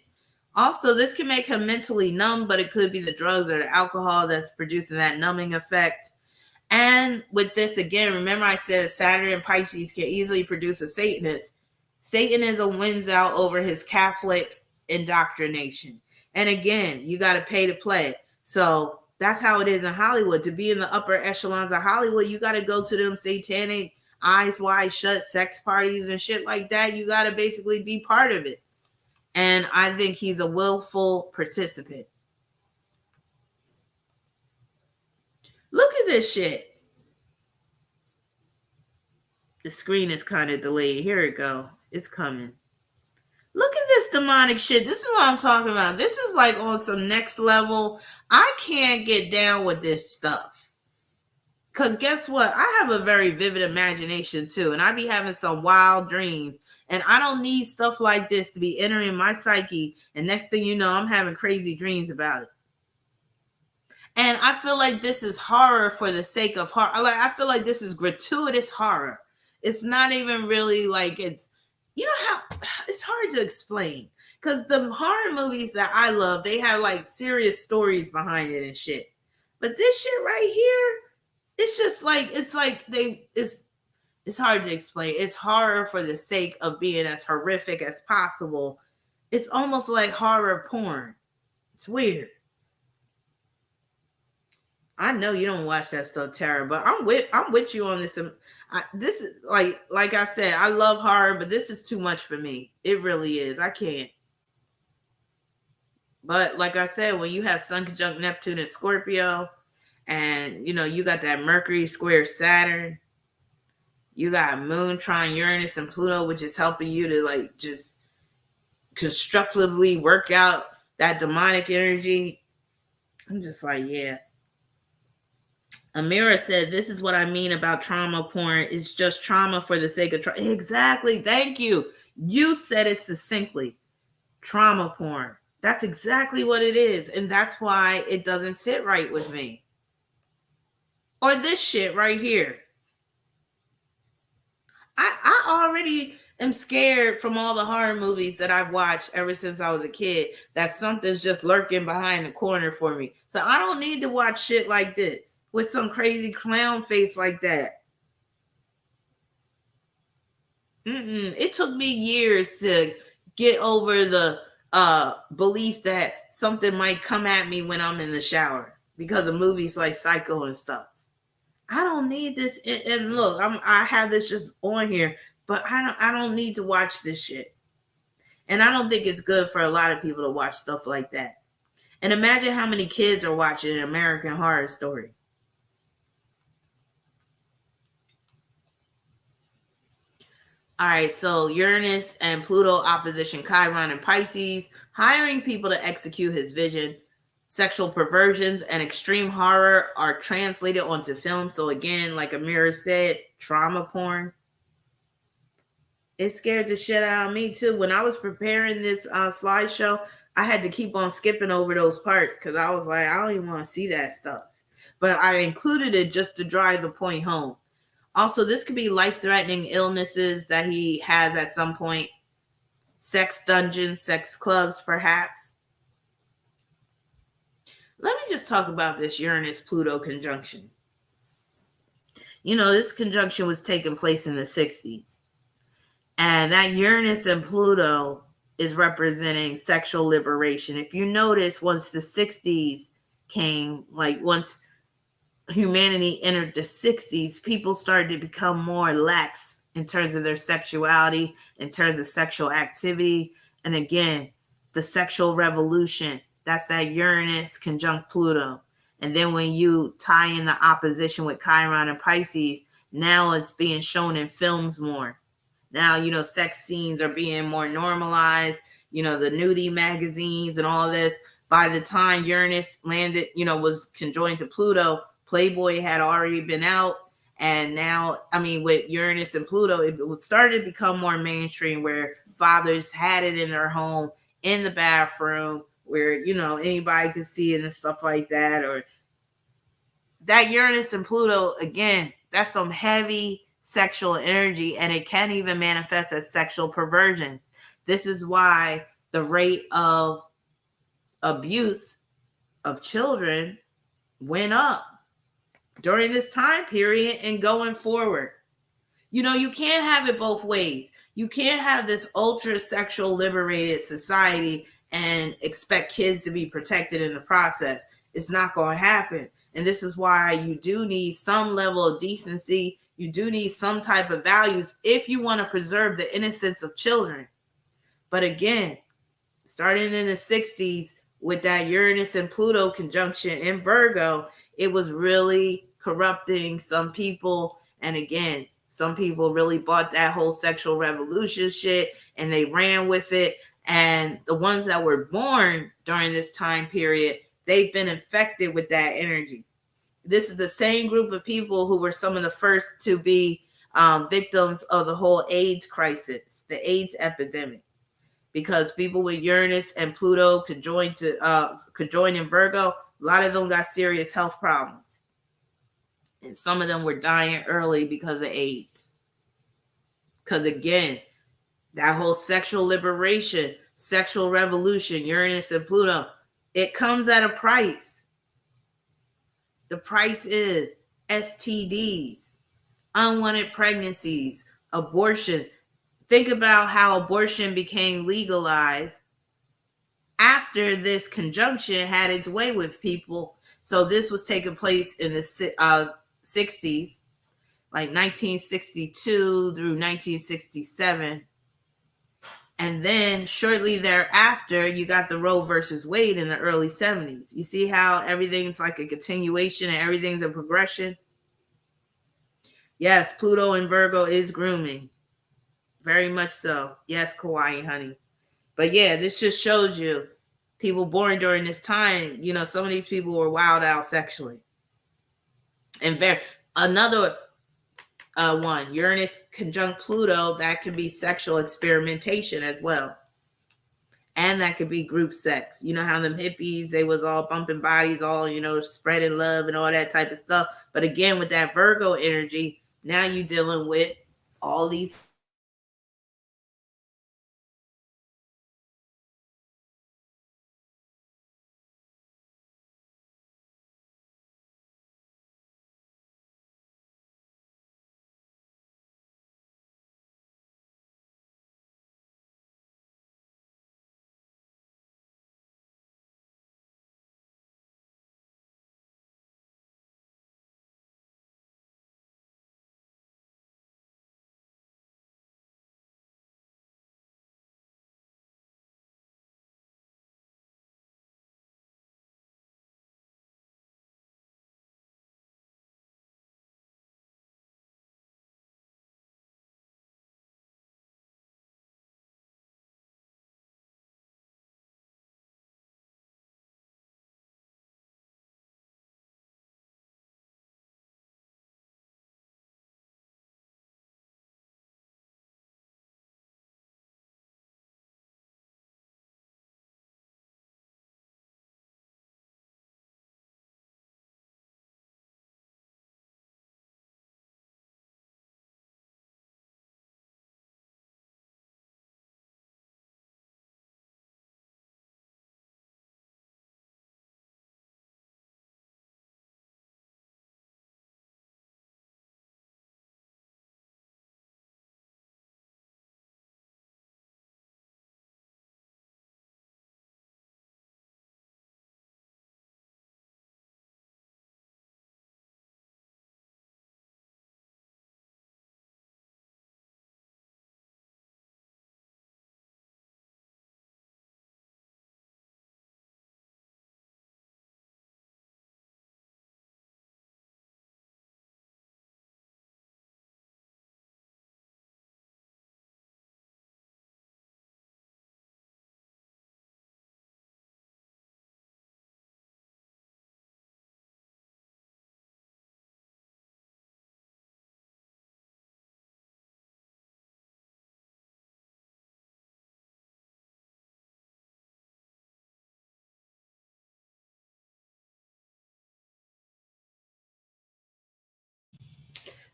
Also, this can make him mentally numb, but it could be the drugs or the alcohol that's producing that numbing effect. And with this, again, remember I said Saturn and Pisces can easily produce a Satanist. Satanism wins out over his Catholic indoctrination. And again, you got to pay to play. So that's how it is in Hollywood. To be in the upper echelons of Hollywood, you got to go to them satanic, eyes wide shut sex parties and shit like that. You got to basically be part of it. And I think he's a willful participant. Look at this shit. The screen is kind of delayed. Here it go. It's coming. Look at this demonic shit. This is what I'm talking about. This is like on some next level. I can't get down with this stuff. Because guess what? I have a very vivid imagination too. And I be having some wild dreams. And I don't need stuff like this to be entering my psyche. And next thing you know, I'm having crazy dreams about it. And I feel like this is horror for the sake of horror. I feel like this is gratuitous horror. It's not even really like it's, you know how, it's hard to explain. Because the horror movies that I love, they have like serious stories behind it and shit. But this shit right here, it's just like, it's hard to explain. It's horror for the sake of being as horrific as possible. It's almost like horror porn. It's weird. I know you don't watch that stuff, Tara, but I'm with you on this. This is like I said, I love horror, but this is too much for me. It really is. I can't. But like I said, when you have Sun conjunct Neptune and Scorpio, and you know you got that Mercury square Saturn, you got Moon trine Uranus and Pluto, which is helping you to like just constructively work out that demonic energy. I'm just like, yeah. Amira said, this is what I mean about trauma porn. It's just trauma for the sake of trauma. Exactly. Thank you. You said it succinctly. Trauma porn. That's exactly what it is. And that's why it doesn't sit right with me. Or this shit right here. I already am scared from all the horror movies that I've watched ever since I was a kid that something's just lurking behind the corner for me. So I don't need to watch shit like this with some crazy clown face like that. It took me years to get over the belief that something might come at me when I'm in the shower because of movies like Psycho and stuff. I don't need this. And look, I have this just on here, but I don't need to watch this shit. And I don't think it's good for a lot of people to watch stuff like that. And imagine how many kids are watching American Horror Story. All right, so Uranus and Pluto opposition Chiron and Pisces, hiring people to execute his vision. Sexual perversions and extreme horror are translated onto film. So again, like Amira said, trauma porn. It scared the shit out of me too. When I was preparing this slideshow, I had to keep on skipping over those parts because I was like, I don't even want to see that stuff. But I included it just to drive the point home. Also, this could be life-threatening illnesses that he has at some point. Sex dungeons, sex clubs, perhaps. Let me just talk about this Uranus-Pluto conjunction. You know, this conjunction was taking place in the 60s. And that Uranus and Pluto is representing sexual liberation. If you notice, once the 60s came, like once humanity entered the 60s, people started to become more lax in terms of their sexuality, in terms of sexual activity. And again, the sexual revolution, that's that Uranus conjunct Pluto. And then when you tie in the opposition with Chiron and Pisces, now it's being shown in films more. Now, you know, sex scenes are being more normalized, you know, the nudie magazines and all this. By the time Uranus landed, you know, was conjoined to Pluto, Playboy had already been out. And now, I mean, with Uranus and Pluto, it started to become more mainstream where fathers had it in their home, in the bathroom, where, you know, anybody could see it and stuff like that. Or that Uranus and Pluto, again, that's some heavy sexual energy, and it can even manifest as sexual perversion. This is why the rate of abuse of children went up during this time period and going forward. You know, you can't have it both ways. You can't have this ultra sexual liberated society and expect kids to be protected in the process. It's not going to happen. And this is why you do need some level of decency. You do need some type of values if you want to preserve the innocence of children. But again, starting in the 60s with that Uranus and Pluto conjunction in Virgo, it was really corrupting some people. And again, some people really bought that whole sexual revolution shit and they ran with it. And the ones that were born during this time period, they've been infected with that energy. This is the same group of people who were some of the first to be victims of the whole AIDS crisis, the AIDS epidemic. Because people with Uranus and Pluto could join in Virgo, a lot of them got serious health problems. And some of them were dying early because of AIDS. Because again, that whole sexual liberation, sexual revolution, Uranus and Pluto, it comes at a price. The price is STDs, unwanted pregnancies, abortions. Think about how abortion became legalized after this conjunction had its way with people. So this was taking place in the 60s, like 1962 through 1967. And then shortly thereafter, you got the Roe versus Wade in the early 70s. You see how everything's like a continuation and everything's a progression? Yes, Pluto and Virgo is grooming. Very much so. Yes, Kawaii, honey. But yeah, this just shows you people born during this time, you know, some of these people were wild out sexually. And another one, Uranus conjunct Pluto, that could be sexual experimentation as well. And that could be group sex. You know how them hippies, they was all bumping bodies, all, you know, spreading love and all that type of stuff. But again, with that Virgo energy, now you dealing with all these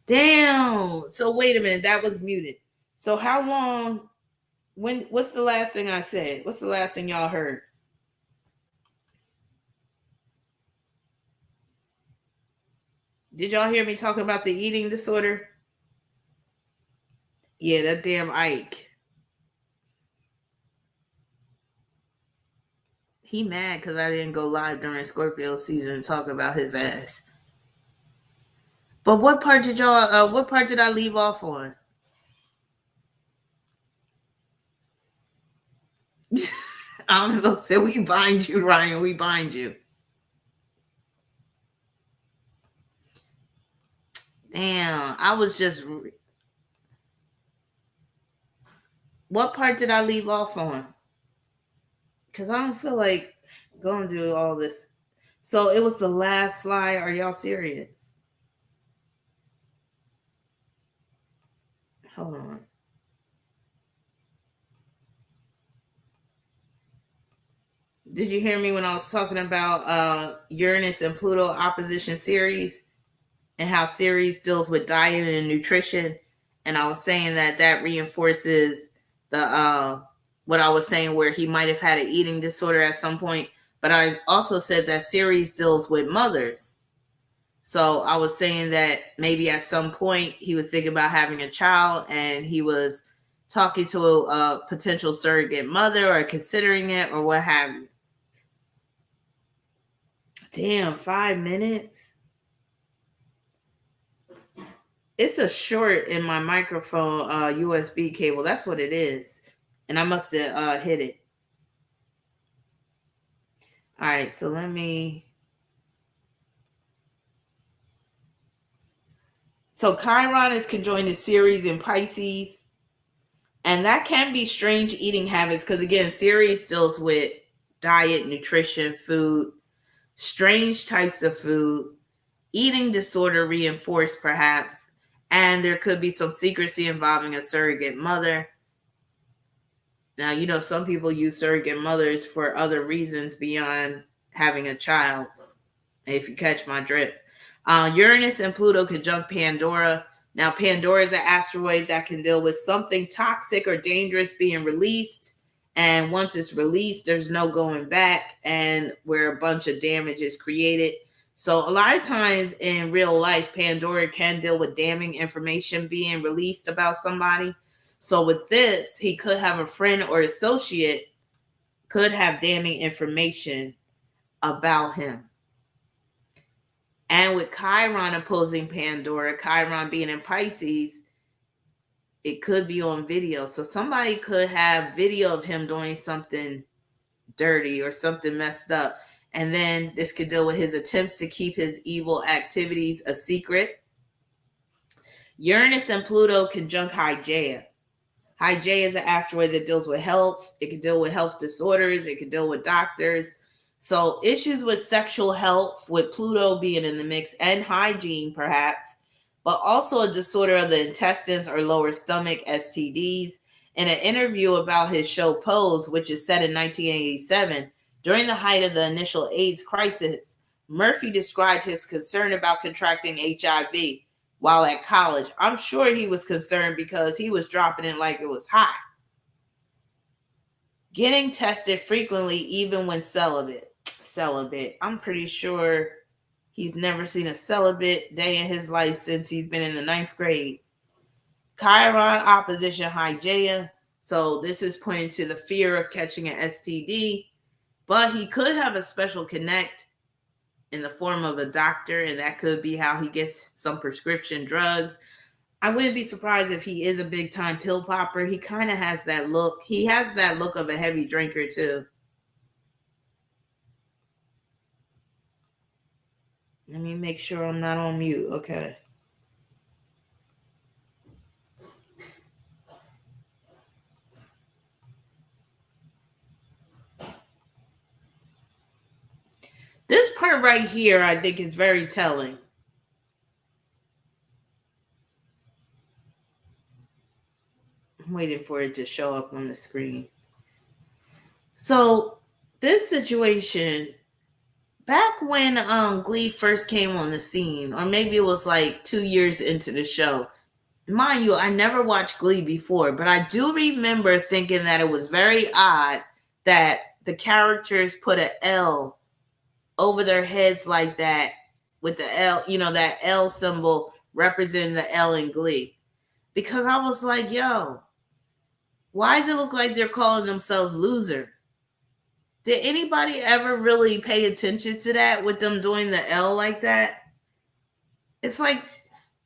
Damn. So wait a minute, that was muted. So how long? What's the last thing I said? What's the last thing y'all heard? Did y'all hear me talking about the eating disorder? Yeah, that damn Ike. He mad because I didn't go live during Scorpio season and talk about his ass. But what part did y'all? What part did I leave off on? I don't know. Say we bind you, Ryan. We bind you. Damn, I was just. What part did I leave off on? Because I don't feel like going through all this. So it was the last slide. Are y'all serious? Hold on. Did you hear me when I was talking about Uranus and Pluto opposition series and how Ceres deals with diet and nutrition? And I was saying that reinforces the what I was saying, where he might have had an eating disorder at some point. But I also said that Ceres deals with mothers. So I was saying that maybe at some point he was thinking about having a child and he was talking to a potential surrogate mother or considering it or what have you. Damn, 5 minutes? It's a short in my microphone USB cable. That's what it is. And I must have hit it. All right, so let me... So Chiron is conjoined to Ceres in Pisces. And that can be strange eating habits because, again, Ceres deals with diet, nutrition, food, strange types of food, eating disorder reinforced perhaps, and there could be some secrecy involving a surrogate mother. Now, you know, some people use surrogate mothers for other reasons beyond having a child, if you catch my drift. Uranus and Pluto conjunct Pandora. Now, Pandora is an asteroid that can deal with something toxic or dangerous being released. And once it's released, there's no going back, and where a bunch of damage is created. So a lot of times in real life, Pandora can deal with damning information being released about somebody. So with this, he could have a friend or associate could have damning information about him. And with Chiron opposing Pandora, Chiron being in Pisces, it could be on video. So somebody could have video of him doing something dirty or something messed up. And then this could deal with his attempts to keep his evil activities a secret. Uranus and Pluto conjunct Hygeia. Hygeia is an asteroid that deals with health. It can deal with health disorders. It can deal with doctors. So issues with sexual health, with Pluto being in the mix, and hygiene perhaps, but also a disorder of the intestines or lower stomach, STDs. In an interview about his show Pose, which is set in 1987, during the height of the initial AIDS crisis, Murphy described his concern about contracting HIV while at college. I'm sure he was concerned because he was dropping it like it was hot. Getting tested frequently, even when celibate. I'm pretty sure he's never seen a celibate day in his life since he's been in the 9th grade. Chiron opposition Hygeia. So this is pointing to the fear of catching an STD. But he could have a special connect in the form of a doctor, and that could be how he gets some prescription drugs. I wouldn't be surprised if he is a big time pill popper. He kind of has that look. He has that look of a heavy drinker too. Let me make sure I'm not on mute. Okay. This part right here, I think, is very telling. I'm waiting for it to show up on the screen. So this situation, back when Glee first came on the scene, or maybe it was like 2 years into the show. Mind you, I never watched Glee before, but I do remember thinking that it was very odd that the characters put an L over their heads like that, with the L, that L symbol representing the L in Glee. Because I was like, yo, why does it look like they're calling themselves loser? Did anybody ever really pay attention to that with them doing the L like that? It's like,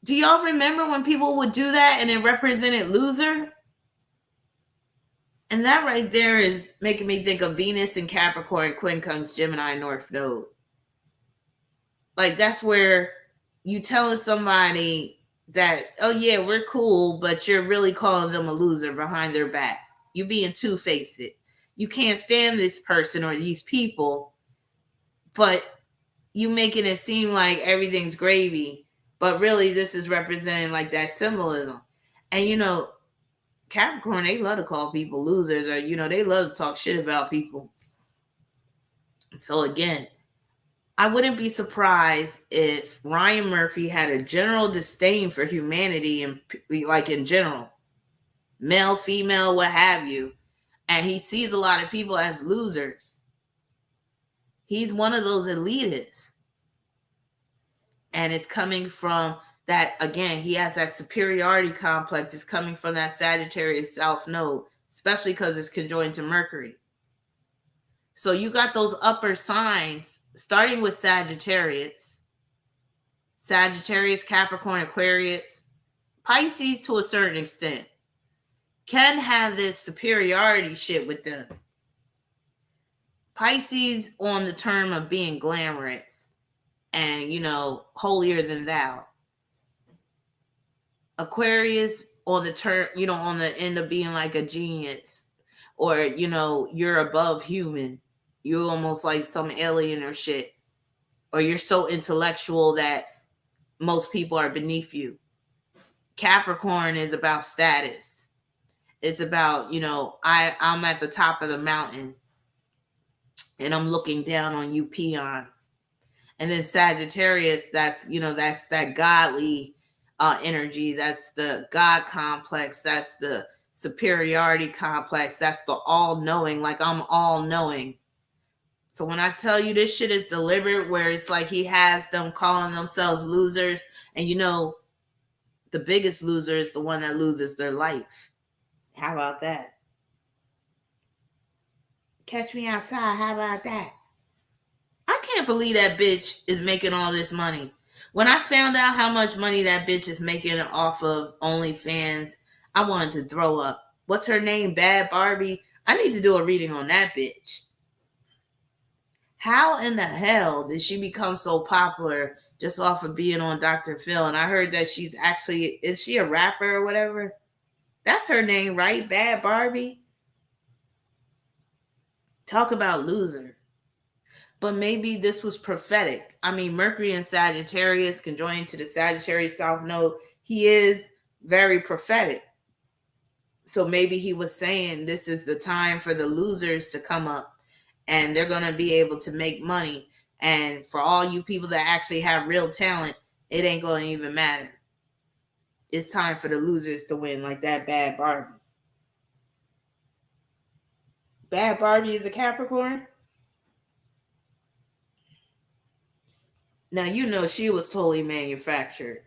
do y'all remember when people would do that and it represented loser? And that right there is making me think of Venus and Capricorn, quincunx, Gemini, North Node. Like, that's where you telling somebody that, oh yeah, we're cool, but you're really calling them a loser behind their back. You being two-faced. You can't stand this person or these people, but you making it seem like everything's gravy. But really, this is representing like that symbolism. And Capricorn, they love to call people losers, or they love to talk shit about people. So again, I wouldn't be surprised if Ryan Murphy had a general disdain for humanity, and like in general, male, female, what have you, and he sees a lot of people as losers. He's one of those elitists. And it's coming from that, again, he has that superiority complex. It's coming from that Sagittarius South Node, especially because it's conjoined to Mercury. So you got those upper signs, starting with Sagittarius, Capricorn, Aquarius, Pisces to a certain extent, can have this superiority shit with them. Pisces on the term of being glamorous and, holier than thou. Aquarius on the term, on the end of being like a genius, or, you're above human. You're almost like some alien or shit. Or you're so intellectual that most people are beneath you. Capricorn is about status. It's about, I'm at the top of the mountain and I'm looking down on you peons. And then Sagittarius, that's that godly energy. That's the God complex. That's the superiority complex. That's the all-knowing, like I'm all-knowing. So when I tell you this shit is deliberate, where it's like he has them calling themselves losers, and the biggest loser is the one that loses their life. How about that? Catch me outside. How about that? I can't believe that bitch is making all this money. When I found out how much money that bitch is making off of OnlyFans, I wanted to throw up. What's her name? Bad Barbie? I need to do a reading on that bitch. How in the hell did she become so popular just off of being on Dr. Phil? And I heard that is she a rapper or whatever? That's her name, right? Bad Barbie? Talk about loser. But maybe this was prophetic. I mean, Mercury and Sagittarius conjoined to the Sagittarius South Node. He is very prophetic. So maybe he was saying this is the time for the losers to come up and they're going to be able to make money. And for all you people that actually have real talent, it ain't going to even matter. It's time for the losers to win, like that Bad Barbie. Bad Barbie is a Capricorn? Now, she was totally manufactured.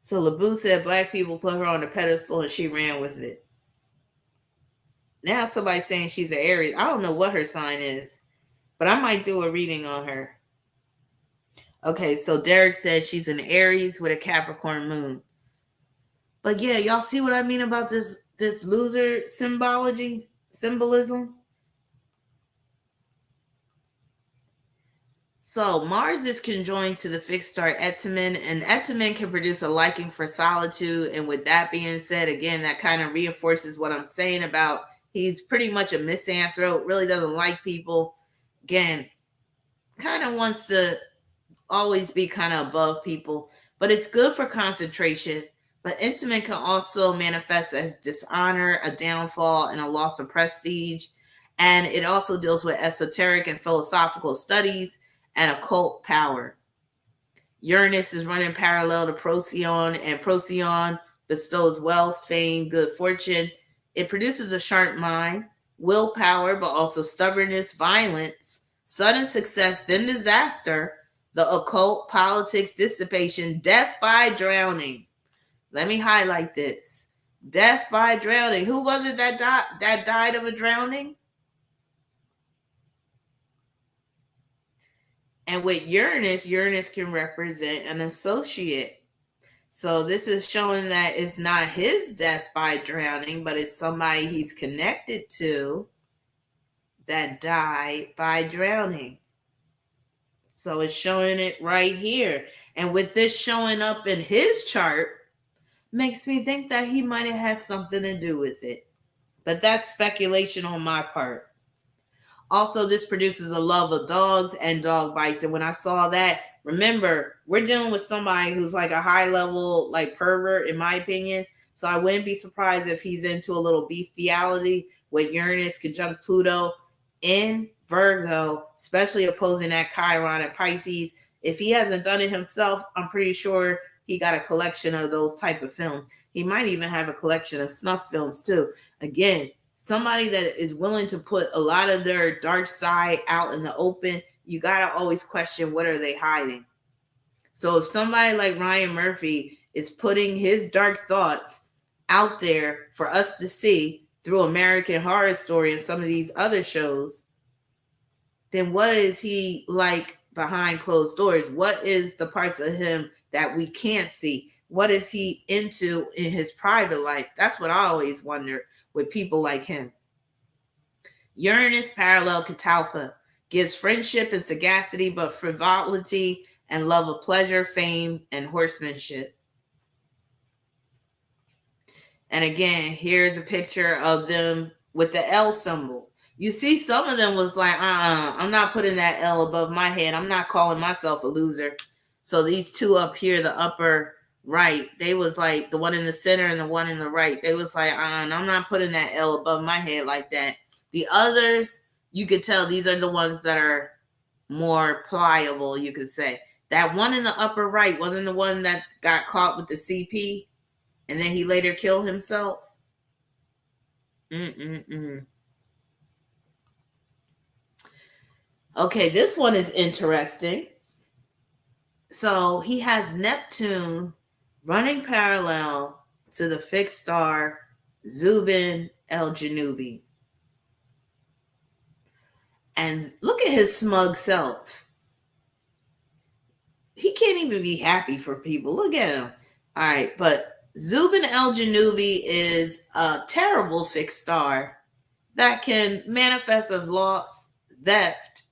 So LaBoo said black people put her on a pedestal and she ran with it. Now somebody's saying she's an Aries. I don't know what her sign is, but I might do a reading on her. Okay, so Derek said she's an Aries with a Capricorn moon. But yeah, y'all see what I mean about this loser symbolism? So Mars is conjoined to the fixed star Etemen, and Etemen can produce a liking for solitude. And with that being said, again, that kind of reinforces what I'm saying about he's pretty much a misanthrope, really doesn't like people. Again, kind of wants to always be kind of above people, but it's good for concentration. But Etemen can also manifest as dishonor, a downfall, and a loss of prestige. And it also deals with esoteric and philosophical studies and occult power. Uranus is running parallel to Procyon, and Procyon bestows wealth, fame, good fortune. It produces a sharp mind, willpower, but also stubbornness, violence, sudden success, then disaster, the occult, politics, dissipation, death by drowning. Let me highlight this. Death by drowning. Who was it that died of a drowning? And with Uranus, Uranus can represent an associate. So this is showing that it's not his death by drowning, but it's somebody he's connected to that died by drowning. So it's showing it right here. And with this showing up in his chart, makes me think that he might have had something to do with it. But that's speculation on my part. Also, this produces a love of dogs and dog bites. And when I saw that, remember, we're dealing with somebody who's like a high level, like pervert, in my opinion. So I wouldn't be surprised if he's into a little bestiality with Uranus conjunct Pluto in Virgo, especially opposing that Chiron and Pisces. If he hasn't done it himself, I'm pretty sure he got a collection of those type of films. He might even have a collection of snuff films too. Again, somebody that is willing to put a lot of their dark side out in the open, you got to always question, what are they hiding? So if somebody like Ryan Murphy is putting his dark thoughts out there for us to see through American Horror Story and some of these other shows, then what is he like behind closed doors? What is the parts of him that we can't see? What is he into in his private life? That's what I always wonder with people like him. Uranus parallel Catalpha gives friendship and sagacity, but frivolity and love of pleasure, fame, and horsemanship. And again, here's a picture of them with the L symbol. You see, some of them was like, I'm not putting that L above my head. I'm not calling myself a loser. So these two up here, the upper right, they was like, the one in the center and the one in the right, they was like, I'm not putting that L above my head like that. The others, you could tell these are the ones that are more pliable, you could say. That one in the upper right wasn't the one that got caught with the CP and then he later killed himself. Okay, this one is interesting. So he has Neptune running parallel to the fixed star Zubin el-Janubi. And look at his smug self. He can't even be happy for people. Look at him. All right, but Zubin el-Janubi is a terrible fixed star that can manifest as loss, theft,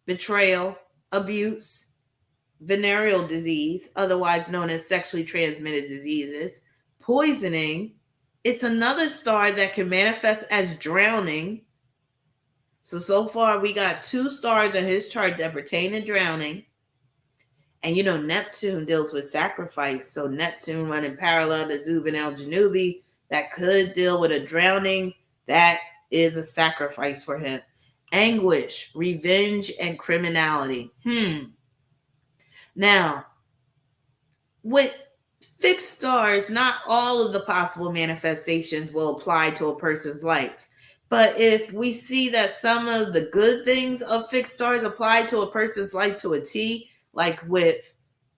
betrayal, abuse, venereal disease, otherwise known as sexually transmitted diseases, poisoning. It's another star that can manifest as drowning. So far we got 2 stars in his chart that pertain to drowning. And you know, Neptune deals with sacrifice. So Neptune running parallel to Zubin el-Janubi, that could deal with a drowning. That is a sacrifice for him. Anguish, revenge, and criminality. Now, with fixed stars, not all of the possible manifestations will apply to a person's life. But if we see that some of the good things of fixed stars apply to a person's life to a T, like with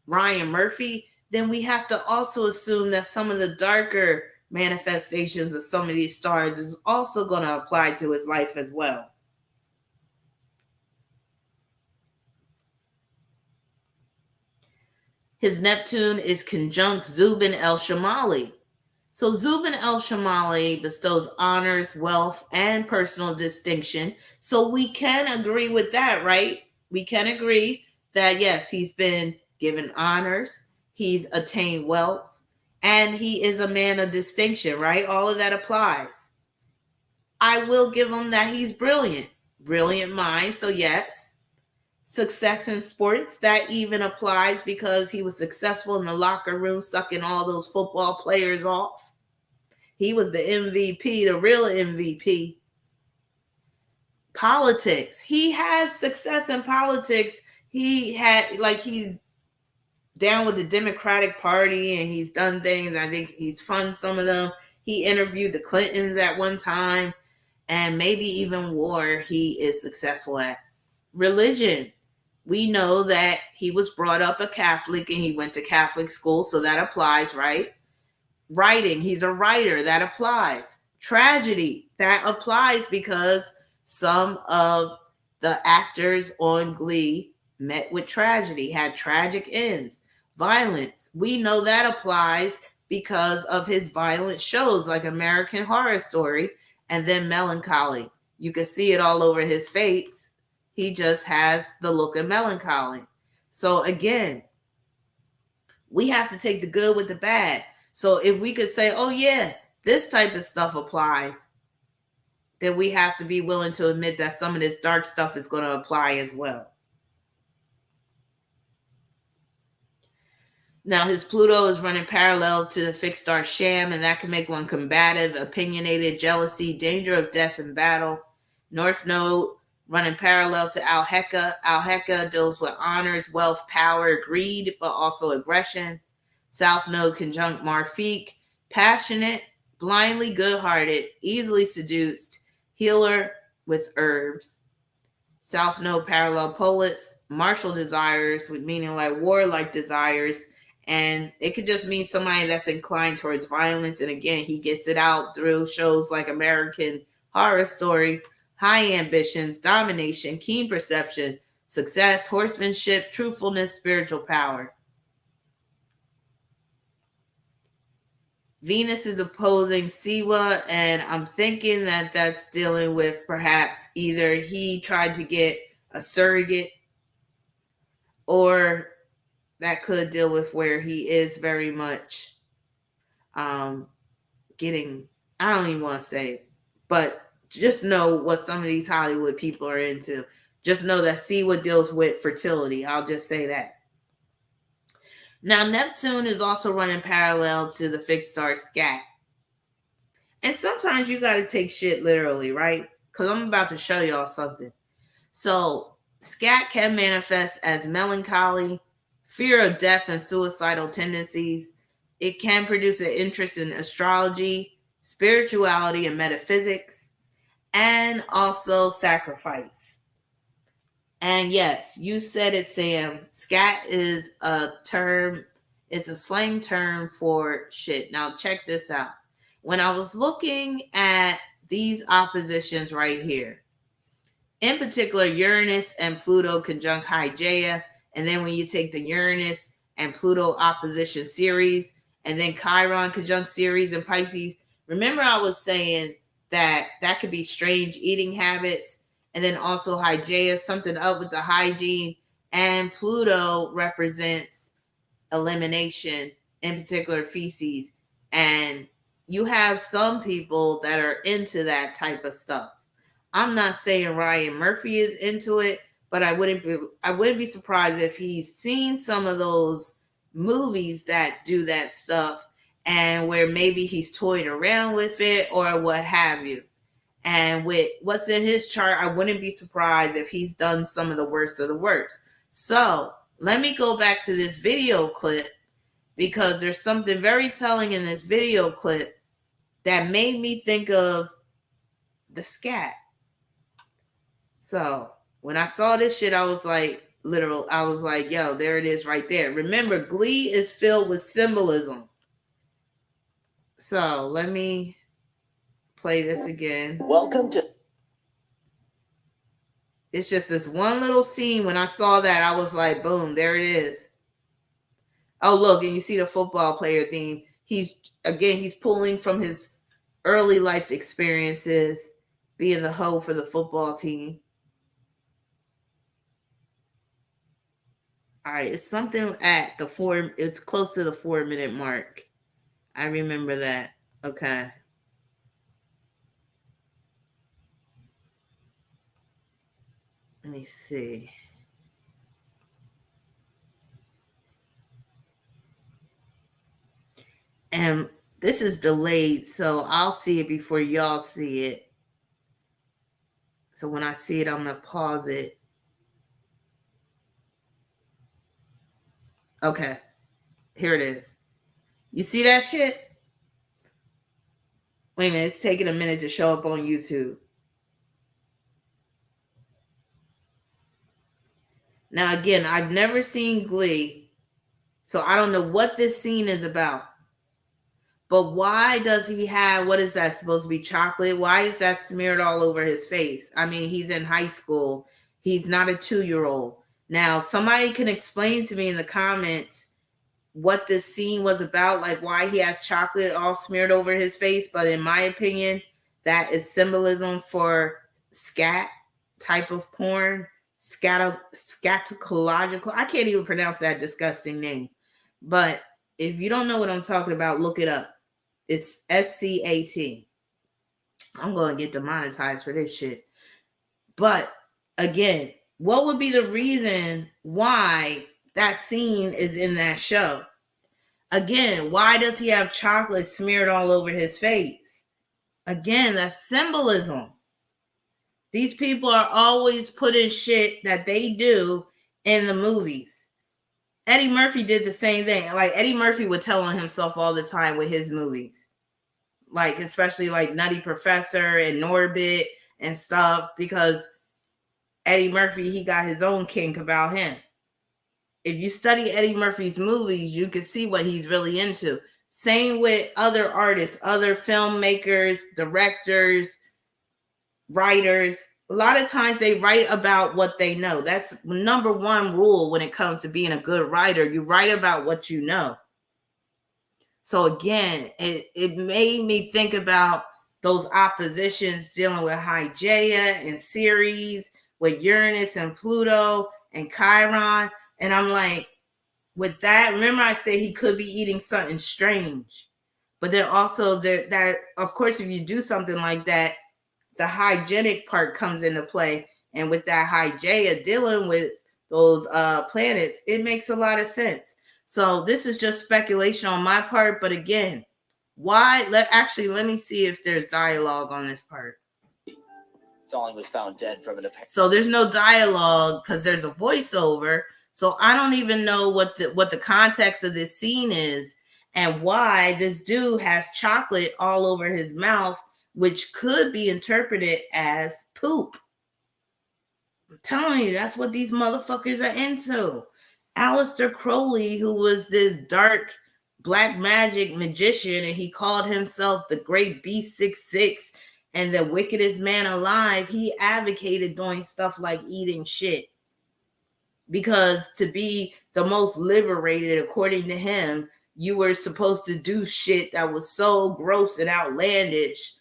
Ryan Murphy, then we have to also assume that some of the darker manifestations of some of these stars is also going to apply to his life as well. His Neptune is conjunct Zubin el-Shamali. So Zubin el-Shamali bestows honors, wealth, and personal distinction. So we can agree with that, right? We can agree that, yes, he's been given honors, he's attained wealth, and he is a man of distinction, right? All of that applies. I will give him that he's brilliant. Brilliant mind, so yes. Success in sports, that even applies because he was successful in the locker room, sucking all those football players off. He was the MVP, the real MVP. Politics. He has success in politics. He's down with the Democratic Party and he's done things. I think he's funded some of them. He interviewed the Clintons at one time, and maybe even war he is successful at. Religion. We know that he was brought up a Catholic and he went to Catholic school, so that applies, right? Writing. He's a writer. That applies. Tragedy. That applies because some of the actors on Glee met with tragedy, had tragic ends. Violence. We know that applies because of his violent shows like American Horror Story and then Melancholy. You can see it all over his face. He just has the look of melancholy. So again, we have to take the good with the bad. So if we could say, oh yeah, this type of stuff applies, then we have to be willing to admit that some of this dark stuff is going to apply as well. Now, his Pluto is running parallel to the fixed star Sham, and that can make one combative, opinionated, jealousy, danger of death in battle. North Node running parallel to Alheka. Alheka deals with honors, wealth, power, greed, but also aggression. South Node conjunct Marfiq, passionate, blindly good-hearted, easily seduced, healer with herbs. South Node parallel Polis, martial desires, with meaning like warlike desires. And it could just mean somebody that's inclined towards violence. And again, he gets it out through shows like American Horror Story, high ambitions, domination, keen perception, success, horsemanship, truthfulness, spiritual power. Venus is opposing Siwa, and I'm thinking that that's dealing with perhaps either he tried to get a surrogate, or that could deal with where he is very much getting, I don't even want to say it, but just know what some of these Hollywood people are into. Just know that Siwa deals with fertility. I'll just say that. Now, Neptune is also running parallel to the fixed star Scat. And sometimes you got to take shit literally, right? Because I'm about to show y'all something. So, Scat can manifest as melancholy, fear of death, and suicidal tendencies. It can produce an interest in astrology, spirituality, and metaphysics, and also sacrifice. And yes, you said it, Sam. Scat is a term, it's a slang term for shit. Now, check this out. When I was looking at these oppositions right here, in particular, Uranus and Pluto conjunct Hygeia, and then when you take the Uranus and Pluto opposition series, and then Chiron conjunct series in Pisces, remember I was saying that that could be strange eating habits, and then also Hygeia, something up with the hygiene, and Pluto represents elimination, in particular feces, and you have some people that are into that type of stuff. I'm not saying Ryan Murphy is into it, but I wouldn't be surprised if he's seen some of those movies that do that stuff, and where maybe he's toyed around with it or what have you. And with what's in his chart, I wouldn't be surprised if he's done some of the worst of the worst. So let me go back to this video clip, because there's something very telling in this video clip that made me think of the Scat. So when I saw this shit, I was like, yo, there it is right there. Remember, Glee is filled with symbolism. So let me play this again. Welcome to... It's just this one little scene. When I saw that, I was like, boom, there it is. Oh, look, and you see the football player theme. He's pulling from his early life experiences, being the hoe for the football team. All right, it's something at it's close to the 4-minute mark. I remember that. Okay. Let me see. And this is delayed, so I'll see it before y'all see it. So when I see it, I'm going to pause it. Okay. Here it is. You see that shit? Wait a minute. It's taking a minute to show up on YouTube. Now, again, I've never seen Glee, so I don't know what this scene is about. But why does he have, what is that supposed to be, chocolate? Why is that smeared all over his face? I mean, he's in high school. He's not a 2-year-old. Now, somebody can explain to me in the comments what this scene was about, like why he has chocolate all smeared over his face. But in my opinion, that is symbolism for scat type of porn, scatological. I can't even pronounce that disgusting name. But if you don't know what I'm talking about, look it up. It's SCAT. I'm going to get demonetized for this shit. But again, what would be the reason why that scene is in that show? Again, why does he have chocolate smeared all over his face? Again, that's symbolism. These people are always putting shit that they do in the movies. Eddie Murphy did the same thing. Like, Eddie Murphy would tell on himself all the time with his movies. Like, especially like Nutty Professor and Norbit and stuff, because Eddie Murphy, he got his own kink about him. If you study Eddie Murphy's movies, you can see what he's really into. Same with other artists, other filmmakers, directors, writers. A lot of times they write about what they know. That's number one rule when it comes to being a good writer. You write about what you know. So again, it made me think about those oppositions dealing with Hygeia and Ceres, with Uranus and Pluto and Chiron. And I'm like, with that, remember I said he could be eating something strange. But then also that, of course, if you do something like that, the hygienic part comes into play. And with that Hygeia dealing with those planets, it makes a lot of sense. So this is just speculation on my part. But again, why? Let me see if there's dialogue on this part. Stalling was found dead from an apparent. So there's no dialogue because there's a voiceover. So I don't even know what the context of this scene is and why this dude has chocolate all over his mouth, which could be interpreted as poop. I'm telling you, that's what these motherfuckers are into. Aleister Crowley, who was this dark black magic magician, and he called himself the Great B66 and the wickedest man alive, he advocated doing stuff like eating shit. Because to be the most liberated, according to him, you were supposed to do shit that was so gross and outlandish.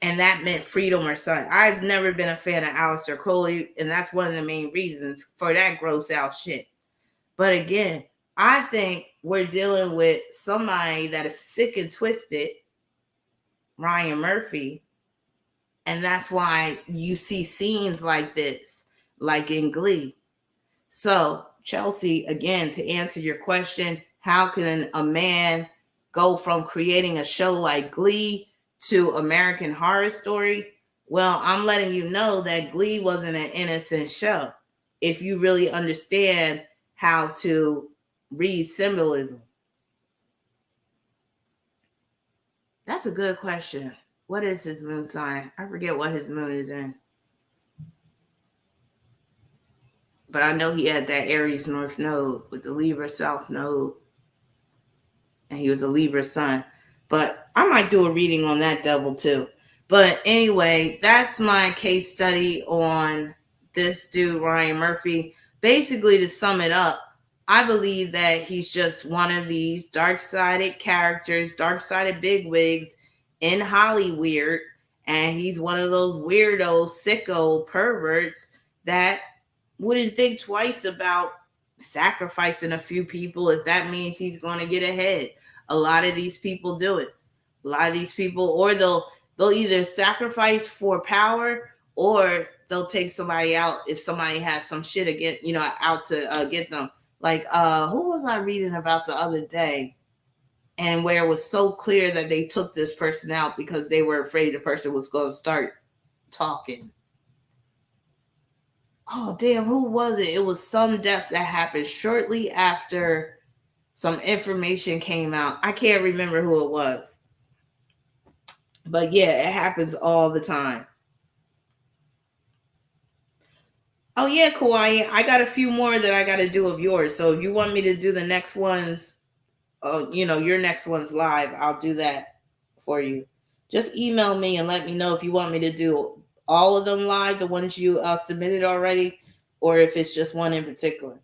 And that meant freedom or something. I've never been a fan of Aleister Crowley, and that's one of the main reasons for that gross out shit. But again, I think we're dealing with somebody that is sick and twisted, Ryan Murphy. And that's why you see scenes like this, like in Glee. So, Chelsea, again, to answer your question, how can a man go from creating a show like Glee to American Horror Story? Well, I'm letting you know that Glee wasn't an innocent show. If you really understand how to read symbolism. That's a good question. What is his moon sign? I forget what his moon is in. But I know he had that Aries North Node with the Libra South Node. And he was a Libra sun. But I might do a reading on that devil too. But anyway, that's my case study on this dude, Ryan Murphy. Basically, to sum it up, I believe that he's just one of these dark-sided characters, dark-sided bigwigs in Hollywood. And he's one of those weirdo, sicko perverts that wouldn't think twice about sacrificing a few people if that means he's going to get ahead. A lot of these people do it. A lot of these people, or they'll either sacrifice for power, or they'll take somebody out if somebody has some shit against, out to get them. Like, who was I reading about the other day? And where it was so clear that they took this person out because they were afraid the person was going to start talking. Oh, damn, who was it? It was some death that happened shortly after some information came out. I can't remember who it was. But yeah, it happens all the time. Oh yeah, Kauai, I got a few more that I got to do of yours. So if you want me to do the next ones, your next one's live, I'll do that for you. Just email me and let me know if you want me to do all of them live, the ones you submitted already, or if it's just one in particular.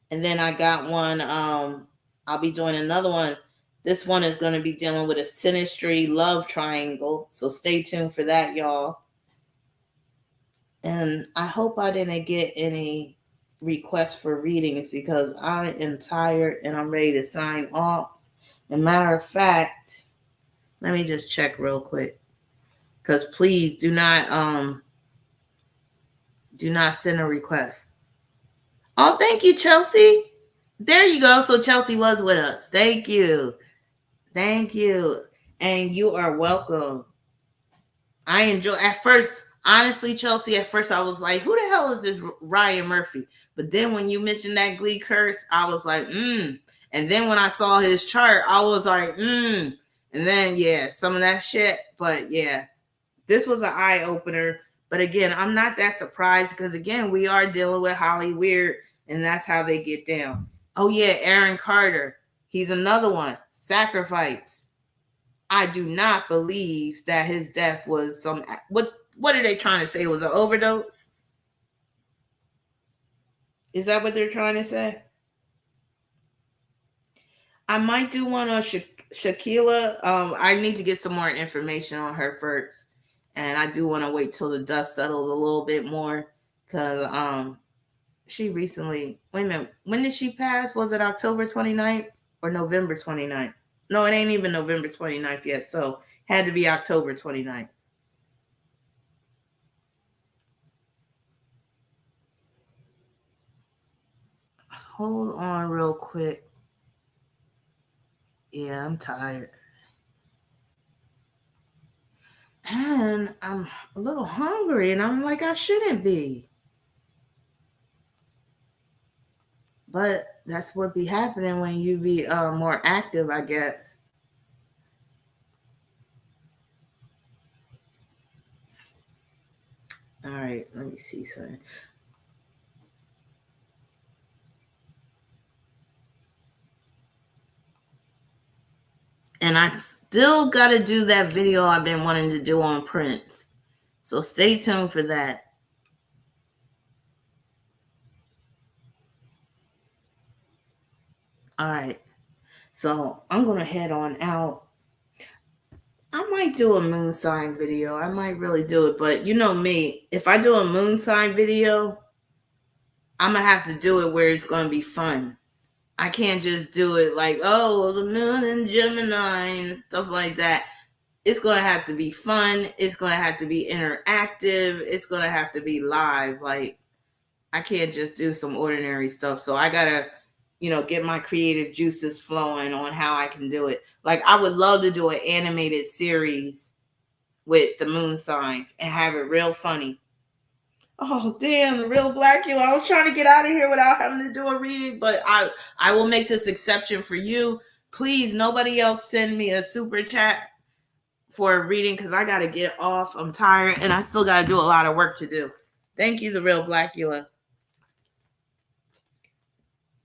And then I got one. I'll be doing another one. This one is going to be dealing with a synastry love triangle. So stay tuned for that, y'all. And I hope I didn't get any requests for readings because I am tired and I'm ready to sign off. As a matter of fact, let me just check real quick. Because please do not send a request. Oh, thank you, Chelsea. There you go. So Chelsea was with us. Thank you. Thank you. And you are welcome. I enjoy at first, honestly, Chelsea, at first I was like, who the hell is this Ryan Murphy? But then when you mentioned that Glee curse, I was like, And then when I saw his chart, I was like, And then, yeah, some of that shit. But yeah, this was an eye opener. But again, I'm not that surprised because, again, we are dealing with Holly Weird, and that's how they get down. Oh, yeah, Aaron Carter. He's another one. Sacrifice. I do not believe that his death was some... What are they trying to say? It was an overdose? Is that what they're trying to say? I might do one on Shaquilla. I need to get some more information on her first. And I do want to wait till the dust settles a little bit more. Because she recently... Wait a minute. When did she pass? Was it October 29th or November 29th? No, it ain't even November 29th yet. So had to be October 29th. Hold on real quick. Yeah, I'm tired. And I'm a little hungry, and I'm like, I shouldn't be. But that's what be happening when you be more active, I guess. All right, let me see something. And I still got to do that video I've been wanting to do on Prince. So stay tuned for that. All right. So I'm going to head on out. I might do a moon sign video. I might really do it. But you know me, if I do a moon sign video, I'm going to have to do it where it's going to be fun. I can't just do it like, oh, the moon and Gemini and stuff like that. It's going to have to be fun. It's going to have to be interactive. It's going to have to be live. Like, I can't just do some ordinary stuff. So I got to, get my creative juices flowing on how I can do it. Like, I would love to do an animated series with the moon signs and have it real funny. Oh, damn, the real Blackula. I was trying to get out of here without having to do a reading, but I will make this exception for you. Please, nobody else send me a super chat for a reading because I got to get off. I'm tired, and I still got to do a lot of work to do. Thank you, the real Blackula.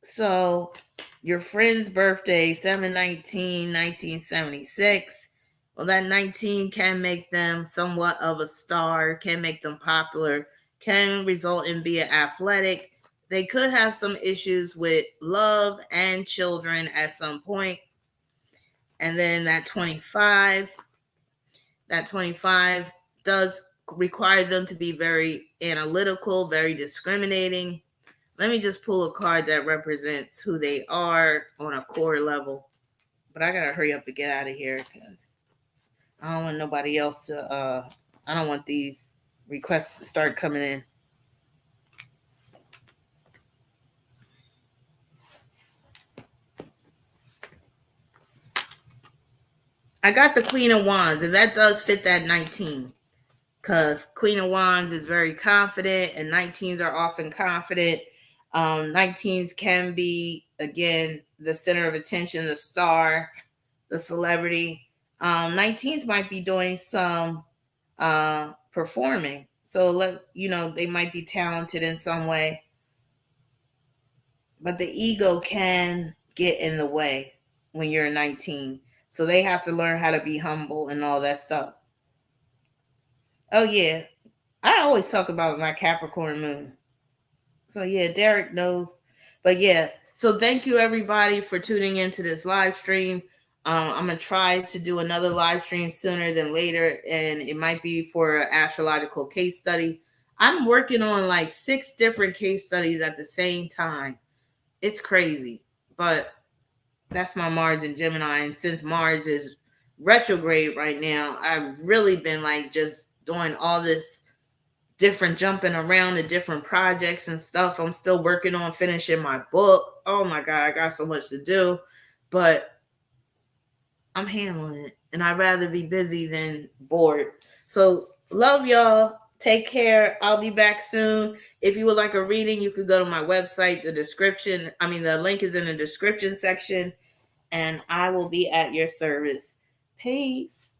So, your friend's birthday, 7/19/1976. Well, that 19 can make them somewhat of a star, can make them popular, can result in being athletic. They could have some issues with love and children at some point. And then that 25 does require them to be very analytical, very discriminating. Let me just pull a card that represents who they are on a core level. But I got to hurry up and get out of here because I don't want nobody else to, I don't want these requests to start coming in. I got the Queen of Wands, and that does fit that 19. because Queen of Wands is very confident, and 19s are often confident. 19s can be, again, the center of attention, the star, the celebrity. 19s might be doing some performing. So they might be talented in some way, but the ego can get in the way when you're 19. So they have to learn how to be humble and all that stuff. Oh yeah, I always talk about my Capricorn moon. So yeah, Derek knows. But yeah, so thank you everybody for tuning into this live stream. I'm gonna try to do another live stream sooner than later, and it might be for an astrological case study. I'm working on like 6 different case studies at the same time. It's crazy, but that's my Mars in Gemini, and since Mars is retrograde right now, I've really been like just doing all this different jumping around to different projects and stuff. I'm still working on finishing my book. Oh my God, I got so much to do, but I'm handling it, and I'd rather be busy than bored. So love y'all. Take care. I'll be back soon. If you would like a reading, you could go to my website. The link is in the description section, and I will be at your service. Peace.